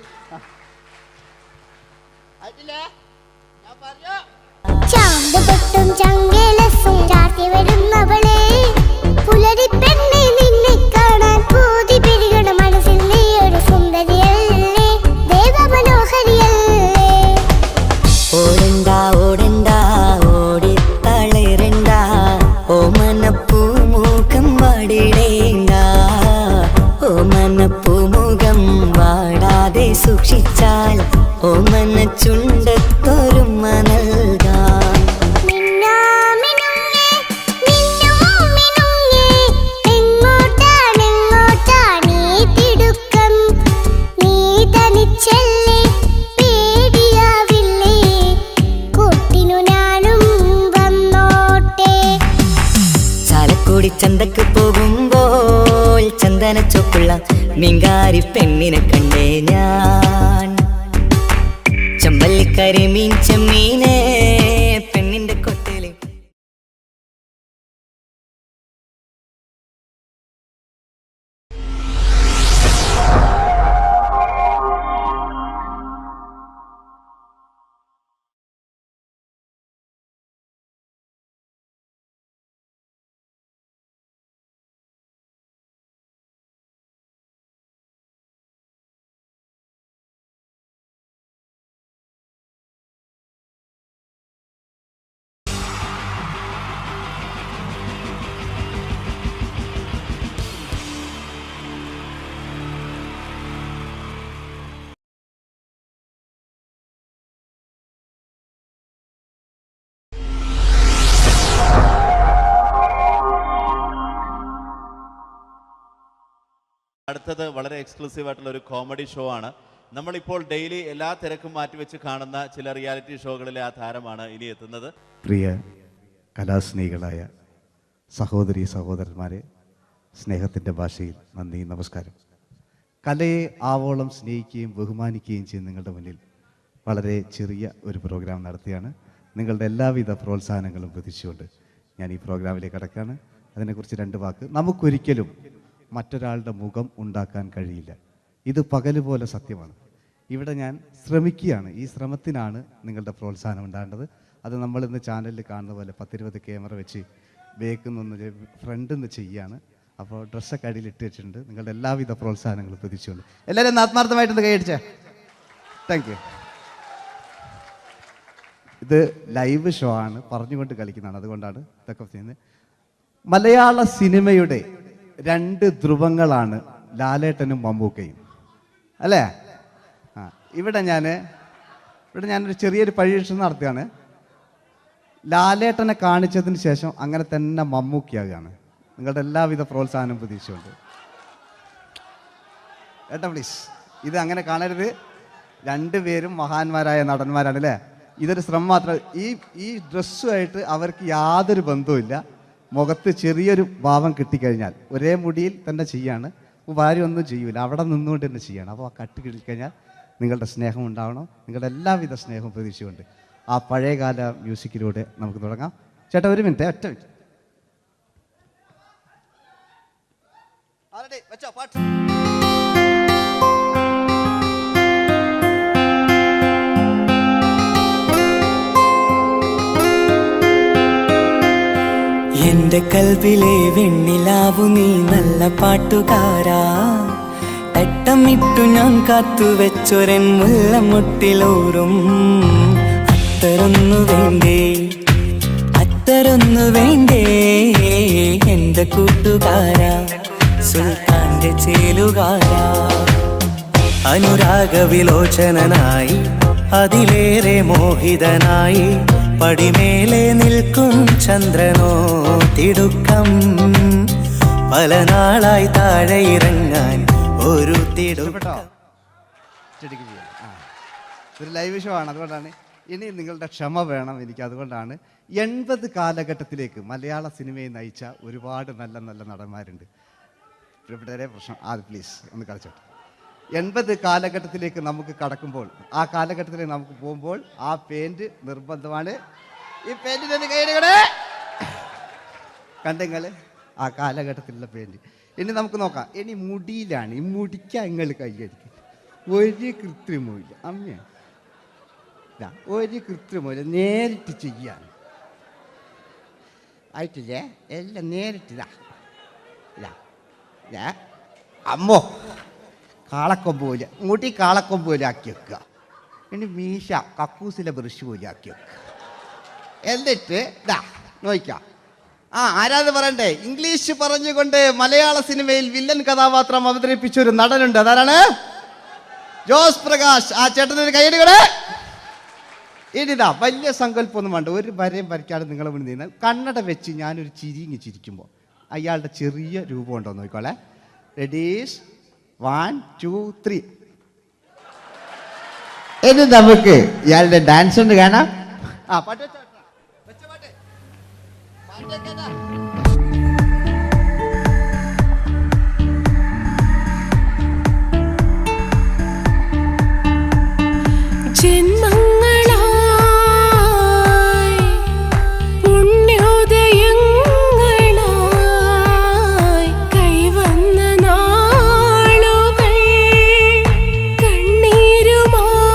ചാന്തുപൊട്ടും ചങ്കേലസും ചാർത്തി വരുന്നവളെ, പുലരിപ്പെണ്ണെ നിന്നെ കാണാൻ പൂതി പെരുകണ മനസ്സിൽ നീ ഒരു സുന്ദരിയല്ലേ, ദേവമനോഹരിയല്ലേ. ഓടണ്ട ഓടണ്ട ഓടിത്തളരണ്ട, ഓമനപ്പൂമുഖം വാടിടേണ്ട, ഓമനപ്പൂമുഖം വാടാതെ സൂക്ഷിച്ചാൽ ഓമന ചുണ്ടത്തൊരുമ നൽകാം. ചന്തക്ക് പോകുമ്പോൾ ചന്ദന ചൊപ്പുള്ള മീൻകാരി പെണ്ണിനെ കണ്ടേ ഞാൻ, ചമ്പല്ലിക്കരിമീൻ ചെമ്മീനെ പെണ്ണിന്റെ കൊട്ടയില്. അടുത്തത് വളരെ എക്സ്ക്ലൂസീവ് ആയിട്ടുള്ള ഒരു കോമഡി ഷോ ആണ്. നമ്മളിപ്പോൾ ഡെയിലി എല്ലാ തിരക്കും മാറ്റിവെച്ച് കാണുന്ന ചില റിയാലിറ്റി ഷോകളിലെ ആ താരമാണ് ഇനി എത്തുന്നത്. പ്രിയ കലാസ്നേഹികളായ സഹോദരി സഹോദരന്മാരെ, സ്നേഹത്തിൻ്റെ ഭാഷയിൽ നന്ദി, നമസ്കാരം. കലയെ ആവോളം സ്നേഹിക്കുകയും ബഹുമാനിക്കുകയും ചെയ്യുന്ന നിങ്ങളുടെ മുന്നിൽ വളരെ ചെറിയ ഒരു പ്രോഗ്രാം നടത്തിയാണ്. നിങ്ങളുടെ എല്ലാവിധ പ്രോത്സാഹനങ്ങളും പ്രതീക്ഷിച്ചുകൊണ്ട് ഞാൻ ഈ പ്രോഗ്രാമിലേക്ക് കടക്കുകയാണ്. അതിനെക്കുറിച്ച് 2 വാക്ക്. നമുക്കൊരിക്കലും മറ്റൊരാളുടെ മുഖം ഉണ്ടാക്കാൻ കഴിയില്ല, ഇത് പകലുപോലെ സത്യമാണ്. ഇവിടെ ഞാൻ ശ്രമിക്കുകയാണ്, ഈ ശ്രമത്തിനാണ് നിങ്ങളുടെ പ്രോത്സാഹനം ഉണ്ടാകേണ്ടത്. അത് നമ്മളിന്ന് ചാനലിൽ കാണുന്ന പോലെ 10-20 ക്യാമറ വെച്ച് ബേക്കുന്നൊന്ന് ഫ്രണ്ടിൽ നിന്ന് ചെയ്യുകയാണ്. അപ്പോൾ ഡ്രസ്സൊക്കെ അടിയിൽ ഇട്ട് വെച്ചിട്ടുണ്ട്. നിങ്ങളുടെ എല്ലാവിധ പ്രോത്സാഹനങ്ങളും പ്രതീക്ഷിച്ചുകൊണ്ട് എല്ലാവരും ആത്മാർത്ഥമായിട്ടൊന്ന് കൈയടിച്ചേ. Thank you. ഇത് ലൈവ് ഷോ ആണ്, പറഞ്ഞുകൊണ്ട് കളിക്കുന്നതാണ്, അതുകൊണ്ടാണ് ഇതൊക്കെ ചെയ്യുന്നത്. മലയാള സിനിമയുടെ 2 ധ്രുവങ്ങളാണ് ലാലേട്ടനും മമ്മൂക്കയും അല്ലേ? ഇവിടെ ഞാനൊരു ചെറിയൊരു പരീക്ഷണം നടത്തുകയാണ്. ലാലേട്ടനെ കാണിച്ചതിന് ശേഷം അങ്ങനെ തന്നെ മമ്മൂക്കയാകുകയാണ്. നിങ്ങളുടെ എല്ലാവിധ പ്രോത്സാഹനം പ്രതീക്ഷിച്ചുകൊണ്ട് ഏട്ടാ പ്ലീസ്, ഇത് അങ്ങനെ കാണരുത്. 2 പേരും മഹാന്മാരായ നടന്മാരാണ് അല്ലേ? ഇതൊരു ശ്രമം മാത്രം. ഈ ഡ്രസ്സുമായിട്ട് അവർക്ക് യാതൊരു ബന്ധവുമില്ല. മുഖത്ത് ചെറിയൊരു ഭാവം കിട്ടിക്കഴിഞ്ഞാൽ ഒരേ മുടിയിൽ തന്നെ ചെയ്യാണ്, ഭാര്യ ഒന്നും ചെയ്യൂല, അവിടെ നിന്നുകൊണ്ട് തന്നെ ചെയ്യണം. അപ്പോൾ ആ കട്ട് കിട്ടിക്കഴിഞ്ഞാൽ നിങ്ങളുടെ സ്നേഹം ഉണ്ടാവണം. നിങ്ങളുടെ എല്ലാവിധ സ്നേഹവും പ്രതീക്ഷിച്ചുകൊണ്ട് ആ പഴയകാല മ്യൂസിക്കിലൂടെ നമുക്ക് തുടങ്ങാം. ചേട്ടാ ഒരു മിനിറ്റ്, ഒറ്റ മിനിറ്റ്. എന്റെ കൽവിലെ വെണ്ണിലാവു നീ നല്ല പാട്ടുകാരാ തട്ടമിട്ടു ഞാൻ കാത്തുവെച്ചൊരൻ മുല്ലമുട്ടിലൂറും അത്തരൊന്നു വേണ്ടേ അത്തരൊന്നു വേണ്ടേ എന്റെ കൂട്ടുകാരാ സുൽത്താന്റെ ചേലുകാരാ അനുരാഗവിലോചനായി അതിലേറെ മോഹിതനായി പടിമേലെ നിൽക്കും ചന്ദ്രനോ തിടുക്കം പല നാളായി താഴെ ഇറങ്ങാൻ ഒരു തിടുക്കം. ഒരു ലൈവ് ഷോ ആണ്, അതുകൊണ്ടാണ് ഇനി നിങ്ങളുടെ ക്ഷമ വേണം എനിക്ക്. അതുകൊണ്ടാണ് 80 കാലഘട്ടത്തിലേക്ക് മലയാള സിനിമയെ നയിച്ച ഒരുപാട് നല്ല നല്ല നടന്മാരുണ്ട്. ഇവിടെ പ്രശ്നം പ്ലീസ് ഒന്ന് കളിച്ചോട്ടെ. 80 കാലഘട്ടത്തിലേക്ക് നമുക്ക് കടക്കുമ്പോൾ, ആ കാലഘട്ടത്തിലേക്ക് നമുക്ക് പോകുമ്പോൾ ആ പെയിന്റ് നിർബന്ധമാണ്. ഈ പെയിന്റിന് കൈയുടെ കണ്ടെങ്കിൽ ആ കാലഘട്ടത്തിലുള്ള പെയിന്റ്. ഇനി നമുക്ക് നോക്കാം. ഇനി മുടിയിലാണ്. ഈ മുടിക്കാൻ നിങ്ങൾ കൈയടിക്കും. ഒരു കൃത്രിമവും അമ്മയാണ്, ഒരു കൃത്രിമല്ല, നേരിട്ട് ചെയ്യാൻ ആയിട്ടില്ലേ? എല്ലാം നേരിട്ടിതാ അമ്മോ കാളക്കൊമ്പ് പോലെ മുടി കാളക്കൊമ്പ് പോലെ ആക്കി വെക്കുക. ഇനി മീശ കക്കൂസിലെ ബ്രഷ് പോലെ ആക്കി വെക്കുക. എന്നിട്ട് നോക്കാം. ആരാത് പറയണ്ടേ? ഇംഗ്ലീഷ് പറഞ്ഞുകൊണ്ട് മലയാള സിനിമയിൽ വില്ലൻ കഥാപാത്രം അവതരിപ്പിച്ച ഒരു നടനുണ്ട്. അതാരാണ്? ജോസ് പ്രകാശ്. ആ ചേട്ടനൊരു കൈയ്യടികളെ. ഇനിതാ വലിയ സങ്കല്പമൊന്നും വേണ്ട, ഒരു വരയും വരയ്ക്കാതെ നിങ്ങളെ മുന്നിൽ നിന്ന് കണ്ണട വെച്ച് ഞാനൊരു ചിരിങ്ങി ചിരിക്കുമ്പോൾ അയാളുടെ ചെറിയ രൂപം ഉണ്ടോ നോക്കിക്കോളെ. റെഡീസ് 1 2 3. ഇനി നമുക്ക് ഇയാളുടെ ഡാൻസ് ഉണ്ട് കാണാം. പാട്ട് വെച്ച പാട്ട് ജന്മങ്ങളായി പുണ്യോദയങ്ങളായി കൈവന്ന നാളുകൾ കണ്ണീരുമായി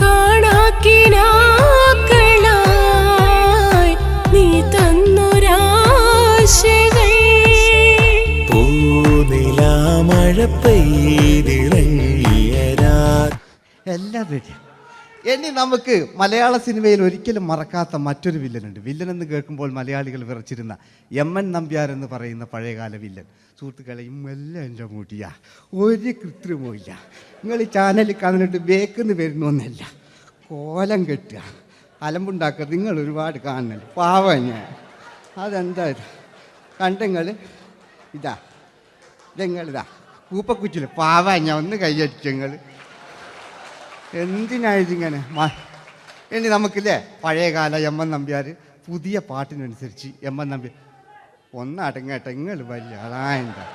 കാണാക്കിനാക്കളായി നീ തന്നൊരാശകൾ പൂനിലാമഴ പെയ്തിറങ്ങിയരാ എല്ലാം റെഡി. ഇനി നമുക്ക് മലയാള സിനിമയിൽ ഒരിക്കലും മറക്കാത്ത മറ്റൊരു വില്ലനുണ്ട്. വില്ലൻ എന്ന് കേൾക്കുമ്പോൾ മലയാളികൾ വിറച്ചിരുന്ന MN നമ്പ്യാർ എന്ന് പറയുന്ന പഴയകാല വില്ലൻ. സുഹൃത്തുക്കളെ, എല്ലാം എൻ്റെ മുടിയാ, ഒരു കൃത്രിമവും ഇല്ല. നിങ്ങൾ ഈ ചാനലിൽ കാണുന്നിട്ട് ബേക്കെന്ന് വരുന്നൊന്നല്ല, കോലം കെട്ടുക, അലമ്പുണ്ടാക്കുക. നിങ്ങൾ ഒരുപാട് കാണുന്നുണ്ട്. പാവം ഞാൻ. അതെന്താ കണ്ടെങ്ങൾ ഇതെങ്ങളിതാ കൂപ്പക്കുറ്റില്ല. പാവം ഞാൻ ഒന്ന് കൈയടിച്ചങ്ങൾ. എന്തിനായതിങ്ങനെ? ഇനി നമുക്കില്ലേ പഴയകാല MN നമ്പ്യാർ പുതിയ പാട്ടിനനുസരിച്ച് MN നമ്പ്യാർ ഒന്ന് അടങ്ങട്ടെ. നിങ്ങൾ വലിയ ആളായിട്ടാ.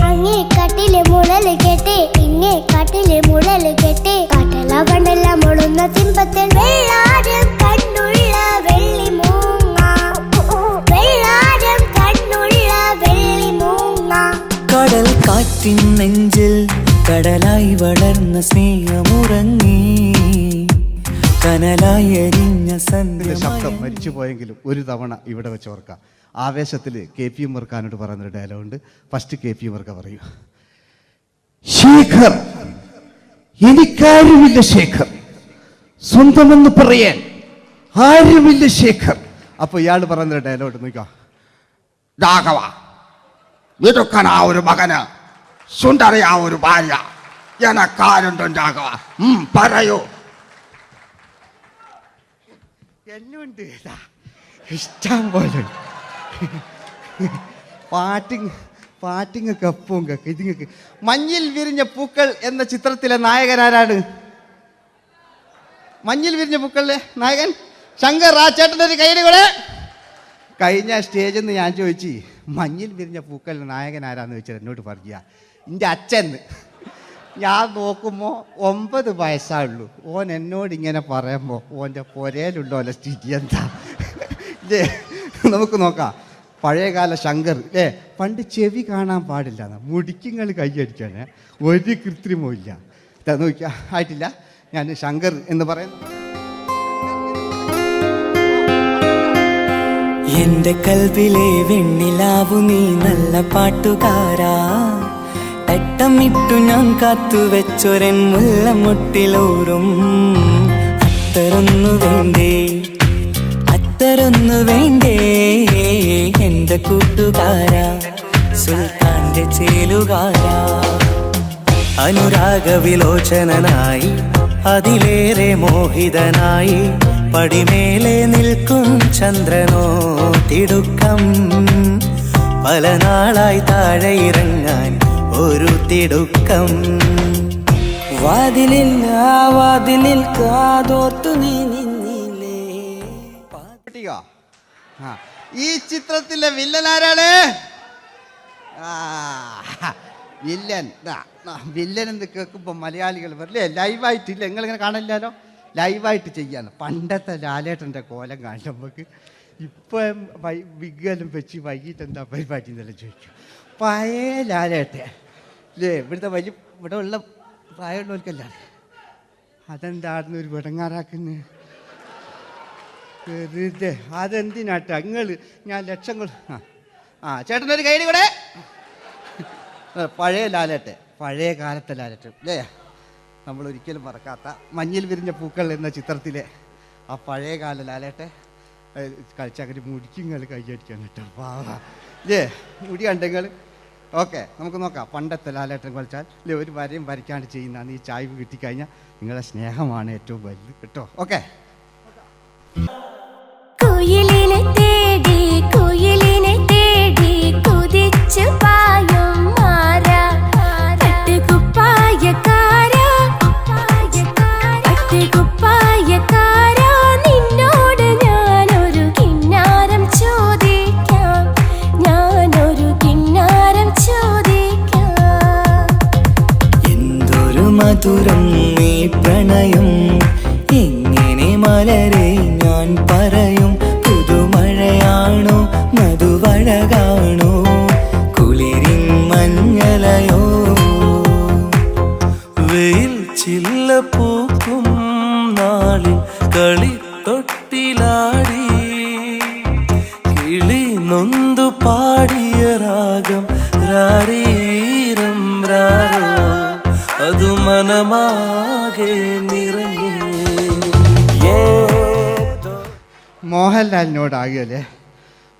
അങ്ങേ കട്ടിലെ മുളല് കെട്ടി ഇങ്ങേ കട്ടിലെ മുളല് കെട്ടി കാട്ടല കണ്ടല്ല മുളുന്ന സിംഹത്തിൽ വെള്ളാരം കണ്ണുള്ള വെള്ളി മൂങ്ങ, വെള്ളാരം കണ്ണുള്ള വെള്ളി മൂങ്ങ. കടൽ കാറ്റിൻ നെഞ്ചിൽ കടലായി വളർന്ന സ്നേഹമുറങ്ങി കനലായി എരിഞ്ഞ ശബ്ദം മരിച്ചു പോയെങ്കിലും ഒരു തവണ ഇവിടെ വെച്ച് ഓർക്കാം. ആവേശത്തിൽ KP ഉമ്മർഖാനോട് പറയുന്നൊരു ഡയലോഗുണ്ട്. ഫസ്റ്റ് KP ഉമ്മർഖ പറയൂ. ശേഖർ, എനിക്കാരുമില്ല ശേഖർ, സ്വന്തമെന്ന് പറയാൻ ആരുമില്ല ശേഖർ. അപ്പൊ ഇയാൾ പറയുന്നൊരു ഡയലോഗ് നോക്കാം. രാഘവ, മിടുക്കനാ ഒരു മകന്, സുന്ദരയാ ഒരു ഭാര്യ, എനക്കാരുണ്ടും രാഘവ, പറയൂ. എന്നുണ്ട് ഇഷ്ടം പോലെ പാട്ടിങ്ങൊക്കെ അപ്പവും കേക്ക് ഇതിങ്ങക്ക്. മഞ്ഞിൽ വിരിഞ്ഞ പൂക്കൾ എന്ന ചിത്രത്തിലെ നായകനാരാണ്? മഞ്ഞിൽ വിരിഞ്ഞ പൂക്കളിലെ നായകൻ ശങ്കർ. ആ ചേട്ടൻ്റെ ഒരു കൈയ്യടികളെ. കഴിഞ്ഞ സ്റ്റേജിൽ നിന്ന് ഞാൻ ചോദിച്ചു മഞ്ഞിൽ വിരിഞ്ഞ പൂക്കളിലെ നായകൻ ആരാന്ന് ചോദിച്ചാൽ എന്നോട് പറയുക എൻ്റെ അച്ഛന്ന്. ഞാൻ നോക്കുമ്പോൾ 9 വയസ്സായുള്ളൂ. ഓൻ എന്നോട് ഇങ്ങനെ പറയുമ്പോൾ ഓൻ്റെ പുരയിലുള്ള ഓലെ സ്ഥിതി എന്താ ഇല്ലേ? നമുക്ക് നോക്കാം. പഴയകാല ശങ്കർ അല്ലേ, പണ്ട് ചെവി കാണാൻ പാടില്ല, മുടിക്കുങ്ങൾ കൈയടിക്കാണ്, ഒരു കൃത്രിമവും ഇല്ല. ഇതാ നോക്കിയാ ആയിട്ടില്ല. ഞാൻ ശങ്കർ എന്ന് പറയുന്നു. എന്റെ കൽവിലെ വെണ്ണിലാവു നീ നല്ല പാട്ടുകാരാ, തട്ടമിട്ടു ഞാൻ കാത്തുവെച്ചൊരൻ മുല്ലമുട്ടിലോറും അത്തരൊന്നു വേണ്ടേ, അത്തരൊന്നു വേണ്ടേ എന്റെ കൂട്ടുകാരാ, സുൽത്താന്റെ ചേലുകാരാ. അനുരാഗവിലോചനായി അതിലേറെ മോഹിതനായി പടിമേലെ നിൽക്കും ചന്ദ്രനോ തിടുക്കം, പല നാളായി താഴെ ഇറങ്ങാൻ ഒരു തിടുക്കം. വാതിലിൽ വാതിലിൽ കാതോർത്തു നീ നിന്നില്ലേ. ഈ ചിത്രത്തിലെ വില്ലൻ ആരാണ്? വില്ലൻ. വില്ലൻ എന്ന് കേൾക്കുമ്പോൾ മലയാളികൾ വരില്ലേ ലൈവായിട്ടില്ല, നിങ്ങളിങ്ങനെ കാണില്ലല്ലോ, ലൈവായിട്ട് ചെയ്യാണ്. പണ്ടത്തെ ലാലേട്ടൻ്റെ കോലം കാണും നമുക്ക്. ഇപ്പം വിഗ്ഗലും വെച്ച് വൈകിട്ട് എന്താ പരിപാടി എന്നെല്ലാം ചോദിക്കും. പഴയ ലാലേട്ടൻ അല്ലേ, ഇവിടുത്തെ ഇവിടെ ഉള്ള പ്രായമുള്ളവർക്കല്ല. അതെന്താടുന്ന ഒരു വിടങ്ങാറാക്കുന്നത് വെറുതെ. അതെന്തിനാട്ടാ നിങ്ങൾ? ഞാൻ ലക്ഷങ്ങൾ ചേട്ടനൊരു കൈഡി കൂടെ. പഴയ ലാലേട്ടൻ, പഴയ കാലത്തെ ലാലേട്ടൻ അല്ലേ, നമ്മൾ ഒരിക്കലും മറക്കാത്ത മഞ്ഞിൽ വിരിഞ്ഞ പൂക്കൾ എന്ന ചിത്രത്തിലെ ആ പഴയ കാല ലാലേട്ടെ കളിച്ചങ്ങനെ മുടിക്കുങ്ങൾ കൈയടിക്കാൻ കിട്ടും. അല്ലേ മുടി കണ്ടെങ്കിൽ ഓക്കെ. നമുക്ക് നോക്കാം. പണ്ടത്തെ ലാലേട്ടൻ കളിച്ചാൽ അല്ലേ ഒരു വരയും വരയ്ക്കാണ്ട് ചെയ്യുന്നതാണ്. ഈ ചായ്വ് കിട്ടിക്കഴിഞ്ഞാൽ നിങ്ങളുടെ സ്നേഹമാണ് ഏറ്റവും വലുത് കേട്ടോ. ഓക്കെ. കുയിലിനെ തേടി കുയിലിനെ തേടി കുതിച്ചു പായും മാറാ, തട്ടുകുപ്പായക്കാരാ തട്ടുകുപ്പായക്കാരാ, നിന്നോട് ഞാനൊരു കിന്നാരം ചോദിക്കാം, ഞാനൊരു കിന്നാരം ചോദിക്കാം. എന്തൊരു മധുരം നീ പ്രണയം, എങ്ങനെ മലരെ ഞാൻ പറയും. പുതുമഴയാണോ മധുവഴകാണോ കുളിരിൻ മഞ്ഞലയോ, വെയിൽ ചില്ല പൂക്കും നാളിൽ കളി തൊട്ടിലാടി, കിളി നൊന്തു പാടിയ രാഗം രാരീരം രാരോ, അത് മനമാകെ നിറഞ്ഞേ. മോഹൻലാലിനോടാകല്ലേ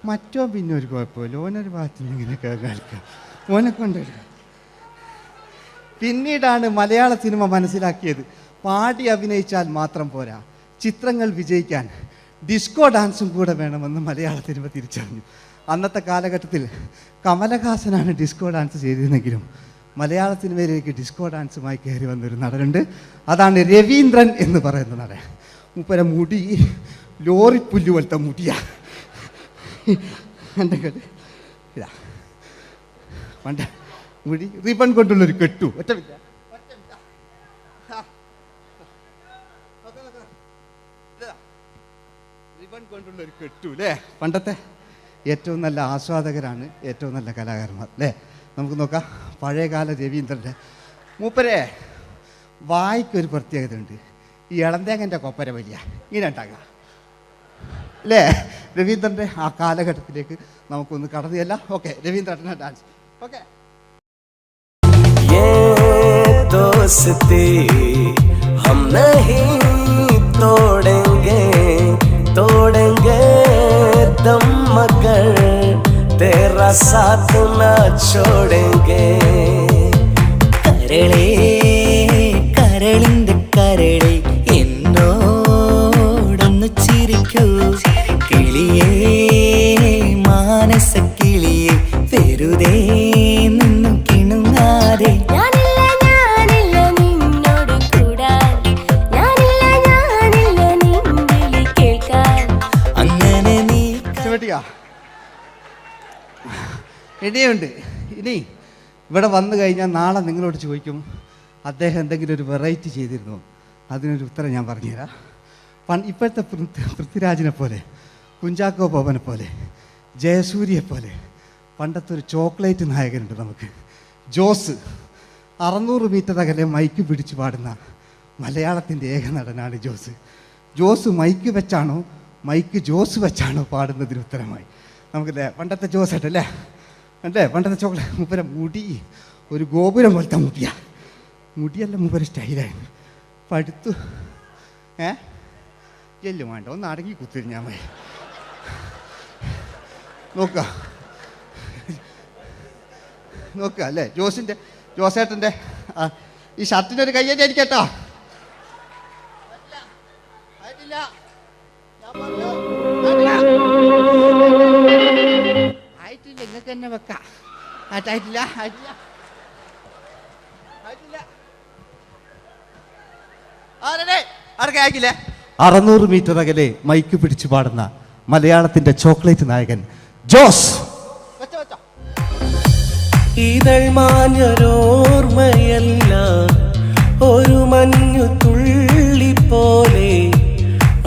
മറ്റോ പിന്നെ ഒരു കുഴപ്പമില്ല. ഓനൊരു ഭാഗത്ത് നിന്ന് ഇങ്ങനെ കേൾക്കാം, ഓനെ കൊണ്ടുവരും. പിന്നീടാണ് മലയാള സിനിമ മനസ്സിലാക്കിയത് പാടി അഭിനയിച്ചാൽ മാത്രം പോരാ, ചിത്രങ്ങൾ വിജയിക്കാൻ ഡിസ്കോ ഡാൻസും കൂടെ വേണമെന്ന് മലയാള സിനിമ തിരിച്ചറിഞ്ഞു. അന്നത്തെ കാലഘട്ടത്തിൽ കമലഹാസനാണ് ഡിസ്കോ ഡാൻസ് ചെയ്തിരുന്നെങ്കിലും മലയാള സിനിമയിലേക്ക് ഡിസ്കോ ഡാൻസുമായി കയറി വന്നൊരു നടനുണ്ട്. അതാണ് രവീന്ദ്രൻ എന്ന് പറയുന്ന നടൻ. മൂപ്പര മുടി ലോറിപ്പുല്ല് പോലത്തെ മുടിയാ. എൻ്റെ ഇതാ പണ്ട മുടി റിബൺ കൊണ്ടുള്ളൊരു കെട്ടു. ഒറ്റമില്ല റിബൺ കൊണ്ടുള്ളൊരു കെട്ടു അല്ലേ. പണ്ടത്തെ ഏറ്റവും നല്ല ആസ്വാദകരാണ് ഏറ്റവും നല്ല കലാകാരന്മാർ അല്ലേ. നമുക്ക് നോക്കാം. പഴയകാല രവീന്ദ്രൻ്റെ മൂപ്പരെ വായിക്കൊരു പ്രത്യേകത ഉണ്ട്. ഈ ഇളന്തേങ്ങൻ്റെ കൊപ്പര വലിയ ഇങ്ങനെ ഉണ്ടാകുക അല്ലേ. രവീന്ദ്രൻ്റെ ആ കാലഘട്ടത്തിലേക്ക് നമുക്കൊന്ന് കടന്നു ചെല്ലാം. ഓക്കെ, രവീന്ദ്രൻ്റെ ഡാൻസ്. ഓക്കെ. दोस्ती हम नहीं तोड़ेंगे, तोड़ेंगे दम मगर तेरा साथ न छोड़ेंगे. കരളേ കരളിന്റെ കരളെ എന്നോടൊന്ന് ചിരിക്കൂ, കിളിയേ മാനസ കിളിയെ വെറുതെ നിന്നു കിണുങ്ങാതെ. ഇനിയുണ്ട്. ഇനി ഇവിടെ വന്നു കഴിഞ്ഞാൽ നാളെ നിങ്ങളോട് ചോദിക്കും അദ്ദേഹം എന്തെങ്കിലും ഒരു വെറൈറ്റി ചെയ്തിരുന്നു. അതിനൊരു ഉത്തരം ഞാൻ പറഞ്ഞുതരാം. ഇപ്പോഴത്തെ പൃഥ്വിരാജിനെ പോലെ, കുഞ്ചാക്കോ ബോബനെ പോലെ, ജയസൂര്യയെ പോലെ പണ്ടത്തെ ഒരു ചോക്ലേറ്റ് നായകനുണ്ട് നമുക്ക്, ജോസ്. 600 മീറ്റർ അകലെ മൈക്ക് പിടിച്ച് പാടുന്ന മലയാളത്തിൻ്റെ ഏക നടനാണ് ജോസ്. ജോസ് മൈക്ക് വെച്ചാണോ മൈക്ക് ജോസ് വെച്ചാണോ പാടുന്നതിന് ഉത്തരമായി നമുക്കല്ലേ പണ്ടത്തെ ജോസ് ആയിട്ടല്ലേ അല്ലേ? പണ്ടത്തെ ചോക്ലേറ്റ് മൂപ്പര മുടി ഒരു ഗോപുരം പോലത്തെ മുടിയല്ല മൂപ്പര സ്റ്റൈലായിരുന്നു. പടുത്തു എല്ലും വേണ്ട, ഒന്ന് അടങ്ങി കുത്തിരി ഞാൻ നോക്കുക അല്ലേ? ജോസേട്ടൻ്റെ ഈ ഷർട്ടിൻ്റെ ഒരു കയ്യടി അടിക്കട്ടോ. ആയിട്ടില്ല, നിങ്ങൾക്ക് തന്നെ വെക്കാം. ആയിട്ടില്ല 600 മീറ്റർ അകലെ മൈക്ക് പിടിച്ചു പാടുന്ന മലയാളത്തിന്റെ ചോക്ലേറ്റ് നായകൻ ജോസ്. ഇതൾ മാഞ്ഞൊരോർമ്മയല്ല, ഒരു മഞ്ഞു തുള്ളി പോലെ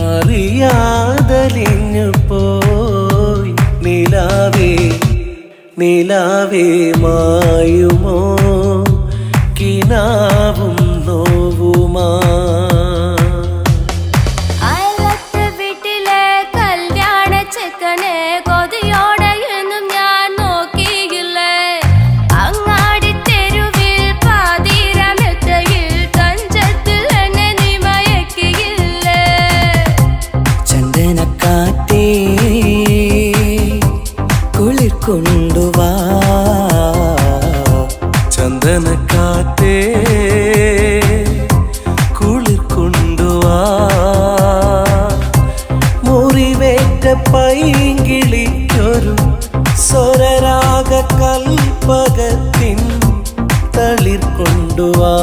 അറിയാതലിഞ്ഞു പോയി. നിലാവേ മായുമോ കിനാവും നോവുമാ. വീട്ടിലെ കല്യാണ ചെക്കനെ കൊതിയോടെ എന്നും ഞാൻ നോക്കിയില്ലേ. അങ്ങാടി തെരുവിൽ പാതിരമെത്തയിൽ തഞ്ചത്തിൽ എന്നെ നീ മയക്കിയില്ലേ. ചന്ദനക്കാറ്റേ കുളിർ കൊണ്ടുവാ, ചന്ദനക്കാറ്റേ കുളിർ കൊണ്ടുവാ. മുറിവേറ്റ പൈങ്കിളിക്കൊരു സ്വരരാഗ കൽപ്പകത്തിൻ തളിർ കൊണ്ടുവാ.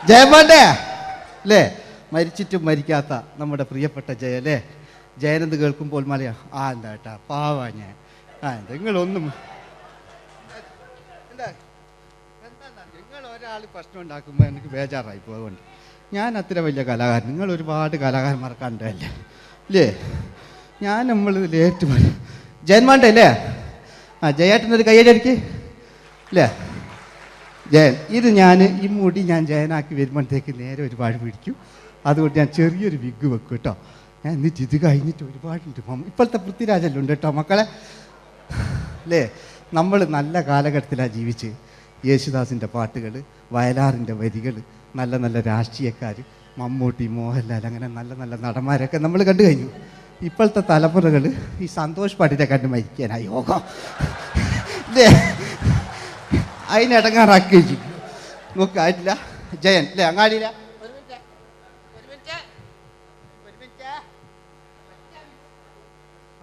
ജയമോൻ്റെ അല്ലേ? മരിച്ചിട്ടും മരിക്കാത്ത നമ്മുടെ പ്രിയപ്പെട്ട ജയ അല്ലേ? ജയനെന്ന് കേൾക്കുമ്പോൾ മലയാ എന്താ കേട്ടാ പാവാ ഞാൻ. നിങ്ങളൊന്നും നിങ്ങൾ ഒരാൾ പ്രശ്നം ഉണ്ടാക്കുമ്പോൾ എനിക്ക് ബേജാറായി പോകുന്നുണ്ട്. ഞാൻ അത്ര വലിയ കലാകാരൻ, നിങ്ങൾ ഒരുപാട് കലാകാരന്മാർക്ക് കണ്ടല്ലേ ഇല്ലേ? നമ്മൾ ലേറ്റ് ജയന്മാൻ്റെ അല്ലേ? ജയേട്ടനൊരു കയ്യടിക്ക് അല്ലേ? ജയൻ, ഇത് ഈ മുടി ഞാൻ ജയനാക്കി വരുമ്പോഴത്തേക്ക് നേരെ ഒരുപാട് പിടിക്കും. അതുകൊണ്ട് ഞാൻ ചെറിയൊരു വിഗ് വെക്കും കേട്ടോ. ഞാൻ എന്നിട്ട് ഇത് കഴിഞ്ഞിട്ട് ഒരുപാടുണ്ട്. ഇപ്പോഴത്തെ പൃഥ്വിരാജെല്ലാം ഉണ്ട് കേട്ടോ മക്കളെ അല്ലേ? നമ്മൾ നല്ല കാലഘട്ടത്തിലാണ് ജീവിച്ച്. യേശുദാസിൻ്റെ പാട്ടുകൾ, വയലാറിൻ്റെ വരികൾ, നല്ല നല്ല രാഷ്ട്രീയക്കാർ, മമ്മൂട്ടി, മോഹൻലാൽ, അങ്ങനെ നല്ല നല്ല നടന്മാരൊക്കെ നമ്മൾ കണ്ടു കഴിഞ്ഞു. ഇപ്പോഴത്തെ തലമുറകൾ ഈ സന്തോഷ് പാട്ടിനെ കണ്ട് മരിക്കാനായി യോഗം അല്ലേ? അതിനിടങ്ങാറാക്കി വെച്ചു നോക്കായിട്ടില്ല. ജയൻ അല്ലേ? അങ്ങാടിയില്ല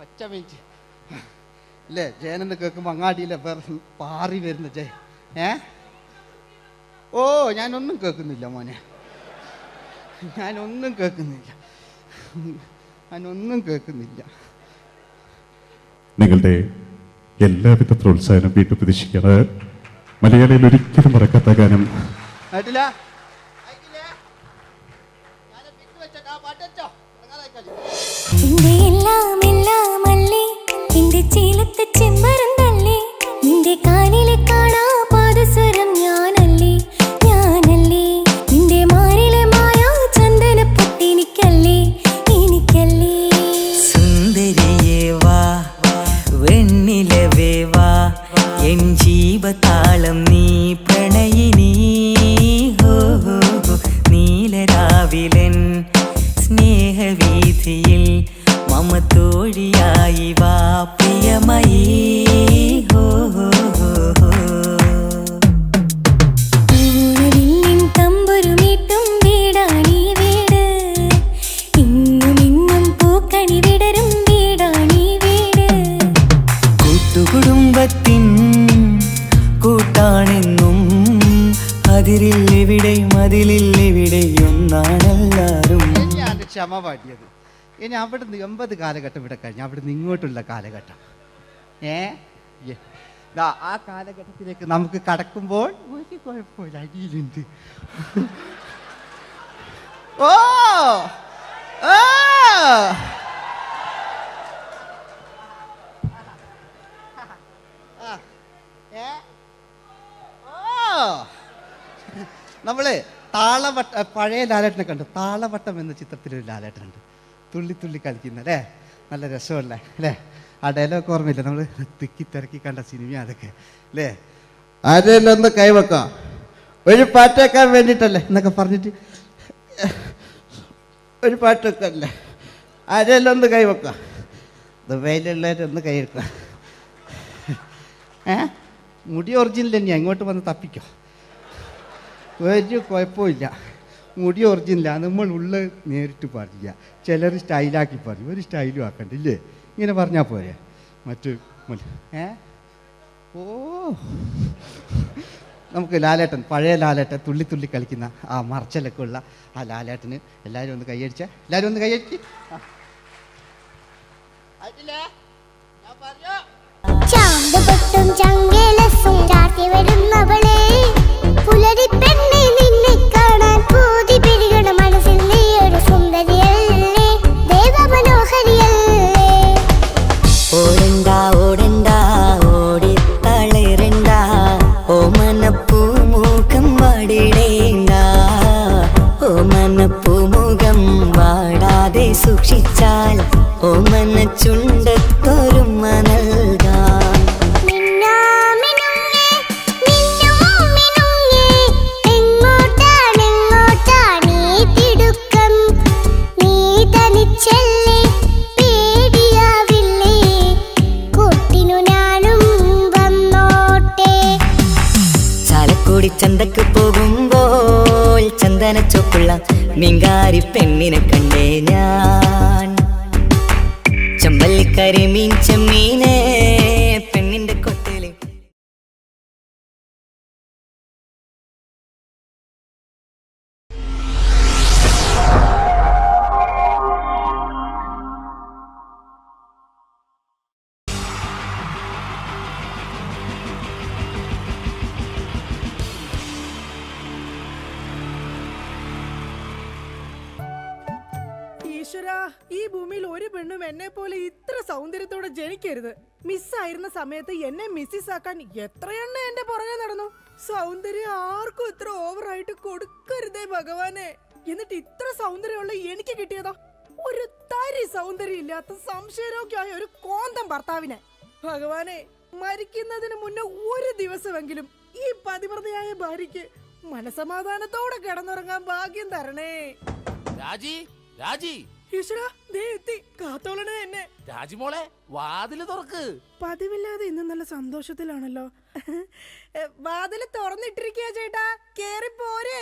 ഒറ്റ മിനിറ്റ് അല്ലേ? ജയനെന്ന് കേൾക്കുമ്പോൾ അങ്ങാടിയിലെ പാറി വരുന്ന ജയൻ. ഓ ഞാനൊന്നും കേൾക്കുന്നില്ല മോനെ, ഞാനൊന്നും കേൾക്കുന്നില്ല. നിങ്ങളുടെ എല്ലാവിധ പ്രോത്സാഹനം വീണ്ടും പ്രതീക്ഷിക്കാറ്. മലയാളിയിൽ ഒരിക്കലും മറക്കാത്ത ഗാനം നിന്റെ എല്ലാം എല്ലാം അല്ലേ, നിന്റെ ചീലത്തെ ചെമ്പരം തല്ലേ, നിന്റെ കാലിലെ കാണാ പാദസരം ഞാനല്ലേ, നിന്റെ മാറിലെ മായാ ചന്ദന പൊട്ടിനിക്കല്ലേ, സുന്ദരിയേ വാ, വെണ്ണിലവേ വാ, എൻ ജീവതാളം നീ പ്രണയിനി. നീലരാവിലൻ സ്നേഹവീഥിയിൽ മമ തോഴിയായി വാ പ്രിയമയീ. തമ്പുരുമീട്ടും വീടാണീ വീട്, ഇന്നും ഇന്നും പൂക്കണി വിടരും വീടാണീ വീട്. കൂട്ടുകുടുംബത്തിൻ കൂട്ടാണെന്നും അതിരിൽ ഇവിടെ മതിലില്ലിവിടെ ഒന്നാണെല്ലാരും. ഞാൻ ക്ഷമ പാടിയത്. ഇനി അവിടുന്ന് 80 കാലഘട്ടം ഇവിടെ കഴിഞ്ഞു, അവിടുന്ന് ഇങ്ങോട്ടുള്ള കാലഘട്ടം. ആ കാലഘട്ടത്തിലേക്ക് നമുക്ക് കടക്കുമ്പോൾ ഒരു കുഴപ്പമില്ല, അടിയിലുണ്ട്. ഓ ഓ നമ്മള് താളവട്ട പഴയ ലാലേട്ടനെ കണ്ടു. താളവട്ടം എന്ന ചിത്രത്തിലൊരു ലാലേട്ടനുണ്ട്, തുള്ളി തുള്ളി കളിക്കുന്ന അല്ലേ, നല്ല രസമല്ലേ അല്ലേ? ആ ഡയലോഗ് ഓർമ്മയില്ല, നമ്മൾ തിക്കി തിരക്കി കണ്ട സിനിമ അതൊക്കെ അല്ലേ? ആരെല്ലാം ഒന്ന് കൈവെക്കാം, ഒരു പാട്ടേക്കാൻ വേണ്ടിയിട്ടല്ലേ എന്നൊക്കെ പറഞ്ഞിട്ട് ഒരു പാട്ടൊക്കെ അല്ലേ, ആരെല്ലാം ഒന്ന് കൈവെക്കാം, ദുബൈയിലുള്ളവരൊന്ന് കൈവെക്കുക. മുടി ഒറിജിനൽ തന്നെയാണ്, ഇങ്ങോട്ട് വന്ന് തപ്പിക്കോ, ഒരു കുഴപ്പമില്ല. മുടി ഒറിജിനലാണ്, നമ്മൾ ഉള്ള നേരിട്ട് പറയില്ല. ചിലർ സ്റ്റൈലാക്കി പറയും, ഒരു സ്റ്റൈലും ആക്കണ്ടില്ലേ, ഇങ്ങനെ പറഞ്ഞാൽ പോരെ. മറ്റു ഓ നമുക്ക് ലാലേട്ടൻ, പഴയ ലാലേട്ടൻ, തുള്ളി തുള്ളി കളിക്കുന്ന ആ മറച്ചലൊക്കെ ഉള്ള ആ ലാലേട്ടന് എല്ലാവരും ഒന്ന് കൈയടിച്ച, എല്ലാവരും ഒന്ന് കൈയടിച്ച്. ചാന്തുപൊട്ടും ചങ്കേലസും ചാർത്തി വരുന്നവളെ, പുലരി പെണ്ണെ നിന്നെ കാണാൻ പൂതി പെരുകണ മനസ്സിൽ നീ ഒരു സുന്ദരിയല്ലേ, ദേവമനോഹരിയല്ലേ. ഓടണ്ട ഓടണ്ട ഓടിത്തളരണ്ട, ഓമനപ്പൂമുഖം വാടിടേണ്ട, ഓമനപ്പൂമുഖം വാടാതെ സൂക്ഷിച്ചാൽ ഓമന ചുണ്ടത്തൊരുമ നൽകാം. ചന്തക്ക് പോകുമ്പോൾ ചന്ദനച്ചൊപ്പുള്ള മീൻകാരി പെണ്ണിനെ കണ്ടേ ഞാൻ, ചമ്പല്ലിക്കരി മീൻ ചെമ്മീനെ പെണ്ണിന്റെ കൊട്ടയില്. ഈശ്വരാ, ഈ ഭൂമിയിൽ ഒരു പെണ്ണും എന്നെ പോലെ ഇത്ര സൗന്ദര്യത്തോടെ ജനിക്കരുത്. മിസ്സായിരുന്ന സമയത്ത് എന്നെ മിസ്സിസ് ആക്കാൻ എത്രയെണ്ണ എന്റെ പുറകെ നടന്നു. സൗന്ദര്യം ആർക്കും ഇത്ര ഓവറായിട്ട് കൊടുക്കരുതേ ഭഗവാനെ. എന്നിട്ട് ഇത്ര സൗന്ദര്യമുള്ള എനിക്ക് കിട്ടിയതോ ഒരു തരി സൗന്ദര്യം ഇല്ലാത്ത സംശയരോഗ്യമായ ഒരു കോന്തം ഭർത്താവിനെ. ഭഗവാനെ, മരിക്കുന്നതിന് മുന്നേ ഒരു ദിവസമെങ്കിലും ഈ പതിവ്രതയായ ഭാര്യയ്ക്ക് മനസമാധാനത്തോടെ കിടന്നുറങ്ങാൻ ഭാഗ്യം തരണേ. രാജി, രാജി, ഈശ്വരാ, ദേ എത്തി. കാത്തോളണേ എന്നെ. രാജിമോളെ, വാതില് തുറക്ക്. പതിവില്ലാതെ ഇന്ന് നല്ല സന്തോഷത്തിലാണല്ലോ. വാതില് തുറന്നിട്ടിരിക്കുക ചേട്ടാ, കേറി പോരെ.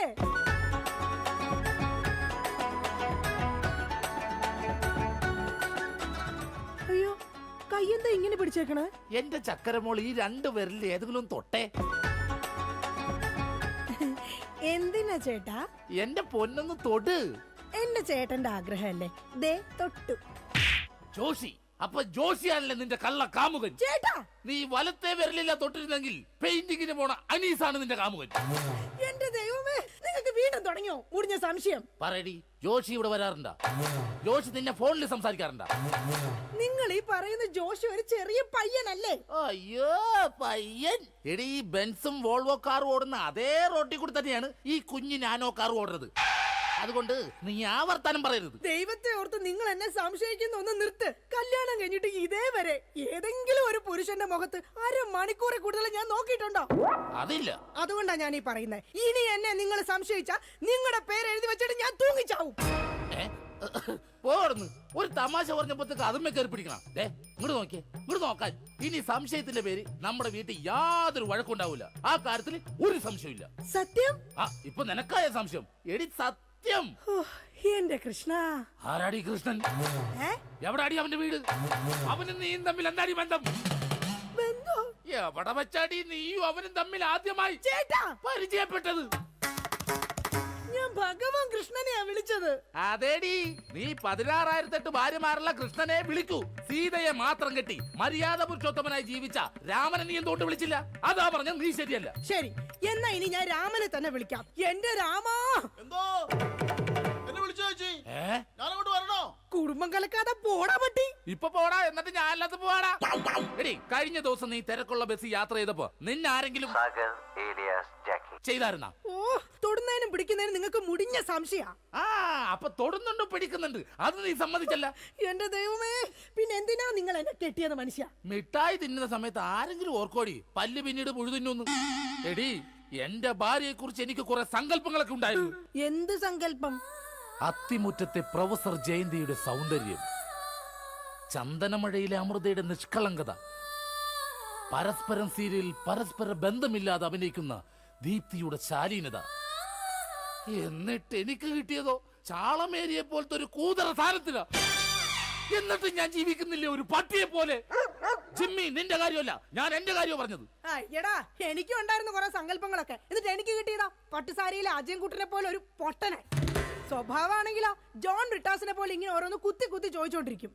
അയ്യോ, കയ്യെന്താ ഇങ്ങനെ പിടിച്ചേക്കണേ? എന്റെ ചക്കരമോൾ, ഈ 2 വിരലിൽ ഏതെങ്കിലും തൊട്ടേ. എന്തിനാ ചേട്ടാ? എന്റെ പൊന്നൊന്ന് തൊട്. എന്റെ ചേട്ടന്റെ ആഗ്രഹമല്ലേ, ദേ തൊട്ടു. ജോഷി, അപ്പൊ ജോഷിയാണല്ലേ നിന്റെ കള്ള കാമുകൻ? ചേട്ടാ, നീ വലത്തെ വിരലില്ല തൊട്ടിരുന്നെങ്കിൽ പെയിന്റിങ്ങിന് പോണ അനീസാണ് നിന്റെ കാമുകൻ. എന്റെ ദൈവമേ, നിങ്ങൾക്ക് വീണ്ടും തുടങ്ങിയോ മുടിഞ്ഞ സംശയം? പറയടി, ജോഷി ഇവിടെ വരാറുണ്ടാ? ജോഷി നിന്നെ ഫോണിൽ സംസാരിക്കാറുണ്ടാ? നിങ്ങൾ ഈ പറയുന്ന ജോഷി ഒരു ചെറിയ പയ്യനല്ലേ? അയ്യോ, പയ്യൻ. എടി, ഈ ബെൻസും വോൾവോ കാറും ഓടുന്ന അതേ റോട്ടിൽ കൂടി തന്നെയാണ് ഈ കുഞ്ഞു നാനോ കാർ ഓടുന്നത്. അതുകൊണ്ട് നീ ആ വർത്താനം പറയരുത്. ദൈവത്തെ ഓർത്ത് നിങ്ങൾ എന്നെ സംശയിക്കുന്ന ഒന്ന് നിർത്ത്. കല്യാണം കഴിഞ്ഞിട്ട് ഇതേവരെ ഏതെങ്കിലും ഒരു പുരുഷന്റെ മുഖത്ത് 1/2 മണിക്കൂറെ കൂടുതൽ ഞാൻ നോക്കിയിട്ടുണ്ടോ? അതില്ല. അതുകൊണ്ടാ ഞാൻ ഈ പറയുന്നത്. ഇനി എന്നെ നിങ്ങൾ സംശയിച്ച നിങ്ങളുടെ പേര് എഴുതി വെച്ചിട്ട് ഞാൻ തൂങ്ങിച്ചാവും. പോടുന്നു. ഒരു തമാശ പറഞ്ഞപ്പോഴത്തേക്ക് അതുമ്മേ കയറി പിടിക്കണം. ഇങ്ങോട്ട് നോക്കിയേ, ഇങ്ങോട്ട് നോക്കാൻ. ഇനി സംശയത്തിന്റെ പേര് നമ്മുടെ വീട്ടിൽ യാതൊരു വഴക്കുണ്ടാവില്ല. ആ കാര്യത്തിൽ ഒരു സംശയമില്ല. സത്യം? ആ, ഇപ്പൊ നിനക്കായ സംശയം. എടി സത്യം. എന്റെ കൃഷ്ണ. ആരാടി കൃഷ്ണൻ? എവിടാടി അവന്റെ വീട്? അവനും നീയും തമ്മിൽ എന്താടി ബന്ധം? എവിടെ വെച്ചാടി നീയും അവനും തമ്മിൽ ആദ്യമായി പരിചയപ്പെട്ടത്? ഭഗവാൻ കൃഷ്ണനെയാ വിളിച്ചത്. അതേടി, നീ 16,008 ഭാര്യമാരുള്ള കൃഷ്ണനെ വിളിക്കൂ. സീതയെ മാത്രം കെട്ടി മര്യാദ പുരുഷോത്തമനായി ജീവിച്ച രാമനെ നീ എന്തുകൊണ്ട് വിളിച്ചില്ല? അതാ പറഞ്ഞ നീ ശരിയല്ല. ശരി, എന്നാ ഇനി ഞാൻ രാമനെ തന്നെ വിളിക്കാം. എന്റെ രാമാ. എന്തോ എന്നെ വിളിച്ചു ചേച്ചി, ഞാനങ്ങോട്ട് വരണോ? കുടുംബം കലക്കാതെ പോടാ പറ്റി. ഇപ്പൊ പോടാ, എന്നിട്ട് ഞാൻ അല്ലാതെ പോവാടാ. എടി, കഴിഞ്ഞ ദിവസം നീ തിരക്കുള്ള ബസ് യാത്ര ചെയ്തപ്പോ നിന്നെ ആരെങ്കിലും ചെയ്തായിരുന്ന? ഓ, തൊടുന്നതിനും പിടിക്കുന്നതിനും നിങ്ങൾക്ക് മുടിഞ്ഞ സംശയ. അപ്പൊ തൊടുന്നുണ്ട് പിടിക്കുന്നുണ്ട്, അത് നീ സമ്മതിച്ചല്ല. എന്റെ ദൈവമേ, പിന്നെ എന്തിനാ നിങ്ങൾ എന്നെ കെട്ടിയത് മനുഷ്യ? മിഠായി തിന്നുന്ന സമയത്ത് ആരെങ്കിലും ഓർക്കോടി പല്ല് പിന്നീട് പുഴുതിന്നു? എടി, എന്റെ ഭാര്യയെ കുറിച്ച് എനിക്ക് കുറെ സങ്കല്പങ്ങളൊക്കെ ഉണ്ടായിരുന്നു. എന്ത് സങ്കല്പം? അത്തിമുറ്റത്തെ പ്രൊഫസർ ജയന്തിയുടെ സൗന്ദര്യം, ചന്ദനമഴയിലെ അമൃതയുടെ നിഷ്കളങ്കത, പരസ്പരം സീരിയൽ പരസ്പര ബന്ധമില്ലാതെ അഭിനയിക്കുന്ന ദീപ്തിയുടെ ശാലീനത. എന്നിട്ട് എനിക്ക് കിട്ടിയതോ ചാളമേരിയെ പോലത്തെ ഒരു കൂതറ സാധനത്തില. എന്നിട്ട് ഞാൻ ജീവിക്കുന്നില്ലേ ഒരു പട്ടിയെ പോലെ? ജിമ്മി, നിന്റെ കാര്യമല്ല, ഞാൻ എന്റെ കാര്യം പറഞ്ഞത്. എടാ, എനിക്കും ഉണ്ടായിരുന്നു കുറെ സങ്കല്പങ്ങളൊക്കെ. എന്നിട്ട് എനിക്ക് കിട്ടിയതാ പട്ടുസാരിയിലെ അജയൻകുട്ടനെ പോലെ ഒരു പൊട്ടനെ. സ്വഭാവമാണെങ്കിലോ ജോൺ ബ്രിട്ടാസിനെ പോലെ ഇങ്ങനെ ഓരോന്ന് കുത്തി കുത്തി ചോദിച്ചോണ്ടിരിക്കും.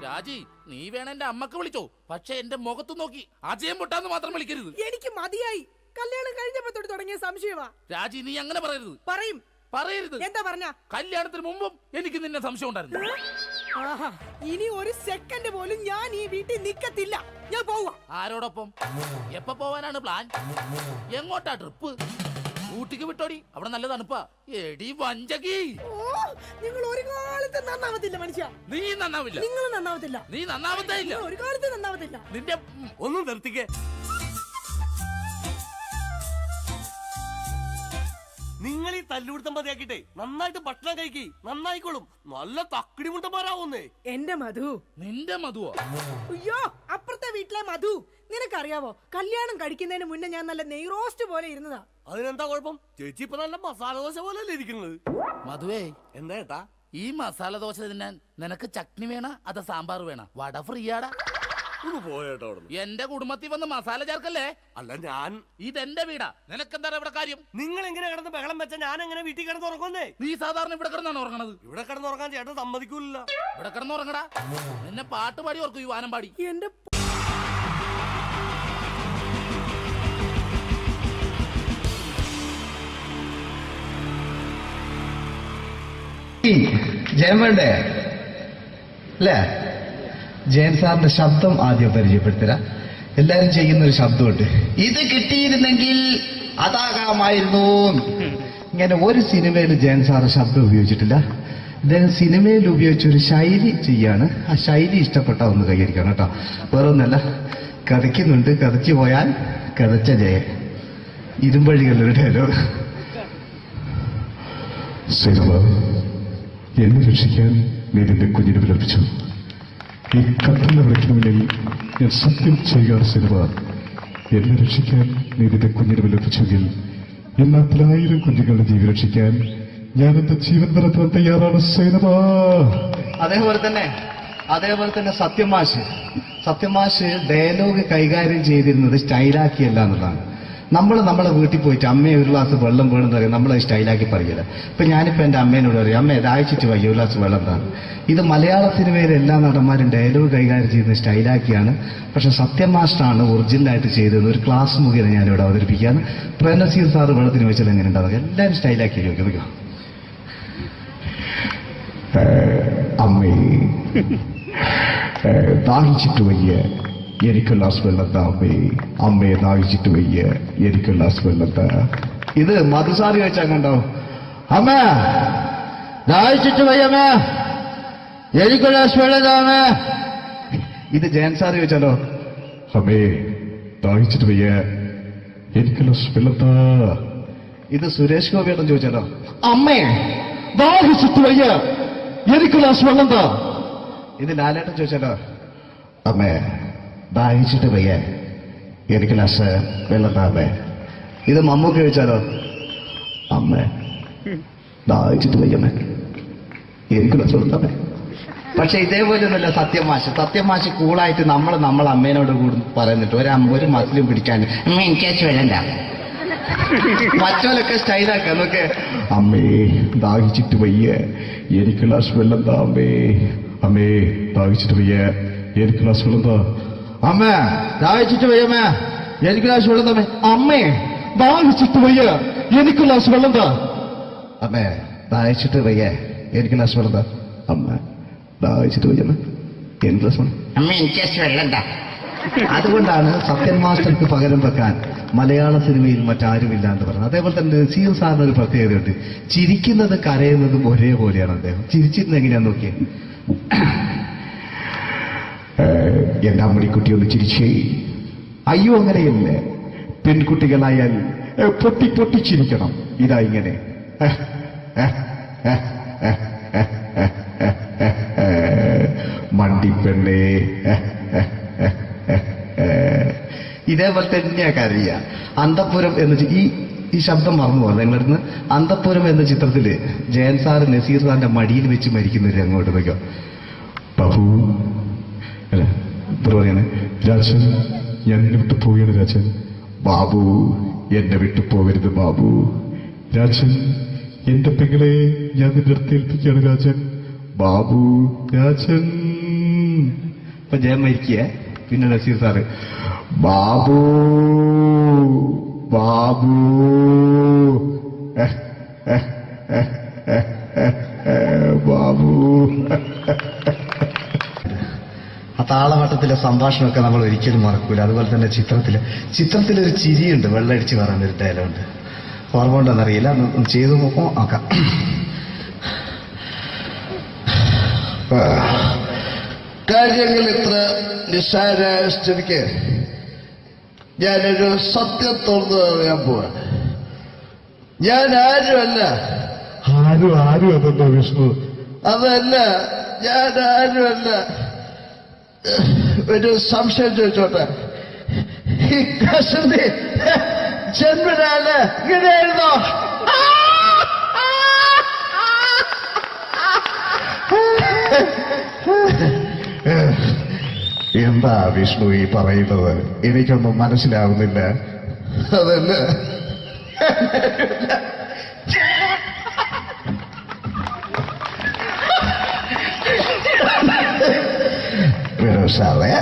രാജി, നീ വേണം എന്റെ അമ്മക്ക് വിളിച്ചോ, പക്ഷെ എന്റെ മുഖത്ത് നോക്കി അജയം പൊട്ടാന്ന് മാത്രം വിളിക്കരുത്. എനിക്ക് മതിയായി. കല്യാണം കഴിഞ്ഞപ്പോ തൊട്ട് തുടങ്ങിയ സംശയമാ. രാജി, നീ അങ്ങനെ പറയരുത്. പറയരുത്. എന്താ പറഞ്ഞ? കല്യാണത്തിന് മുമ്പും എനിക്ക് നിന്നെ സംശയം ഉണ്ടായിരുന്നു. ആഹാ, ഇനി ഒരു സെക്കൻഡ് പോലും ഞാൻ ഈ വീട്ടിൽ നിക്കത്തില്ല. ഞാൻ പോവാ. ആരോടൊപ്പം? എപ്പ പോവാനാണ് പ്ലാൻ? എങ്ങോട്ടാ ട്രിപ്പ്? ഊട്ടിക്ക് വിട്ടോടി, അവിടെ നല്ല തണുപ്പാ. എടി വഞ്ചകി, നിങ്ങൾ ഒരു കാലത്ത് നന്നാവത്തില്ല മനുഷ്യ. നീ നന്നാവില്ല. നിങ്ങൾ നന്നാവത്തില്ല. നീ നന്നാവത്തേ ഇല്ല. ഒരു കാലത്ത് നന്നാവത്തില്ല. നിന്റെ ഒന്നും നിർത്തിക്കേ. നിങ്ങൾ ഈ തല്ലുപിടുത്തം മതിയാക്കിട്ടെ നന്നായിട്ട് ഭക്ഷണം കഴിക്കി, നന്നായിക്കോളും. നല്ല തക്കിടി മുണ്ടന്മാരാവുന്നേ. എന്റെ മധു. നിന്റെ മധുവോ? അയ്യോ, അപ്പുറത്തെ വീട്ടിലെ മധു. നിനക്കറിയാവോ, കല്യാണം കഴിക്കുന്നതിന് മുന്നേ ഞാൻ നല്ല നെയ് റോസ്റ്റ് പോലെ ഇരുന്നതാ. അതിനെന്താ കുഴപ്പം? ചേച്ചി ഇപ്പൊ നല്ല മസാല ദോശ പോലെ അല്ലേ ഇരിക്കുന്നത്? മധുവേ, എന്താ ഏട്ടാ? ഈ മസാല ദോശ തിന്നാൻ നിനക്ക് ചട്നി വേണ അതോ സാമ്പാർ വേണ? വട ഫ്രീയാടാ. പോയേട്ടോ, എന്റെ കുടുംബത്തിൽ വന്ന് മസാല ചേർക്കല്ലേ. അല്ല, ഞാൻ ഇതെന്റെ വീടാ, നിനക്കെന്താണ് ഇവിടെ കാര്യം? നിങ്ങൾ എങ്ങനെ കിടന്ന് ബഹളം വെച്ച ഞാൻ എങ്ങനെ വീട്ടിൽ കിടന്ന് ഉറങ്ങുന്നേ? നീ സാധാരണ ഇവിടെ കിടന്നാണ് ഉറങ്ങണത്. ഇവിടെ കിടന്ന് ഉറങ്ങാൻ ചേട്ടൻ സമ്മതിക്കൂല. ഇവിടെ കിടന്ന് ഉറങ്ങടാ. നിന്നെ പാട്ട് പാടി ഓർക്കും, ഈ വാനം പാടി. എന്റെ ജയൻ വേണ്ടേ അല്ലേ? ജയൻ സാറിന്റെ ശബ്ദം ആദ്യം പരിചയപ്പെടുത്തരാ. എല്ലാരും ചെയ്യുന്നൊരു ശബ്ദമുണ്ട്, ഇത് കിട്ടിയിരുന്നെങ്കിൽ അതാകാമായിരുന്നു. ഇങ്ങനെ ഒരു സിനിമയിൽ ജയൻ സാറ് ശബ്ദം ഉപയോഗിച്ചിട്ടില്ല. ഇദ്ദേഹം സിനിമയിൽ ഉപയോഗിച്ച ഒരു ശൈലി ചെയ്യാണ്. ആ ശൈലി ഇഷ്ടപ്പെട്ട ഒന്ന് കൈകരിക്കണം കേട്ടോ. വേറെ ഒന്നല്ല, കഥയ്ക്കുന്നുണ്ട്, കഥയ്ക്ക് പോയാൽ കഥച്ച ജയൻ. ഇരുമ്പഴികളുടെ ഡയലോഗ്. എന്നെ രക്ഷിക്കാൻ നീ നിന്റെ കുഞ്ഞിനെ വിലപിച്ചു. ഈ കത്തുന്ന വിളക്കിന് മുന്നിൽ ഞാൻ സത്യം ചെയ്യുകയാണ് സിനിമ. എന്നെ രക്ഷിക്കാൻ നീ നിന്റെ കുഞ്ഞിനെ വിലപിച്ചെങ്കിൽ എല്ലാ 10,000 കുഞ്ഞുങ്ങളുടെ ജീവൻ രക്ഷിക്കാൻ ഞാൻ എന്റെ ജീവൻ നടത്താൻ തയ്യാറാണ് സിനിമ. അതേപോലെ തന്നെ സത്യമാഷ് ഡയലോഗ് കൈകാര്യം ചെയ്തിരുന്നത് സ്റ്റൈലാക്കിയല്ല എന്നുള്ളതാണ്. നമ്മളെ വീട്ടിൽ പോയിട്ട് അമ്മയെ ഒരു ഗ്ലാസ് വെള്ളം വേണമെന്ന് പറയും, നമ്മളത് സ്റ്റൈലാക്കി പറയില്ല. ഇപ്പൊ ഞാനിപ്പോ എന്റെ അമ്മേനോട് പറയും, അമ്മ ദാഹിച്ചിട്ട് വയ്യ ഒരു ഗ്ലാസ് വെള്ളം എന്താണ്. ഇത് മലയാള സിനിമയിലെ എല്ലാ നടന്മാരും ഡയലോഗ് കൈകാര്യം ചെയ്യുന്നത് സ്റ്റൈലാക്കിയാണ്. പക്ഷെ സത്യമാഷ്ടാണ് ഒറിജിനലായിട്ട് ചെയ്തത്. ഒരു ക്ലാസ് മുഖേന ഞാനിവിടെ അവതരിപ്പിക്കുകയാണ്. പ്രേംനസീർ സാറ് വെള്ളത്തിന് വെച്ചാൽ എങ്ങനെ ഉണ്ടാവുക? എല്ലാവരും സ്റ്റൈലാക്കി ചോദിക്കും. അമ്മേ ദാഹിച്ചിട്ട് വയ്യ, എനിക്ക് ഗ്ലാസ് വെള്ളം താ അമ്മേ. അമ്മയെ ദാഹിച്ചിട്ട് വയ്യ, എനിക്ക് ഗ്ലാസ് വെള്ളം താ. ഇത് മധുസാറി വെച്ചാൽ കണ്ടോ, അമ്മ ദാഹിച്ചിട്ട് വയ്യമ്മേ, എനിക്ക് ഗ്ലാസ് വെള്ളം താ അമ്മേ. ഇത് ജയൻ സാറി വെച്ചാലോ, അമ്മേ ദാഹിച്ചിട്ട് വയ്യ, എനിക്ക് ഗ്ലാസ് വെള്ളം താ. ഇത് സുരേഷ് ഗോപിയേട്ടൻ ചോദിച്ചാലോ, അമ്മേ ദാഹിച്ചിട്ട് വയ്യ, എനിക്ക് ഗ്ലാസ് വെള്ളം താ. ഇത് ലാലേട്ടൻ ചോദിച്ചാലോ, അമ്മേ ദാഹിച്ചിട്ട് വയ്യ, എനിക്ക് ഗ്ലാസ് വെള്ളം താ അമ്മേ. ഇത് മമ്മൂക്ക് ചോദിച്ചാലോ, അമ്മേ ദാഹിച്ചിട്ട് വയ്യമ്മേ, എനിക്ക് ഗ്ലാസ് വെള്ളം താ അമ്മേ. പക്ഷെ ഇതേപോലെ ഒന്നുമല്ല സത്യമാഷ് കൂളായിട്ട് നമ്മളെ അമ്മേനോട് കൂടി പറയുന്നിട്ട് ഒരു മസിലും പിടിക്കാൻ അമ്മ എനിക്ക് വെള്ളം താ. മറ്റോലൊക്കെ സ്റ്റൈലാക്കാം നോക്കെ. അമ്മേ ദാഹിച്ചിട്ട് വയ്യ, എനിക്ക് ഗ്ലാസ് വെള്ളം താ അമ്മേ. അമ്മേ ദാഹിച്ചിട്ട് വയ്യ, എനിക്ക് ഗ്ലാസ് വെള്ളം താ. അമ്മ ദാഹിച്ചിട്ട് വയ്യമ്മേ, എനിക്ക് ഗ്ലാസ് വെള്ളം താ. അമ്മേ ദാഹിച്ചിട്ട് വയ്യ, എനിക്ക് ഗ്ലാസ് വെള്ളം താ. അമ്മേ ദാഹിച്ചിട്ട് വയ്യ, എനിക്ക് ഗ്ലാസ് വെള്ളം താ. അമ്മ ദാഹിച്ചിട്ട് വയ്യമ്മ, എനിക്ക് ഗ്ലാസ് വെള്ളം. അമ്മ എനിക്ക് വെള്ളം താ. അതുകൊണ്ടാണ് സത്യൻ മാസ്റ്റർക്ക് പകരം വെക്കാൻ മലയാള സിനിമയിൽ മറ്റാരുമില്ല എന്ന് പറഞ്ഞത്. അതേപോലെ തന്നെ നസീർ സാറിന് ഒരു പ്രത്യേകതയുണ്ട്. ചിരിക്കുന്നത് കരയുന്നതും ഒരേപോലെയാണ് അദ്ദേഹം. ചിരിച്ചിരുന്നത് എങ്ങനെയാന്ന് നോക്കിയേ. എന്റെ അമ്മടിക്കുട്ടി ഒന്ന് ചിരിച്ചേ. അയ്യോ അങ്ങനെയല്ല, പെൺകുട്ടികളായാൽ പൊട്ടി പൊട്ടി ചിരിക്കണം. ഇതാ ഇങ്ങനെ മണ്ടിപ്പെണ്ണേ. ഇതേപോലെ തന്നെയാ കരയ. അന്തപ്പുരം എന്ന ഈ ശബ്ദം മറന്നു പോകുന്നത് നിങ്ങളിരുന്ന്. അന്തപ്പുരം എന്ന ചിത്രത്തില് ജയൻ സാറ് നസീർ സാറിന്റെ മടിയിൽ വെച്ച് മരിക്കുന്നവര് അങ്ങോട്ട് നോക്കാം. ബാബു അല്ല പറയാണ്, രാജൻ ഞാൻ എന്നെ വിട്ടു പോവുകയാണ് രാജൻ. ബാബു എന്നെ വിട്ടു പോകരുത് ബാബു. രാജൻ എന്റെ പെങ്ങളെ ഞാൻ നിന്റെ അടുത്ത് ഏൽപ്പിക്കുകയാണ് രാജൻ. ബാബു രാജൻ. ഇപ്പൊ ജയൻ മരിക്കുക. പിന്നെ നസീർ സാറ് ബാബു ബാബു ബാബു. ആ താളവട്ടത്തിലെ സംഭാഷണമൊക്കെ നമ്മൾ ഒരിക്കലും മറക്കൂല. അതുപോലെ തന്നെ ചിത്രത്തിലൊരു ചിരിയുണ്ട്, വെള്ളടിച്ച് പറയുന്നൊരു ഡയലോഗുണ്ട്. ഓർമ്മ ഉണ്ടോന്നറിയില്ല, ഒന്ന് ചെയ്തു നോക്കാം. കാര്യങ്ങൾ ഇത്ര നിസ്സാരായ സ്ഥിതിക്ക് ഞാനൊരു സത്യം തുറന്നു പറയാൻ പോവാ. ഞാൻ ആരുമല്ല. ആരും അതെന്താ വിഷ്ണു? അതല്ല, ഞാൻ ആരുമല്ല. ഒരു സംശയം ചോദിച്ചോട്ടെ, ഈ കസന്തി ജന്മനാണ് ഇങ്ങനെയായിരുന്നോ? എന്താ വിഷ്ണു ഈ പറയുന്നത്? എനിക്കൊന്നും മനസ്സിലാവുന്നില്ല. അതല്ല, സാറേ